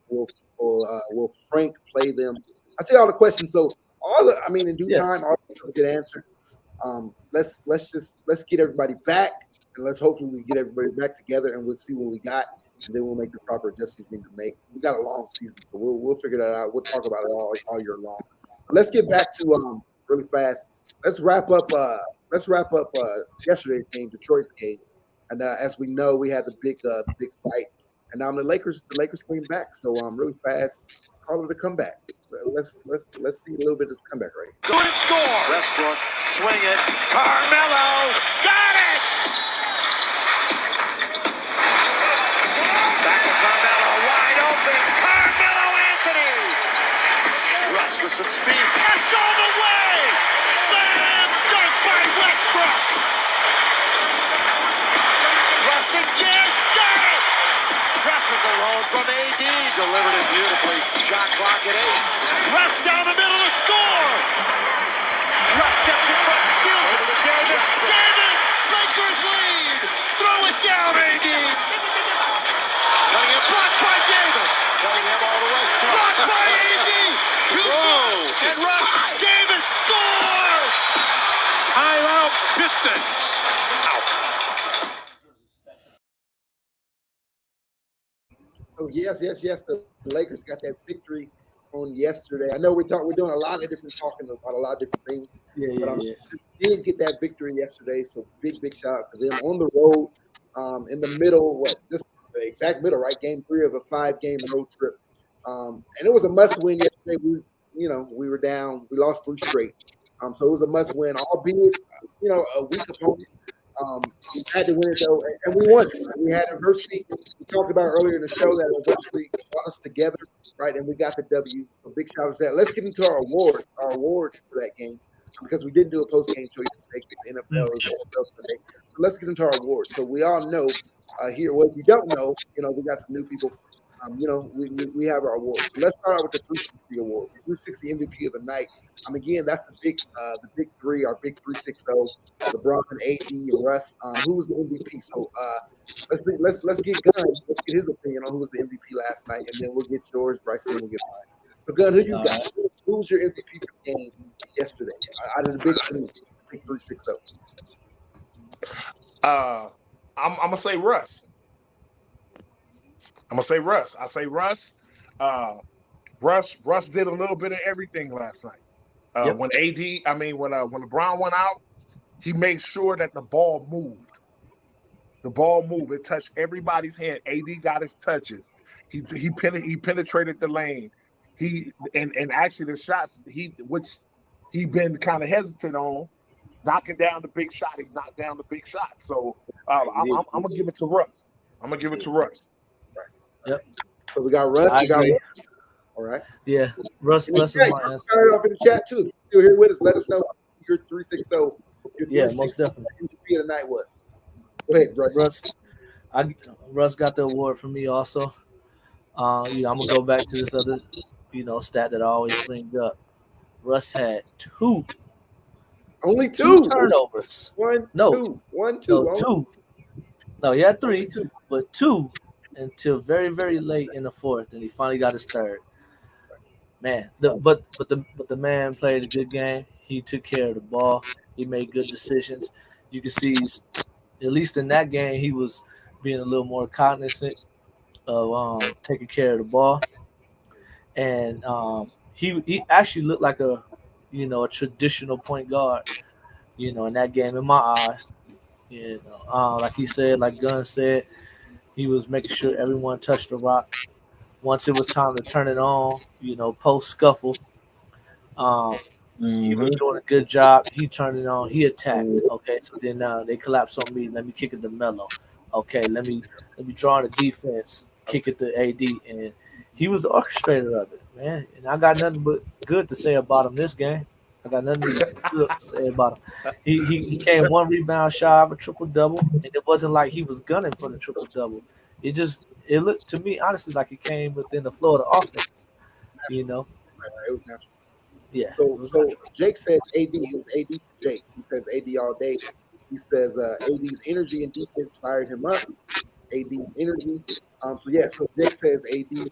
Will Frank play them? I see all the questions. So in due time, all will get answered. Let's get everybody back, and let's hopefully we get everybody back together, and we'll see what we got, and then we'll make the proper adjustments we need to make. We got a long season, so we'll figure that out. We'll talk about it all year long. Let's get back to really fast. Let's wrap up yesterday's game, Detroit's game. And as we know, we had the big fight, and now the Lakers came back. So really fast, call it a comeback. Let's see a little bit of this comeback right here. Good score. Westbrook swing it. Carmelo got it. Back to Carmelo, wide open. Carmelo Anthony. Russ with some speed. That's all the way. Slam dunk by Westbrook. Again, got it! Presses alone from AD, delivered it beautifully. Shot clock at 8. Russ down the middle to score! Pistons out. So yes, the Lakers got that victory on yesterday. I know we're doing a lot of different talking about a lot of different things. But did get that victory yesterday. So big shout out to them on the road, in the middle, just the exact middle, right? Game 3 of a 5-game road trip. And it was a must win yesterday. We were down. We lost 3 straight. So it was a must win, albeit, a weak opponent. We had to win it though, and we won. We had adversity. We talked about earlier in the show that adversity brought us together, right? And we got the W. So big shout out to that. Let's get into our award for that game, because we didn't do a post game show yesterday. The NFL Sunday. So let's get into our awards. So we all know here. Well, if you don't know, we got some new people. We have our awards. So let's start out with the 360 award. The 360 MVP of the night. Again, that's the big 3, our big 360. LeBron, AD, and Russ. Who was the MVP? So let's get Gunn. Let's get his opinion on who was the MVP last night, and then we'll get yours, Bryson, and we'll get mine. So Gunn, who you got? Who's your MVP for the game yesterday out of the big 360? I'm gonna say Russ. I say Russ. Russ did a little bit of everything last night. When LeBron went out, he made sure that the ball moved. It touched everybody's hand. AD got his touches. He penetrated the lane. And actually the shots which he been kind of hesitant on, knocking down the big shot. He knocked down the big shot. So I'm gonna give it to Russ. Yep. So we got Russ. All right. Yeah, Russ is my answer. Start it off in the chat too. If you're still here with us, let us know your 360. Most definitely. MVP of the night was. Go ahead, Russ. Russ got the award from me also. I'm gonna go back to this other, stat that I always bring up. Russ had only two turnovers. Two. No, he had 3, but 2 until very, very late in the 4th, and he finally got his 3rd. Man, but the man played a good game. He took care of the ball. He made good decisions. You can see, at least in that game, he was being a little more cognizant of taking care of the ball, and he actually looked like a traditional point guard. In that game, in my eyes, like he said, like Gunn said. He was making sure everyone touched the rock. Once it was time to turn it on, post scuffle, he was doing a good job. He turned it on. He attacked. Okay, so then they collapsed on me. Let me kick it to Melo. Okay, let me draw the defense, kick it to AD, and he was the orchestrator of it, man. And I got nothing but good to say about him this game. I got nothing good to say about him. He came 1 rebound shy of a triple-double, and it wasn't like he was gunning for the triple-double. It looked to me, honestly, like it came within the flow of the offense, It was natural. Yeah. So Jake says AD. It was AD for Jake. He says AD all day. He says AD's energy and defense fired him up. AD's energy. So Jake says AD.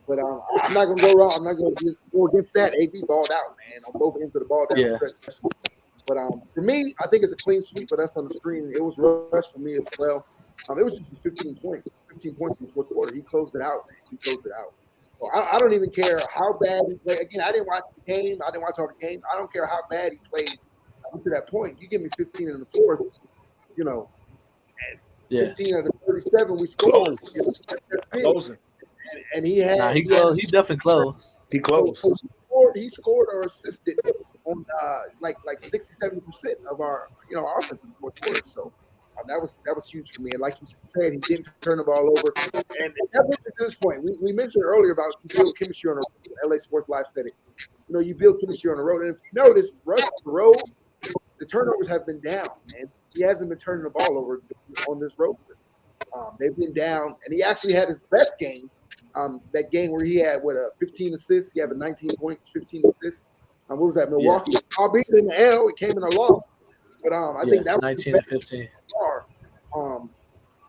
But I'm not gonna go wrong. I'm not gonna go against that. AD balled out, man, on both ends of the ball down the stretch. But for me, I think it's a clean sweep. But that's on the screen. It was Rush for me as well. It was just 15 points. 15 points in the 4th quarter. He closed it out, man. He closed it out. So I don't even care how bad he played. Again, I didn't watch the game. I didn't watch all the game. I don't care how bad he played up to that point. You give me 15 in the 4th, and 15 out of 37 we scored. That's big. Closing. And he had. He definitely closed. He closed. So he scored or assisted on like 60-70% of our offense in the 4th quarter. So that was huge for me. And like you said, he didn't turn the ball over. And that's at this point. We mentioned earlier about you build chemistry on the road. LA Sports Live said it. You build chemistry on the road. And if you notice, Russ on the road, the turnovers have been down, man. He hasn't been turning the ball over on this road. They've been down, and he actually had his best game. That game where he had 15 assists. He had the 19 points, 15 assists. What was that? Milwaukee. Yeah. Albeit in the L, it came in a loss. But I think that was 19 to 15.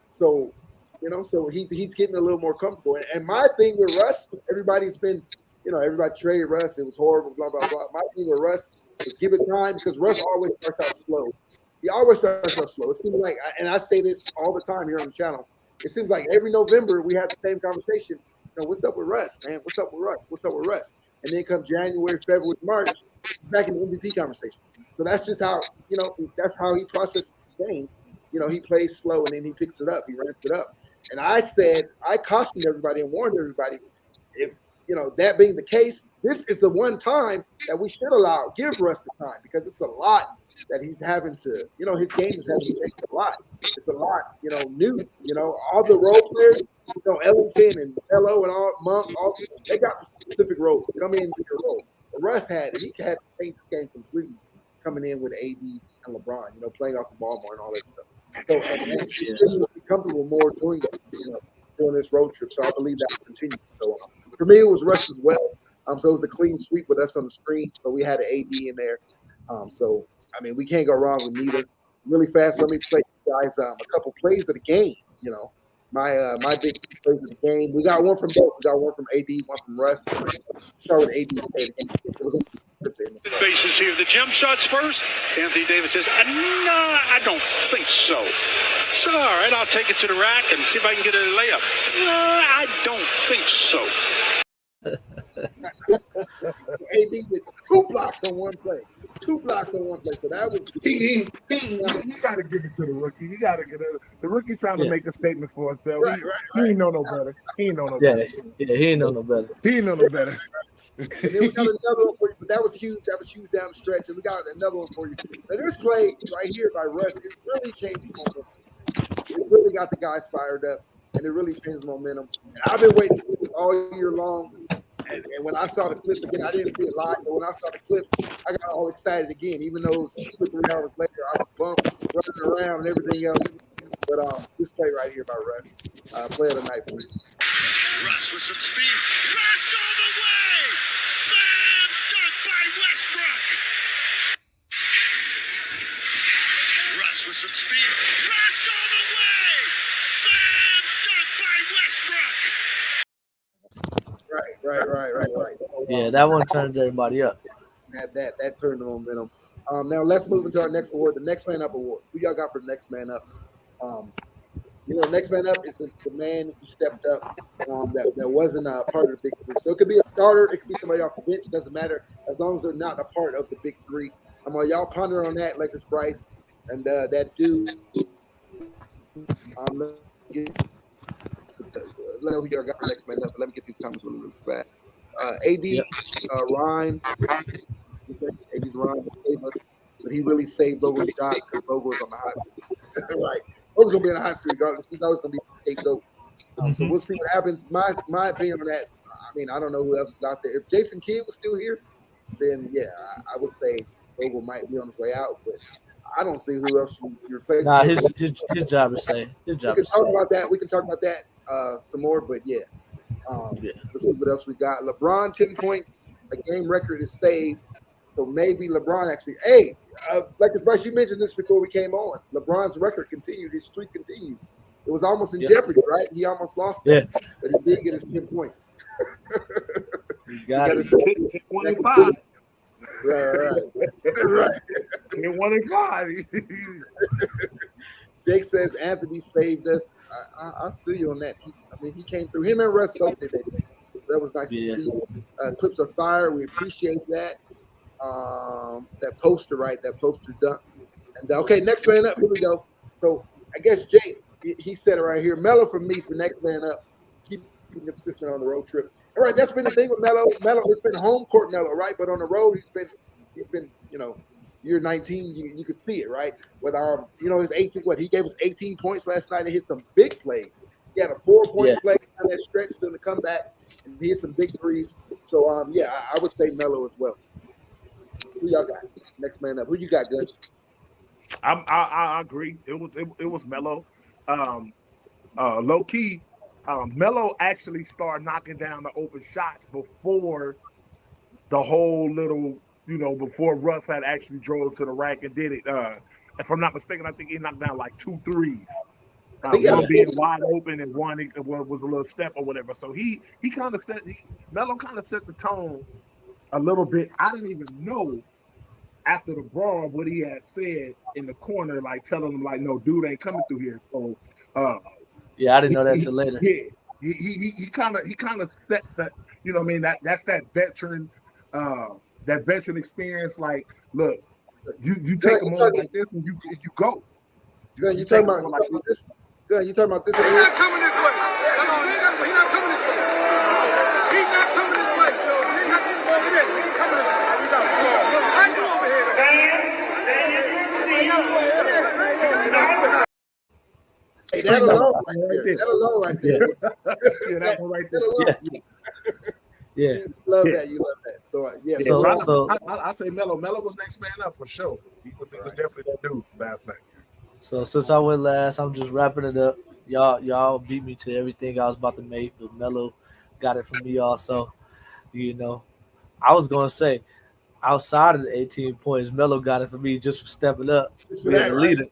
So he's getting a little more comfortable. And my thing with Russ, everybody's been, everybody traded Russ. It was horrible, blah, blah, blah. My thing with Russ is give it time because Russ always starts out slow. He always starts off slow. It seems like, and I say this all the time here on the channel, it seems like every November we have the same conversation. What's up with Russ, man? What's up with Russ? What's up with Russ? And then come January, February, March, back in the MVP conversation. So that's just how, that's how he processes the game. He plays slow and then he picks it up. He ramps it up. And I cautioned everybody and warned everybody, if, that being the case, this is the one time that we should give Russ the time, because it's a lot that he's having to, his game is having to change a lot. It's a lot, new, all the role players, Ellington and Melo and Monk, they got specific roles. Come in with your role. But Russ he had to change this game completely, coming in with AD and LeBron, playing off the ball more and all that stuff. So, and he's comfortable more doing that, doing this road trip. So I believe that will continue. So for me, it was Russ as well. So it was a clean sweep with us on the screen, but we had an AD in there. So I mean, we can't go wrong with neither. Really fast, let me play you guys a couple plays of the game. My big plays of the game. We got one from both. We got one from AD, one from Russ. Start with AD. Bases here. The jump shots first. Anthony Davis says, "No, I don't think so." So, all right, I'll take it to the rack and see if I can get a layup. No, I don't think so. AD with 2 blocks on one play. 2 blocks on one play. So that was you got to give it to the rookie. You got to get it. The rookie trying to make a statement for himself. Right. He ain't know no better. He ain't know no better. Yeah, he ain't know no better. He ain't know no better. And then we got another one for you, but that was huge. That was huge down the stretch. And we got another one for you. And this play right here by Russ, it really changed the momentum. It really got the guys fired up, and it really changed the momentum. And I've been waiting for this all year long. And when I saw the clips again, I didn't see it live, but when I saw the clips, I got all excited again. Even though it was 2 or 3 hours later, I was bumped, running around and everything else. But this play right here by Russ, play of the night for me. Russ with some speed. Russ all the way! Slam dunk by Westbrook! Russ with some speed. Russ all the way! Slam dunk by Westbrook! Right. So, Yeah, that one turned everybody up. That turned the momentum. Now let's move into our next award, the Next Man Up award. Who y'all got for the Next Man Up? Next Man Up is the man who stepped up that wasn't a part of the big three. So it could be a starter, it could be somebody off the bench. It doesn't matter as long as they're not a part of the big three. Y'all ponder on that, Lakers Bryce, and that dude. Let me know who y'all got for Next Man Up. Let me get these comments really fast. AD, Ryan. AD's Ryan will save us, but he really saved Logo's job because Logo is on the hot seat. Right. Logo's going to be in the hot seat regardless. He's always going to be a scapegoat. So we'll see what happens. My opinion on that, I mean, I don't know who else is out there. If Jason Kidd was still here, then, yeah, I would say Logo might be on his way out, but I don't see who else you replace. Nah, his job is safe. His job we can is talk safe. about that. We can talk about that some more, but yeah. Let's see what else we got. LeBron, 10 points. A game record is saved. So maybe LeBron actually. Hey, Lakers Bryce, you mentioned this before we came on. LeBron's record continued. His streak continued. It was almost in jeopardy, right? He almost lost it, but he did get his 10 points. He got it. 25. Right. 1 and 5. Jake says Anthony saved us. I feel you on that. He came through. Him and Russ both did that thing. That was nice to see. Clips are fire. We appreciate that. That poster, right? That poster dunk. And okay, Next Man Up. Here we go. So I guess Jake, he said it right here. Melo for me for Next Man Up. Keep consistent on the road trip. All right, that's been the thing with Melo. Melo, it's been home court Melo, right? But on the road, he's been year 19, you could see it, right? With his 18, he gave us 18 points last night and hit some big plays. He had a 4-point play on that stretch during the comeback, and he hit some big threes. So, I would say Melo as well. Who y'all got? Next Man Up. Who you got, Good? I agree. It was Melo. Low key, Melo actually started knocking down the open shots before the whole little, before Russ had actually drove to the rack and did it. If I'm not mistaken, I think he knocked down like 2 threes. One being wide open and one was a little step or whatever. So Melo kind of set the tone a little bit. I didn't even know after the brawl, what he had said in the corner, like telling him, like, no, dude ain't coming through here. So, yeah, I didn't know that till later. Yeah, he kind of set that. You know what I mean? That's that veteran experience. Like, look, you take a moment like this and you go. You talking about this? You talking about this? He's not coming this way. He's not coming this way. He's not coming this way. So he got to go over there. He ain't coming this way. I go over here. Hey, that alone right there. Yeah, that one right there. Yeah. You love that. So yeah. So I say Melo. Melo was next man up for sure. He was definitely that dude last night. So since I went last, I'm just wrapping it up. Y'all beat me to everything I was about to make, but Melo got it from me also. You know, I was gonna say outside of the 18 points, Melo got it for me just for stepping up, being a leader.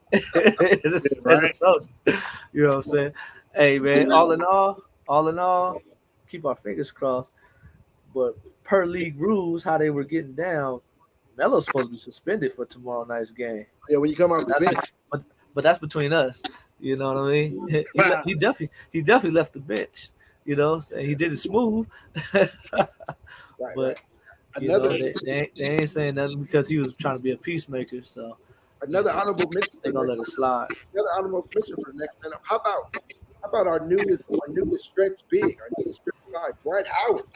You know what I'm saying? Hey man, all in all, keep our fingers crossed. But per league rules, how they were getting down, Melo's supposed to be suspended for tomorrow night's game. Yeah, when you come out the bench. But that's between us. You know what I mean? He definitely left the bench. You know, so he did it smooth. But they ain't saying nothing because he was trying to be a peacemaker. So another honorable mention. They're gonna let it slide. Another honorable mention for the next man. How about our newest stretch big, our newest stretch guy, Dwight Howard,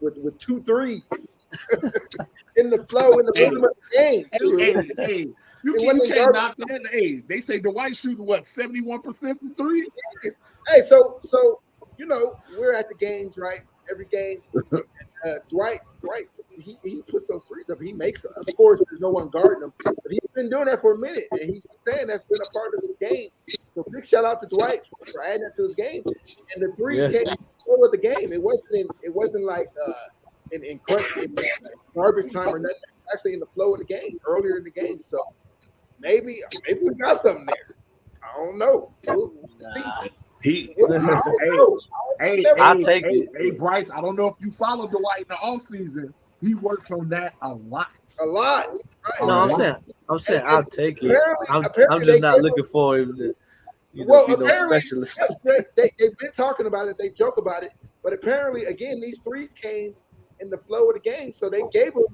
with 2 threes in the flow in the rhythm of the game. Hey, you can't knock that. Hey, they say Dwight shooting 71% from 3. Hey, so you know we're at the games, right? Every game, Dwight, he puts those threes up. He makes them. Of course, there's no one guarding him, but he's been doing that for a minute, and he's been saying that's been a part of his game. So big shout out to Dwight for adding that to his game. And the threes came with the game. It wasn't like in garbage time or nothing. Actually, in the flow of the game, earlier in the game. So maybe we got something there. I don't know. We'll see. I'll take it. Hey, Bryce, I don't know if you followed Dwight in the offseason. He works on that a lot. Right? No, I'm saying I'll take it. I'm just not looking for him to be no specialist. They've been talking about it. They joke about it. But apparently, again, these threes came in the flow of the game. So they gave him,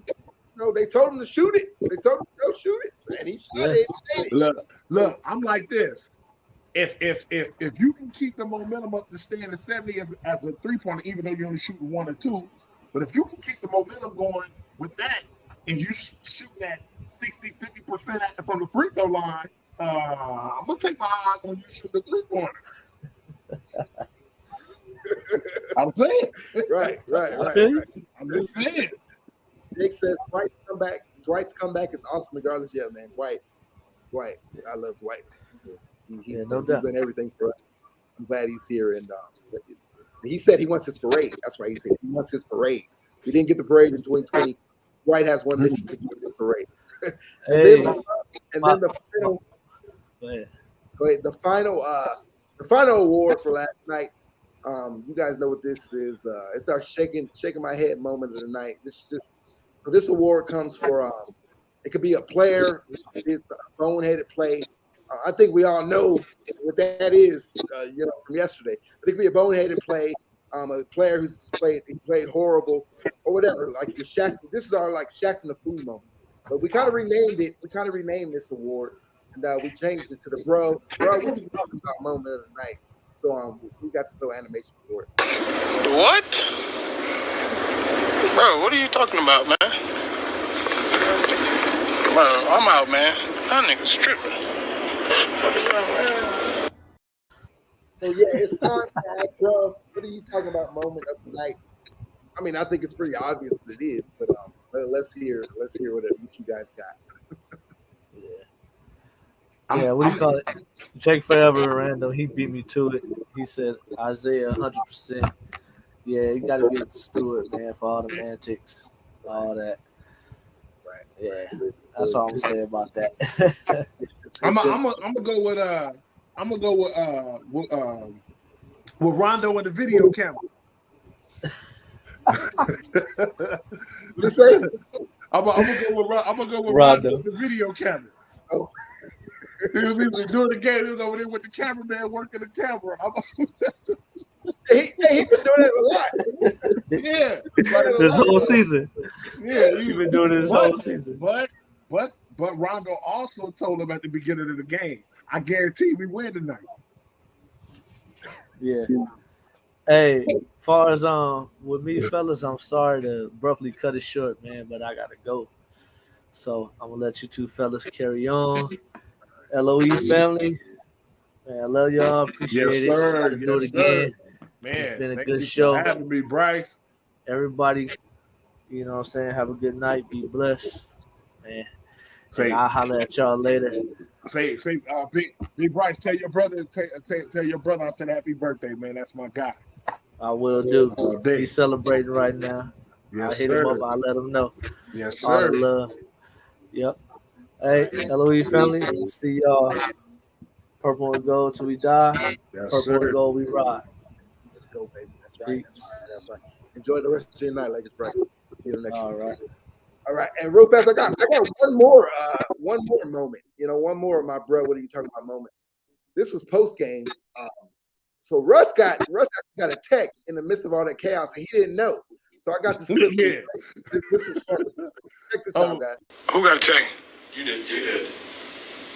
they told him to shoot it. They told him to go shoot it. And he shot it. Look, I'm like this. If you can keep the momentum up to staying at 70 as a 3-pointer, even though you're only shooting 1 or 2, but if you can keep the momentum going with that and you shooting at 60-50% from the free throw line, I'm gonna take my eyes on you shooting the 3-pointer. I'm saying. Right. I'm just saying. Jake says Dwight's comeback is awesome regardless. Yeah, man. Dwight. I love Dwight. He's been everything for us. I'm glad he's here. And he said he wants his parade. That's right. He said he wants his parade. We didn't get the parade in 2020. Dwight has one mission to get his parade. and then the final. Go ahead. The final award for last night. You guys know what this is. It's our shaking my head moment of the night. This award comes for it could be a player. It's a boneheaded play. I think we all know what that is, from yesterday. But it could be a boneheaded play, a player who's played horrible or whatever. Like the Shaq. This is our Shaq in the food moment. But we kind of renamed it. We kind of renamed this award, and we changed it to the bro. What you talking about moment of the night? So we got to show animation for it. What? Bro, what are you talking about, man? Bro, I'm out, man. That nigga's tripping. So yeah, it's time for that, bro. What are you talking about moment of the night? I mean, I think it's pretty obvious what it is, but let's hear what you guys got. Yeah, what do you call it? Jake Forever Random, he beat me to it. He said Isaiah 100%. Yeah, you got to give it to Stewart, man, for all the antics, all that. Right. Yeah, that's all I'm saying about that. I'm gonna go with Rondo in the video camera. What you say? I'm gonna go with Rondo. the video camera. Oh. He was even during the game. He was over there with the cameraman working the camera. He been doing it a lot. Yeah, This whole season. Yeah, You've been doing it this whole season. But Rondo also told him at the beginning of the game, "I guarantee we win tonight." Yeah. Hey, far as with me, fellas, I'm sorry to abruptly cut it short, man, but I gotta go. So I'm gonna let you two fellas carry on. LOE family, man, I love y'all. Appreciate Yes, it. sir. Gotta do it Yes, again. Man, It's been a thank good you show. for having me, Bryce. Everybody, you know what I'm saying, have a good night. Be blessed, man. Say, And I'll holler at y'all later. Big Bryce, tell your brother I said happy birthday, man. That's my guy. I will do. Day. He's celebrating right now. Yes, I'll hit him up. I'll let him know. Yes, All the sir. love. Yep. Hey, LOE family. See y'all. Purple and gold till we die. Yes, Purple sir. and gold we ride. Let's go, baby. That's right. That's right. Enjoy the rest of your night, Lakers, Bryce. See you next week. All right. And real fast, I got one more moment. You know, one more, my bro. What are you talking about moments? This was post game. So Russ actually got a tech in the midst of all that chaos, and he didn't know. So I got this clip. Yeah. This was fun. Check this out, guys. Who got a tech? You did.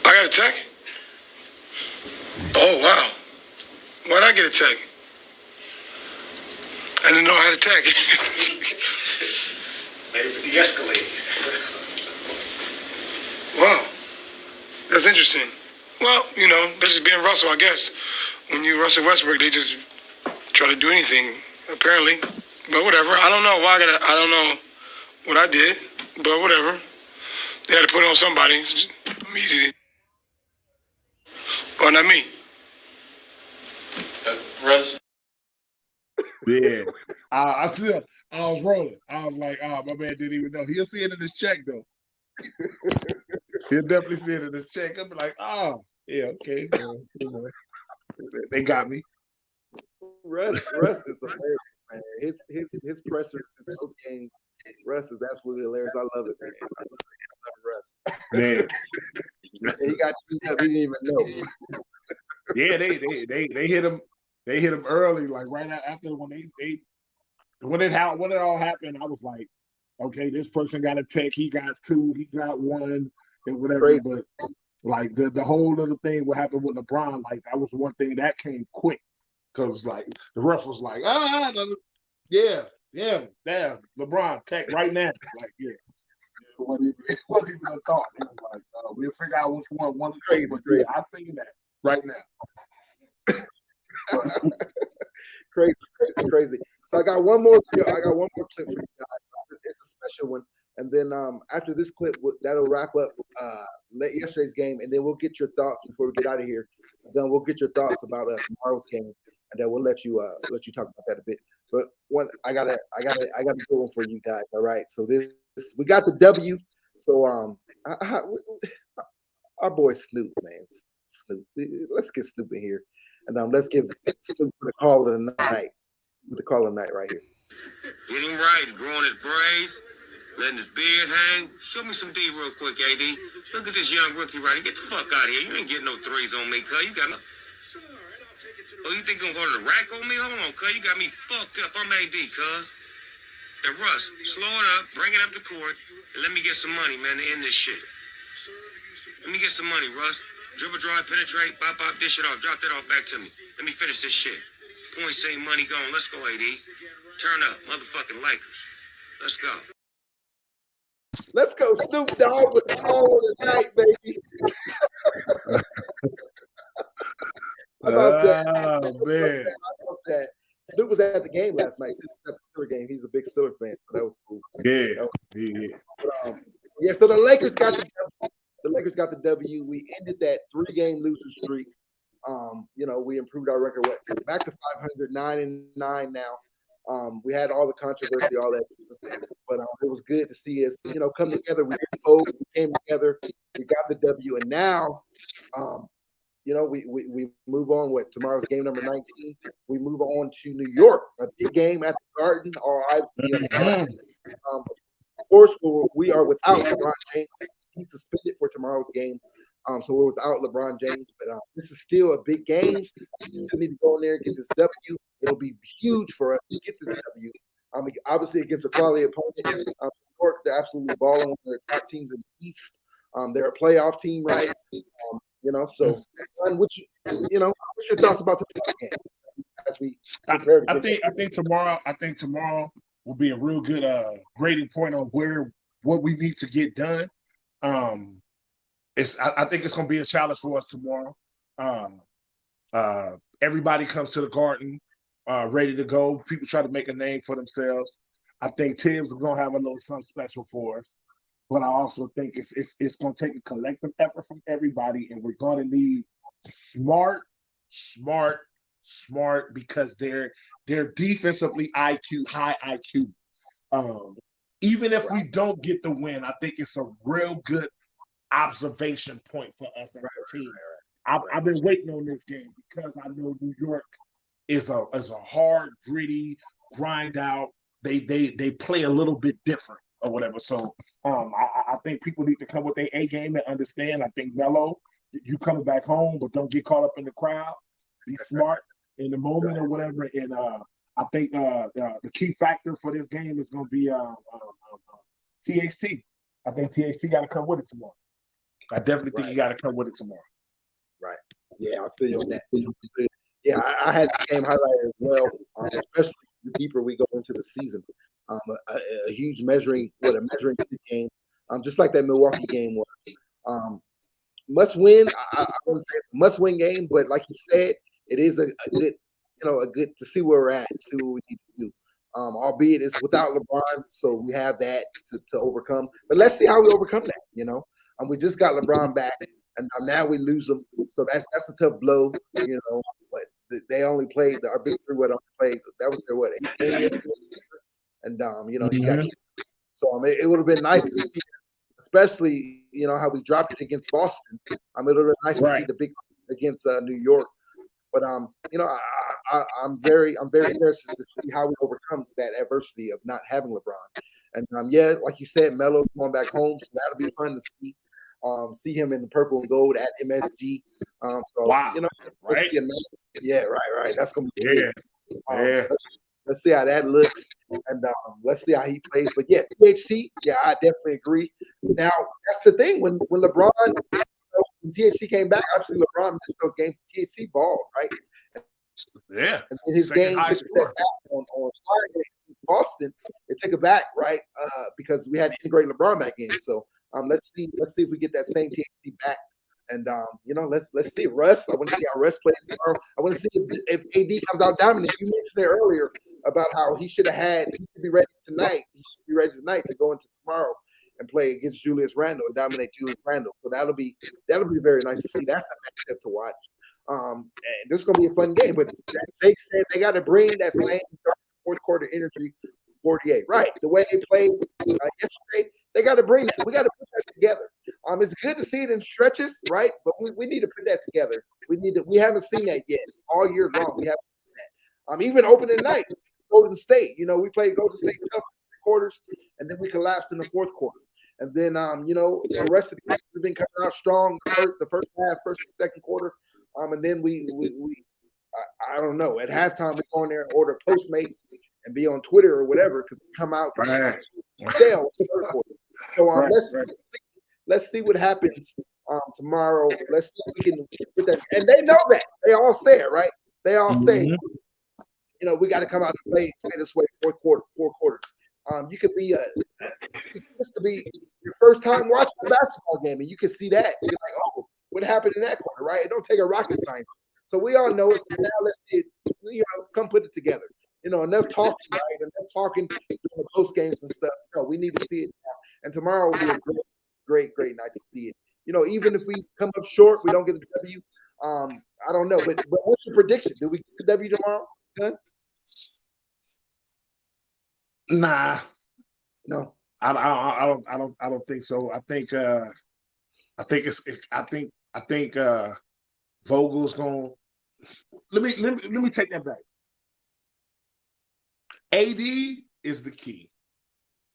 I got a tech? Oh, wow. Why'd I get a tech? I didn't know I had a tech. Maybe de-escalate. Wow. That's interesting. Well, you know, that's just being Russell, I guess. When you Russell Westbrook, they just try to do anything, apparently. But whatever. I don't know I don't know what I did, but whatever. They had to put it on somebody. I'm easy. Well, not me. Russ. Yeah. I was rolling. I was like, my man didn't even know. He'll see it in his check, though. He'll definitely see it in his check. I'll be like, yeah, okay. You know, they got me. Russ is hilarious, man. His pressers, his post games. Russ is absolutely hilarious. I love it, man. I love Russ. Man. He got teed up. He didn't even know. Yeah, they hit him. They hit him early, like right after when it all happened. I was like, okay, this person got a tech. He got two. He got one, and whatever. Crazy. But like the whole little thing, what happened with LeBron, like that was one thing that came quick, because like the ref was like, yeah, damn, LeBron tech right now, like yeah. What even a thought? He was like, we'll figure out which one is crazy. Yeah, I seen that right now. Crazy. So I got one more clip for you guys. It's a special one. And then after this clip, that'll wrap up yesterday's game, and then we'll get your thoughts before we get out of here. Then we'll get your thoughts about tomorrow's game, and then we'll let you talk about that a bit. But I got a good one for you guys. All right. So this we got the W. So our boy Snoop, man, Snoop. Let's get Snoop in here, and let's give Snoop the call of the night. The call of the night right here. Getting right, growing his braids, letting his beard hang. Show me some D real quick, AD. Look at this young rookie right here. Get the fuck out of here. You ain't getting no threes on me, cuz. You got no. Oh, you think you're gonna go to the rack on me? Hold on, cuz. You got me fucked up. I'm AD, cuz. And Russ, slow it up, bring it up to court, and let me get some money, man, to end this shit. Let me get some money, Russ. Dribble, drive, penetrate, pop, dish it off. Drop that off back to me. Let me finish this shit. Point, say, money gone. Let's go, AD. Turn up, motherfucking Lakers. Let's go. Let's go, Snoop Dogg with the call of the night, baby. How about that? Man. How about that? Snoop was at the game last night. At the Steelers game. He's a big Steelers fan, so that was cool. Yeah. But, so the Lakers got the W. The Lakers got the W. We ended that 3-game losing streak. We improved our record back to 500, 9-9 now. We had all the controversy, all that stuff, but it was good to see us, come together. We didn't fold, we came together, we got the W, and now, we move on. Tomorrow's game number 19. We move on to New York, a big game at the Garden. All eyes course, we are without LeBron James. He's suspended for tomorrow's game. So we're without LeBron James, but this is still a big game. We still need to go in there and get this W. It'll be huge for us to get this W. Obviously against a quality opponent. New York, they're absolutely balling. One of the top teams in the East. They're a playoff team, right? So what's your thoughts about the game as we prepare? I think tomorrow will be a real good grading point on what we need to get done. I think it's going to be a challenge for us tomorrow. Everybody comes to the Garden ready to go. People try to make a name for themselves. I think Tibbs is going to have a little something special for us. But I also think it's going to take a collective effort from everybody, and we're going to need smart, because they're defensively high IQ. Even if we don't get the win, I think it's a real good observation point for us as a team. I've been waiting on this game because I know New York is a hard, gritty, grind out. They play a little bit different or whatever. So I think people need to come with their A game and understand. I think Melo, you coming back home, but don't get caught up in the crowd. Be smart in the moment or whatever. And I think the key factor for this game is going to be THT. I think THT got to come with it tomorrow. I definitely think you got to come with it tomorrow. Right. Yeah, I feel you on that. Yeah, I had the game highlighted as well, especially the deeper we go into the season. A huge measuring game, just like that Milwaukee game was. Must win. I wouldn't say it's a must win game, but like you said, it is a good, a good to see where we're at, see what we need to do. Albeit it's without LeBron, so we have that to overcome. But let's see how we overcome that. We just got LeBron back, and now we lose him, so that's a tough blow. But they only played our big three. What only played that was their 8th game, and you got so it would have been nice to see, especially how we dropped it against Boston. It would have been nice to see the big against New York. But I'm very interested to see how we overcome that adversity of not having LeBron. And like you said, Melo's going back home, so that'll be fun to see him in the purple and gold at MSG. Wow. Right? Right. That's gonna be good. Let's see how that looks, and let's see how he plays. But THT, I definitely agree. Now that's the thing when LeBron. When THT came back, obviously LeBron missed those games. THT balled, right? Yeah. And his game took a step back on Friday against Boston. It took it back, right? Because we had to integrate LeBron back in. So let's see if we get that same THT back. And let's see Russ. I want to see how Russ plays tomorrow. I want to see if AD comes out dominant. You mentioned it earlier about how he should be ready tonight. He should be ready tonight to go into tomorrow and play against Julius Randle and dominate Julius Randle. So that'll be very nice to see. That's a matchup to watch. And this is gonna be a fun game. But Jake said they got to bring that same fourth quarter energy. 48, right? The way they played yesterday, they got to bring that. We got to put that together. It's good to see it in stretches, right? But we need to put that together. We haven't seen that yet all year long. We haven't seen that. Even opening night, Golden State. We played Golden State tough quarters, and then we collapsed in the fourth quarter. And then, the rest of the games have been coming out strong. The first half, first and second quarter, and then I don't know. At halftime, we go in there and order Postmates and be on Twitter or whatever because we come out stale the third quarter. So let's see what happens tomorrow. Let's see if we can put that. And they know that. They all say it, right? They all say, we got to come out and play this way four quarters. You could be just to be your first time watching a basketball game, and you can see that. You're like, oh, what happened in that quarter, right? It don't take a rocket scientist. So we all know it. So now let's come put it together. Enough talking, right? Enough talking during the post games and stuff. No, we need to see it now. And tomorrow will be a great night to see it. Even if we come up short, we don't get the W. I don't know, but what's your prediction? Do we get the W tomorrow? Good. Nah. No. I don't think so. I think Vogel's going. Let me take that back. AD is the key.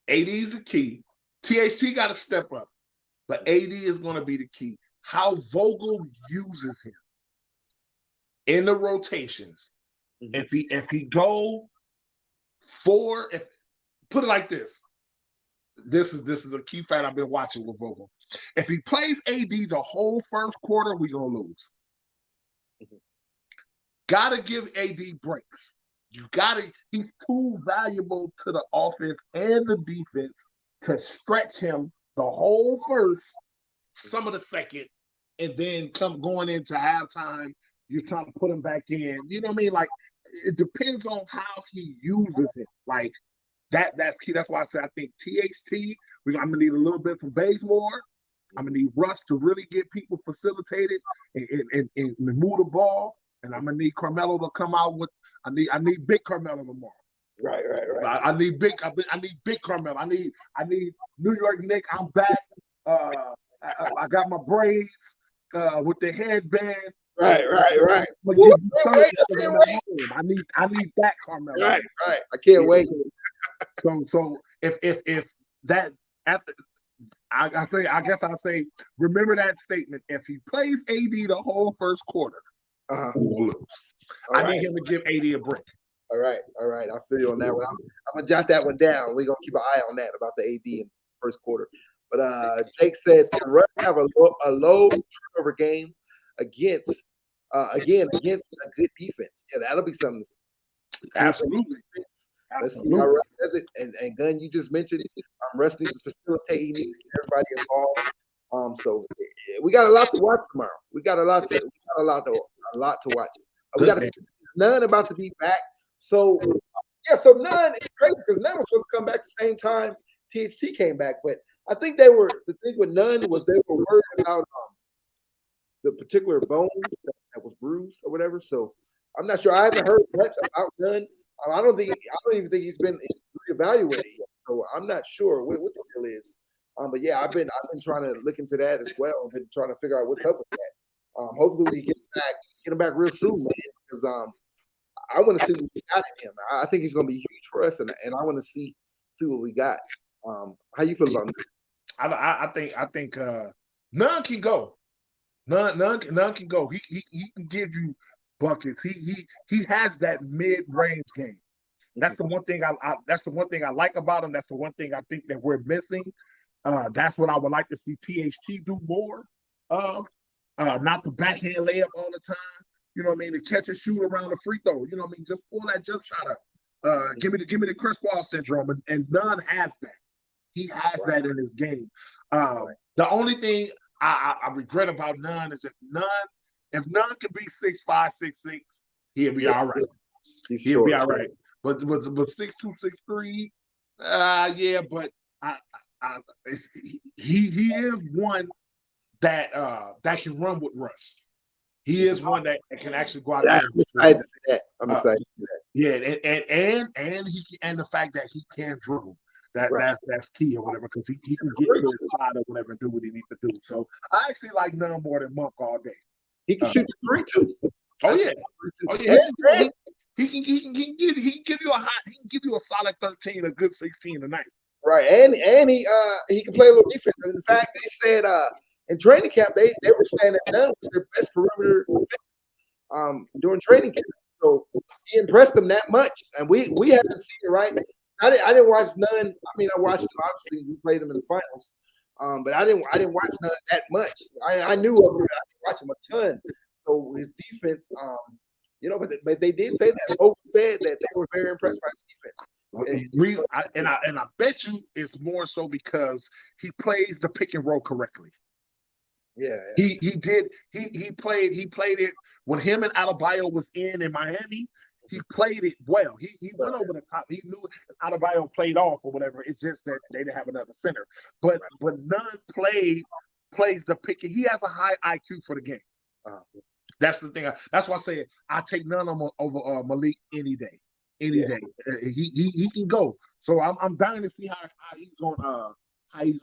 AD is the key. THT got to step up, but AD is going to be the key. How Vogel uses him in the rotations. If he go put it like this. This is a key fact I've been watching with Vogel. If he plays AD the whole first quarter, we're gonna lose. Gotta give AD breaks. He's too valuable to the offense and the defense to stretch him the whole first, some of the second, and then going into halftime, you're trying to put him back in. You know what I mean? Like, it depends on how he uses it. Like, that's key. That's why I say I think THT, I'm gonna need a little bit from Bazemore. I'm gonna need Russ to really get people facilitated and move the ball. And I'm gonna need Carmelo to come out with. I need big Carmelo tomorrow. Right. I need big Carmelo. I need New York Knicks. I'm back. I got my braids with the headband. Right. I need that Carmelo. Right. I can't wait. So if that after I guess I'll say remember that statement. If he plays AD the whole first quarter, we're gonna lose. I need him to give AD a break. All right. I feel you on that one. I'm gonna jot that one down. We're gonna keep an eye on that about the AD in the first quarter. But Jake says, can Russ have a low turnover game against a good defense? Yeah, that'll be something. Absolutely. Let's see how Russ does it. And Gunn, you just mentioned Russ needs to facilitate. He needs to get everybody involved. So we got a lot to watch tomorrow. We got a lot to watch. We got Nunn about to be back. So Nunn is crazy because Nunn was supposed to come back the same time THT came back, but I think the thing with Nunn was they were worried about the particular bone that was bruised or whatever. So I'm not sure. I haven't heard much about Nunn. I don't even think he's been reevaluated yet. So I'm not sure what the deal is. But yeah, I've been trying to look into that as well. I've been trying to figure out what's up with that. Hopefully we get him back real soon, man. Because I want to see what we got in him. I think he's going to be huge for us, and I want to see what we got. How you feel about him? I think Nunn can go. Nunn can go. He can give you buckets. He has that mid-range game. That's the one thing I like about him. That's the one thing I think that we're missing. That's what I would like to see THT do more of. Not the backhand layup all the time. You know what I mean? To catch and shoot around the free throw. You know what I mean? Just pull that jump shot up. Give me the Chris Paul syndrome, and Nunn has that. He has that in his game. The only thing I regret about Nunn is if Nunn could be 6'5", 6'6", he'll be all right. He'll be all right. But 6'2", 6'3", yeah. But he is one that can run with Russ. He is one that can actually go out there. I'm excited to see that. Yeah, and the fact that he can dribble. That's key or whatever, because he can get to the side or whatever and do what he needs to do. So I actually like Nunn more than Monk all day. He can shoot the three too. Oh yeah. He can give you a solid 13, a good 16 tonight. Right, and he can play a little defense. And in fact, they said in training camp they were saying that Nunn was their best perimeter during training camp. So he impressed them that much, and we haven't seen it, right? I didn't watch Nunn. I mean, I watched him. Obviously, we played him in the finals, but I didn't watch Nunn that much. I knew of him. I didn't watch him a ton. So his defense, but they did say that. Oak said that they were very impressed by his defense. And I bet you it's more so because he plays the pick and roll correctly. Yeah. He played it when him and Adebayo was in Miami. He played it well. He went over the top. He knew Adebayo played off or whatever. It's just that they didn't have another center. But Nunn plays the pick. He has a high IQ for the game. That's the thing. That's why I say I take Nunn over Malik any day. Any day. He can go. So I'm dying to see how he's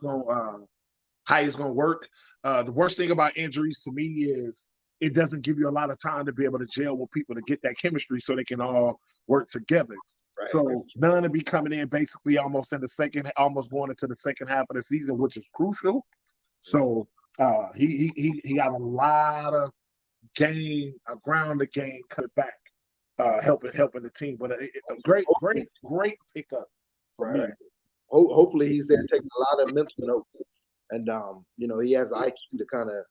gonna work. The worst thing about injuries to me is it doesn't give you a lot of time to be able to gel with people to get that chemistry so they can all work together. So none will be coming in basically almost going into the second half of the season, which is crucial. So he got a lot of ground to gain cut back, helping the team. But a great pickup for me. Hopefully he's there taking a lot of mental notes, and he has the IQ to kind of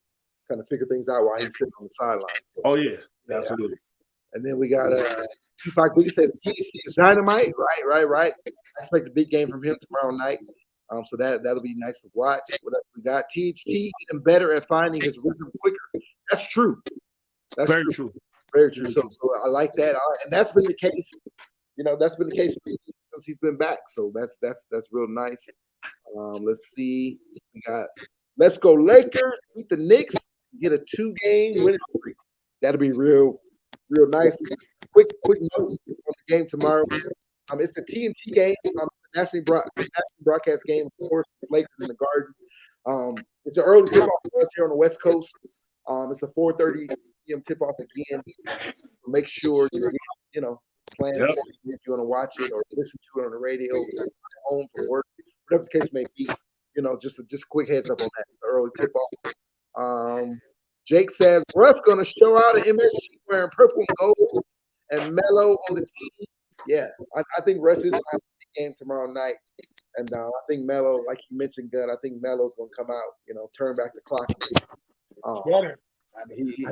figure things out while he's sitting on the sideline. So, Absolutely. And then we got Tupac Biggie says THT is dynamite. Right. I expect a big game from him tomorrow night. So that'll be nice to watch. What else we got? THT getting better at finding his rhythm quicker. That's true. That's very true. Very true. So I like that, and that's been the case. That's been the case since he's been back. So that's real nice. Let's see. We got let's go Lakers beat the Knicks. Get a 2-game winning streak. That'll be real nice. Quick note on the game tomorrow. It's a TNT game. Nationally broadcast game, of course. It's Lakers in the Garden. It's an early tip-off for us here on the West Coast. It's a 4:30 p.m. tip-off again. Make sure you're plan if you want to watch it or listen to it on the radio, home from work, whatever the case may be. Just a quick heads up on that. It's an early tip-off. Jake says Russ gonna show out at MSG wearing purple and gold and Melo on the team. Yeah, I think Russ is gonna have a game tomorrow night, and I think Melo, like you mentioned, Gunn. I think Melo's gonna come out, turn back the clock. I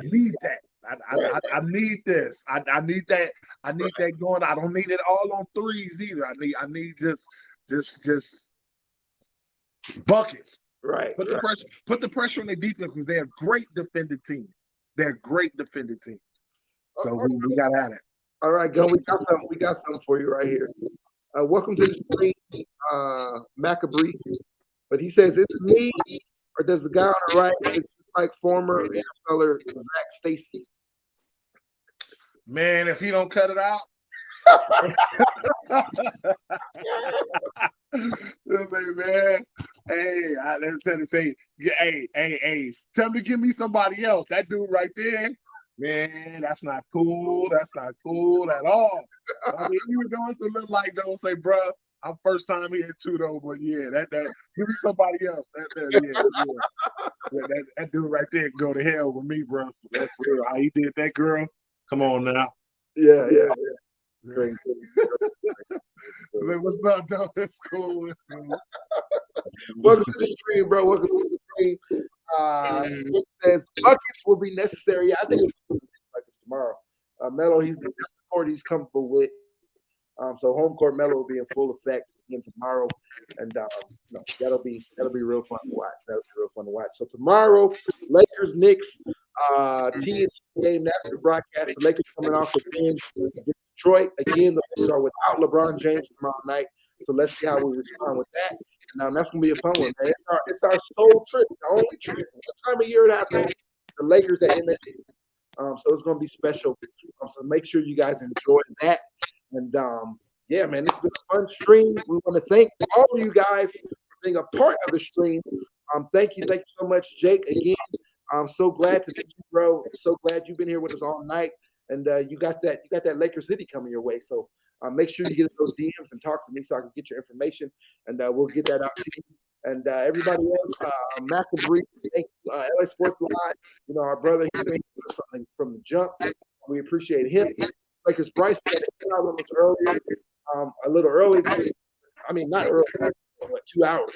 need that. I need this. I need that. I need that going. I don't need it all on threes either. I need just buckets. Right. Put the pressure on their defense because they're a great defending team. So we got at it. All right, Gunn. We got something for you right here. Welcome to the stream, Macabre. But he says, is it me or does the guy on the right it's like former NFLer Zach Stacy? Man, if he don't cut it out. Man, hey, I to say, hey, tell him to give me somebody else. That dude right there, man, that's not cool. That's not cool at all. I mean, he was doing something like, don't say, bro, I'm first time here too, though. But yeah, that give me somebody else. That dude right there can go to hell with me, bro. That's real. How he did that girl. Come on now. Yeah. Great. What's up, though? It's cool. Welcome to the stream, bro. Welcome to the stream. It says buckets will be necessary. I think it'll be buckets tomorrow. Melo, that's the court he's comfortable with. So home court Melo will be in full effect again tomorrow, and that'll be real fun to watch. So tomorrow, Lakers Knicks, TNT game, national broadcast. The Lakers coming off the bench against Detroit again. The Lakers are without LeBron James tomorrow night. So let's see how we respond with that. And that's gonna be a fun one, man. It's our sole trip, the only trip. What time of year it happens? The Lakers at MSG. So it's gonna be special. So make sure you guys enjoy that. And yeah, man, this has been a fun stream. We want to thank all of you guys for being a part of the stream. Thank you so much, Jake. Again, I'm so glad to meet you, bro. So glad you've been here with us all night. And you got that Lakers hoodie coming your way. So make sure you get those DMs and talk to me so I can get your information, and we'll get that out to you. And everybody else, Macabre, thank you, LA Sports Live. Our brother, he's been from the jump. We appreciate him. Lakers Bryce had a little early. I mean, not early, but 2 hours,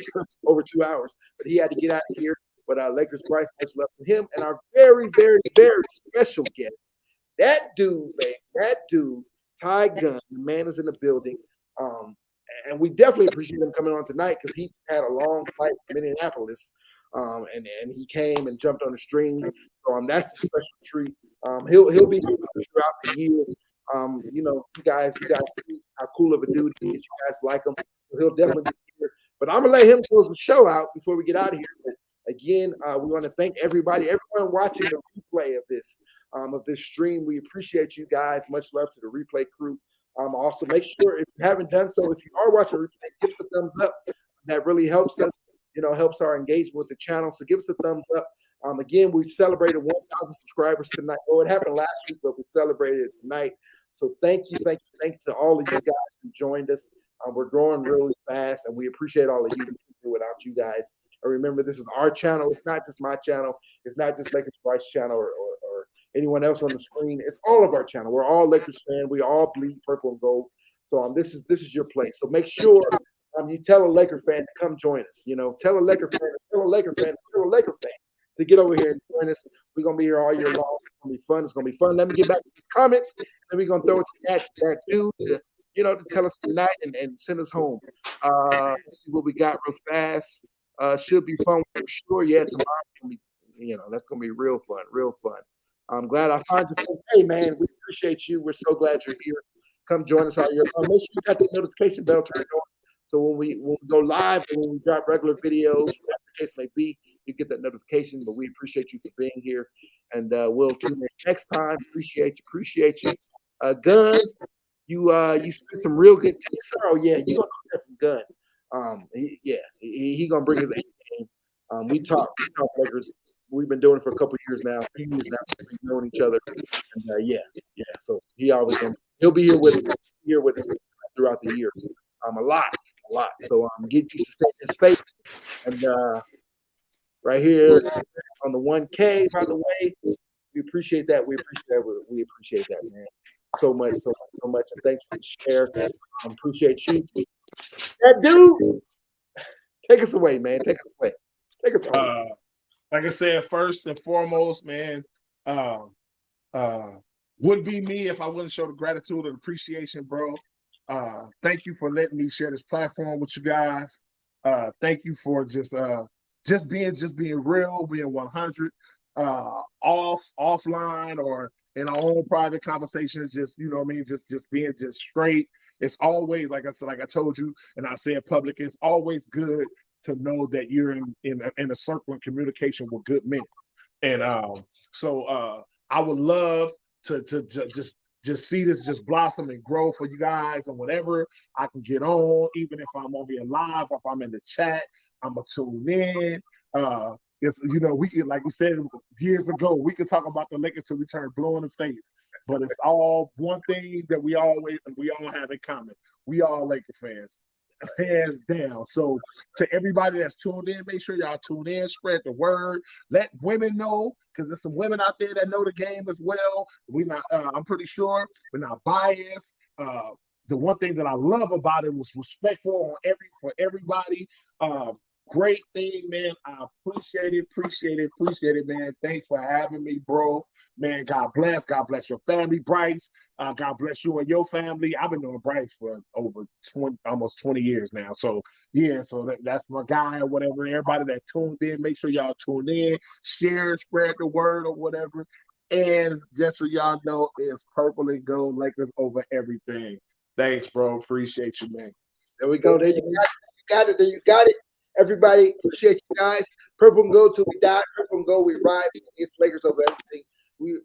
over 2 hours. But he had to get out of here. But Lakers Bryce, much love to him. And our very, very, very special guest, that dude, Ty Gunn, the man is in the building. And we definitely appreciate him coming on tonight because he just had a long flight from Minneapolis. And he came and jumped on the stream. So that's a special treat. He'll be with us throughout the year. You guys see how cool of a dude he is. You guys like him. So he'll definitely be here. But I'm gonna let him close the show out before we get out of here. But again, we want to thank everyone watching the replay of this stream. We appreciate you guys. Much love to the replay crew. Also, make sure if you haven't done so, if you are watching the replay, give us a thumbs up. That really helps us. Helps our engagement with the channel. So give us a thumbs up. Again, we celebrated 1,000 subscribers tonight. Well, it happened last week, but we celebrated it tonight. So thank you to all of you guys who joined us. We're growing really fast, and we appreciate all of you. Without you guys, and remember, this is our channel. It's not just my channel. It's not just Lakers Bryce channel or anyone else on the screen. It's all of our channel. We're all Lakers fans. We all bleed purple and gold. So this is your place. So make sure you tell a Laker fan to come join us. Tell a Laker fan, to get over here and join us. We're gonna be here all year long. It's gonna be fun. It's gonna be fun. Let me get back to these comments, and we're gonna throw it to that dude to tell us good night and send us home. Let's see what we got real fast. Should be fun for sure. Yeah, tomorrow that's gonna be real fun. I'm glad I found you. Hey man, we appreciate you. We're so glad you're here. Come join us all year long. Make sure you got that notification bell turned on. So when we go live and when we drop regular videos, whatever the case may be, you get that notification. But we appreciate you for being here, and we'll tune in next time. Appreciate you. Gun, you spit some real good takes. Oh yeah, you gonna hear from Gun. He gonna bring his A game. We talk Lakers. We've been doing it for a couple of years now. 3 years now, since we've known each other. And so he'll be here with us throughout the year. A lot. So get used to saying his face. And right here on the 1K, by the way, we appreciate that. We appreciate that, man. So much. And thanks for the share. Appreciate you. That dude, take us away, man. Take us away. Like I said, first and foremost, man, wouldn't be me if I wouldn't show the gratitude and appreciation, bro. Thank you for letting me share this platform with you guys. Thank you for just being real, being 100, offline or in our own private conversations. Just just being just straight. It's always like I told you, and I say in public. It's always good to know that you're in a circle of communication with good men, and so I would love to just see this just blossom and grow for you guys, and whatever I can get on, even if I'm on here live, or if I'm in the chat, I'm gonna tune in. It's we can, like we said years ago, we could talk about the Lakers till we turn blue in the face, but it's all one thing that we all have in common. We all Lakers fans. Hands down. So to everybody that's tuned in, make sure y'all tune in, spread the word, let women know, because there's some women out there that know the game as well. I'm pretty sure we're not biased. The one thing that I love about it was respectful for everybody. Great thing, man. I appreciate it, man. Thanks for having me, bro. Man, God bless your family, Bryce. God bless you and your family. I've been knowing Bryce for almost 20 years now. So yeah, that's my guy or whatever. Everybody that tuned in, make sure y'all tune in, share, spread the word or whatever. And just so y'all know, it's purple and gold Lakers over everything. Thanks, bro. Appreciate you, man. There we go. There you got it. There you got it. Everybody, appreciate you guys. Purple and gold till we die. Purple and gold, we ride. It's Lakers over everything.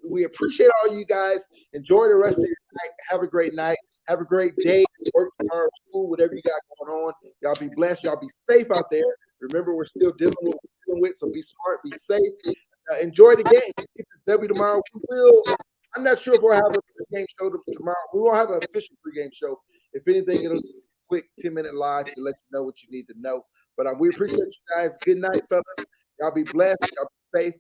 We appreciate all you guys. Enjoy the rest of your night. Have a great night. Have a great day. Work tomorrow, school, whatever you got going on. Y'all be blessed. Y'all be safe out there. Remember, we're still dealing with what we're dealing with, so be smart, be safe. Enjoy the game. Get this W tomorrow. I'm not sure if we'll have a pregame show tomorrow. We won't have an official pregame show. If anything, it'll be a quick 10-minute live to let you know what you need to know. But we appreciate you guys. Good night, fellas. Y'all be blessed. Y'all be safe.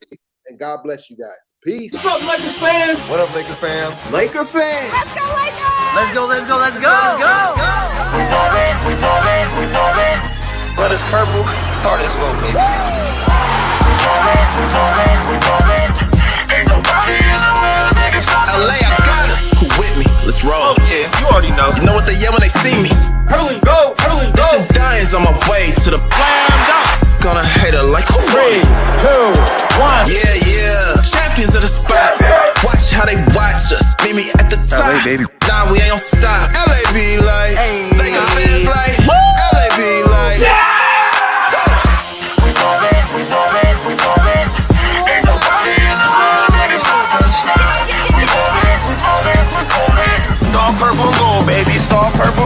And God bless you guys. Peace. What's up, Lakers fans? What up, Lakers fam? Laker fans. Let's go, Lakers! Let's go. We ballin'. But it's purple, heart is gold, baby. We ballin'. Ain't nobody in the world that can stop us. LA, I got us. Who with me? Let's roll. Oh yeah, you already know. You know what they yell when they see me? Hurling go. This is Diane's on my way to the Slam dunk.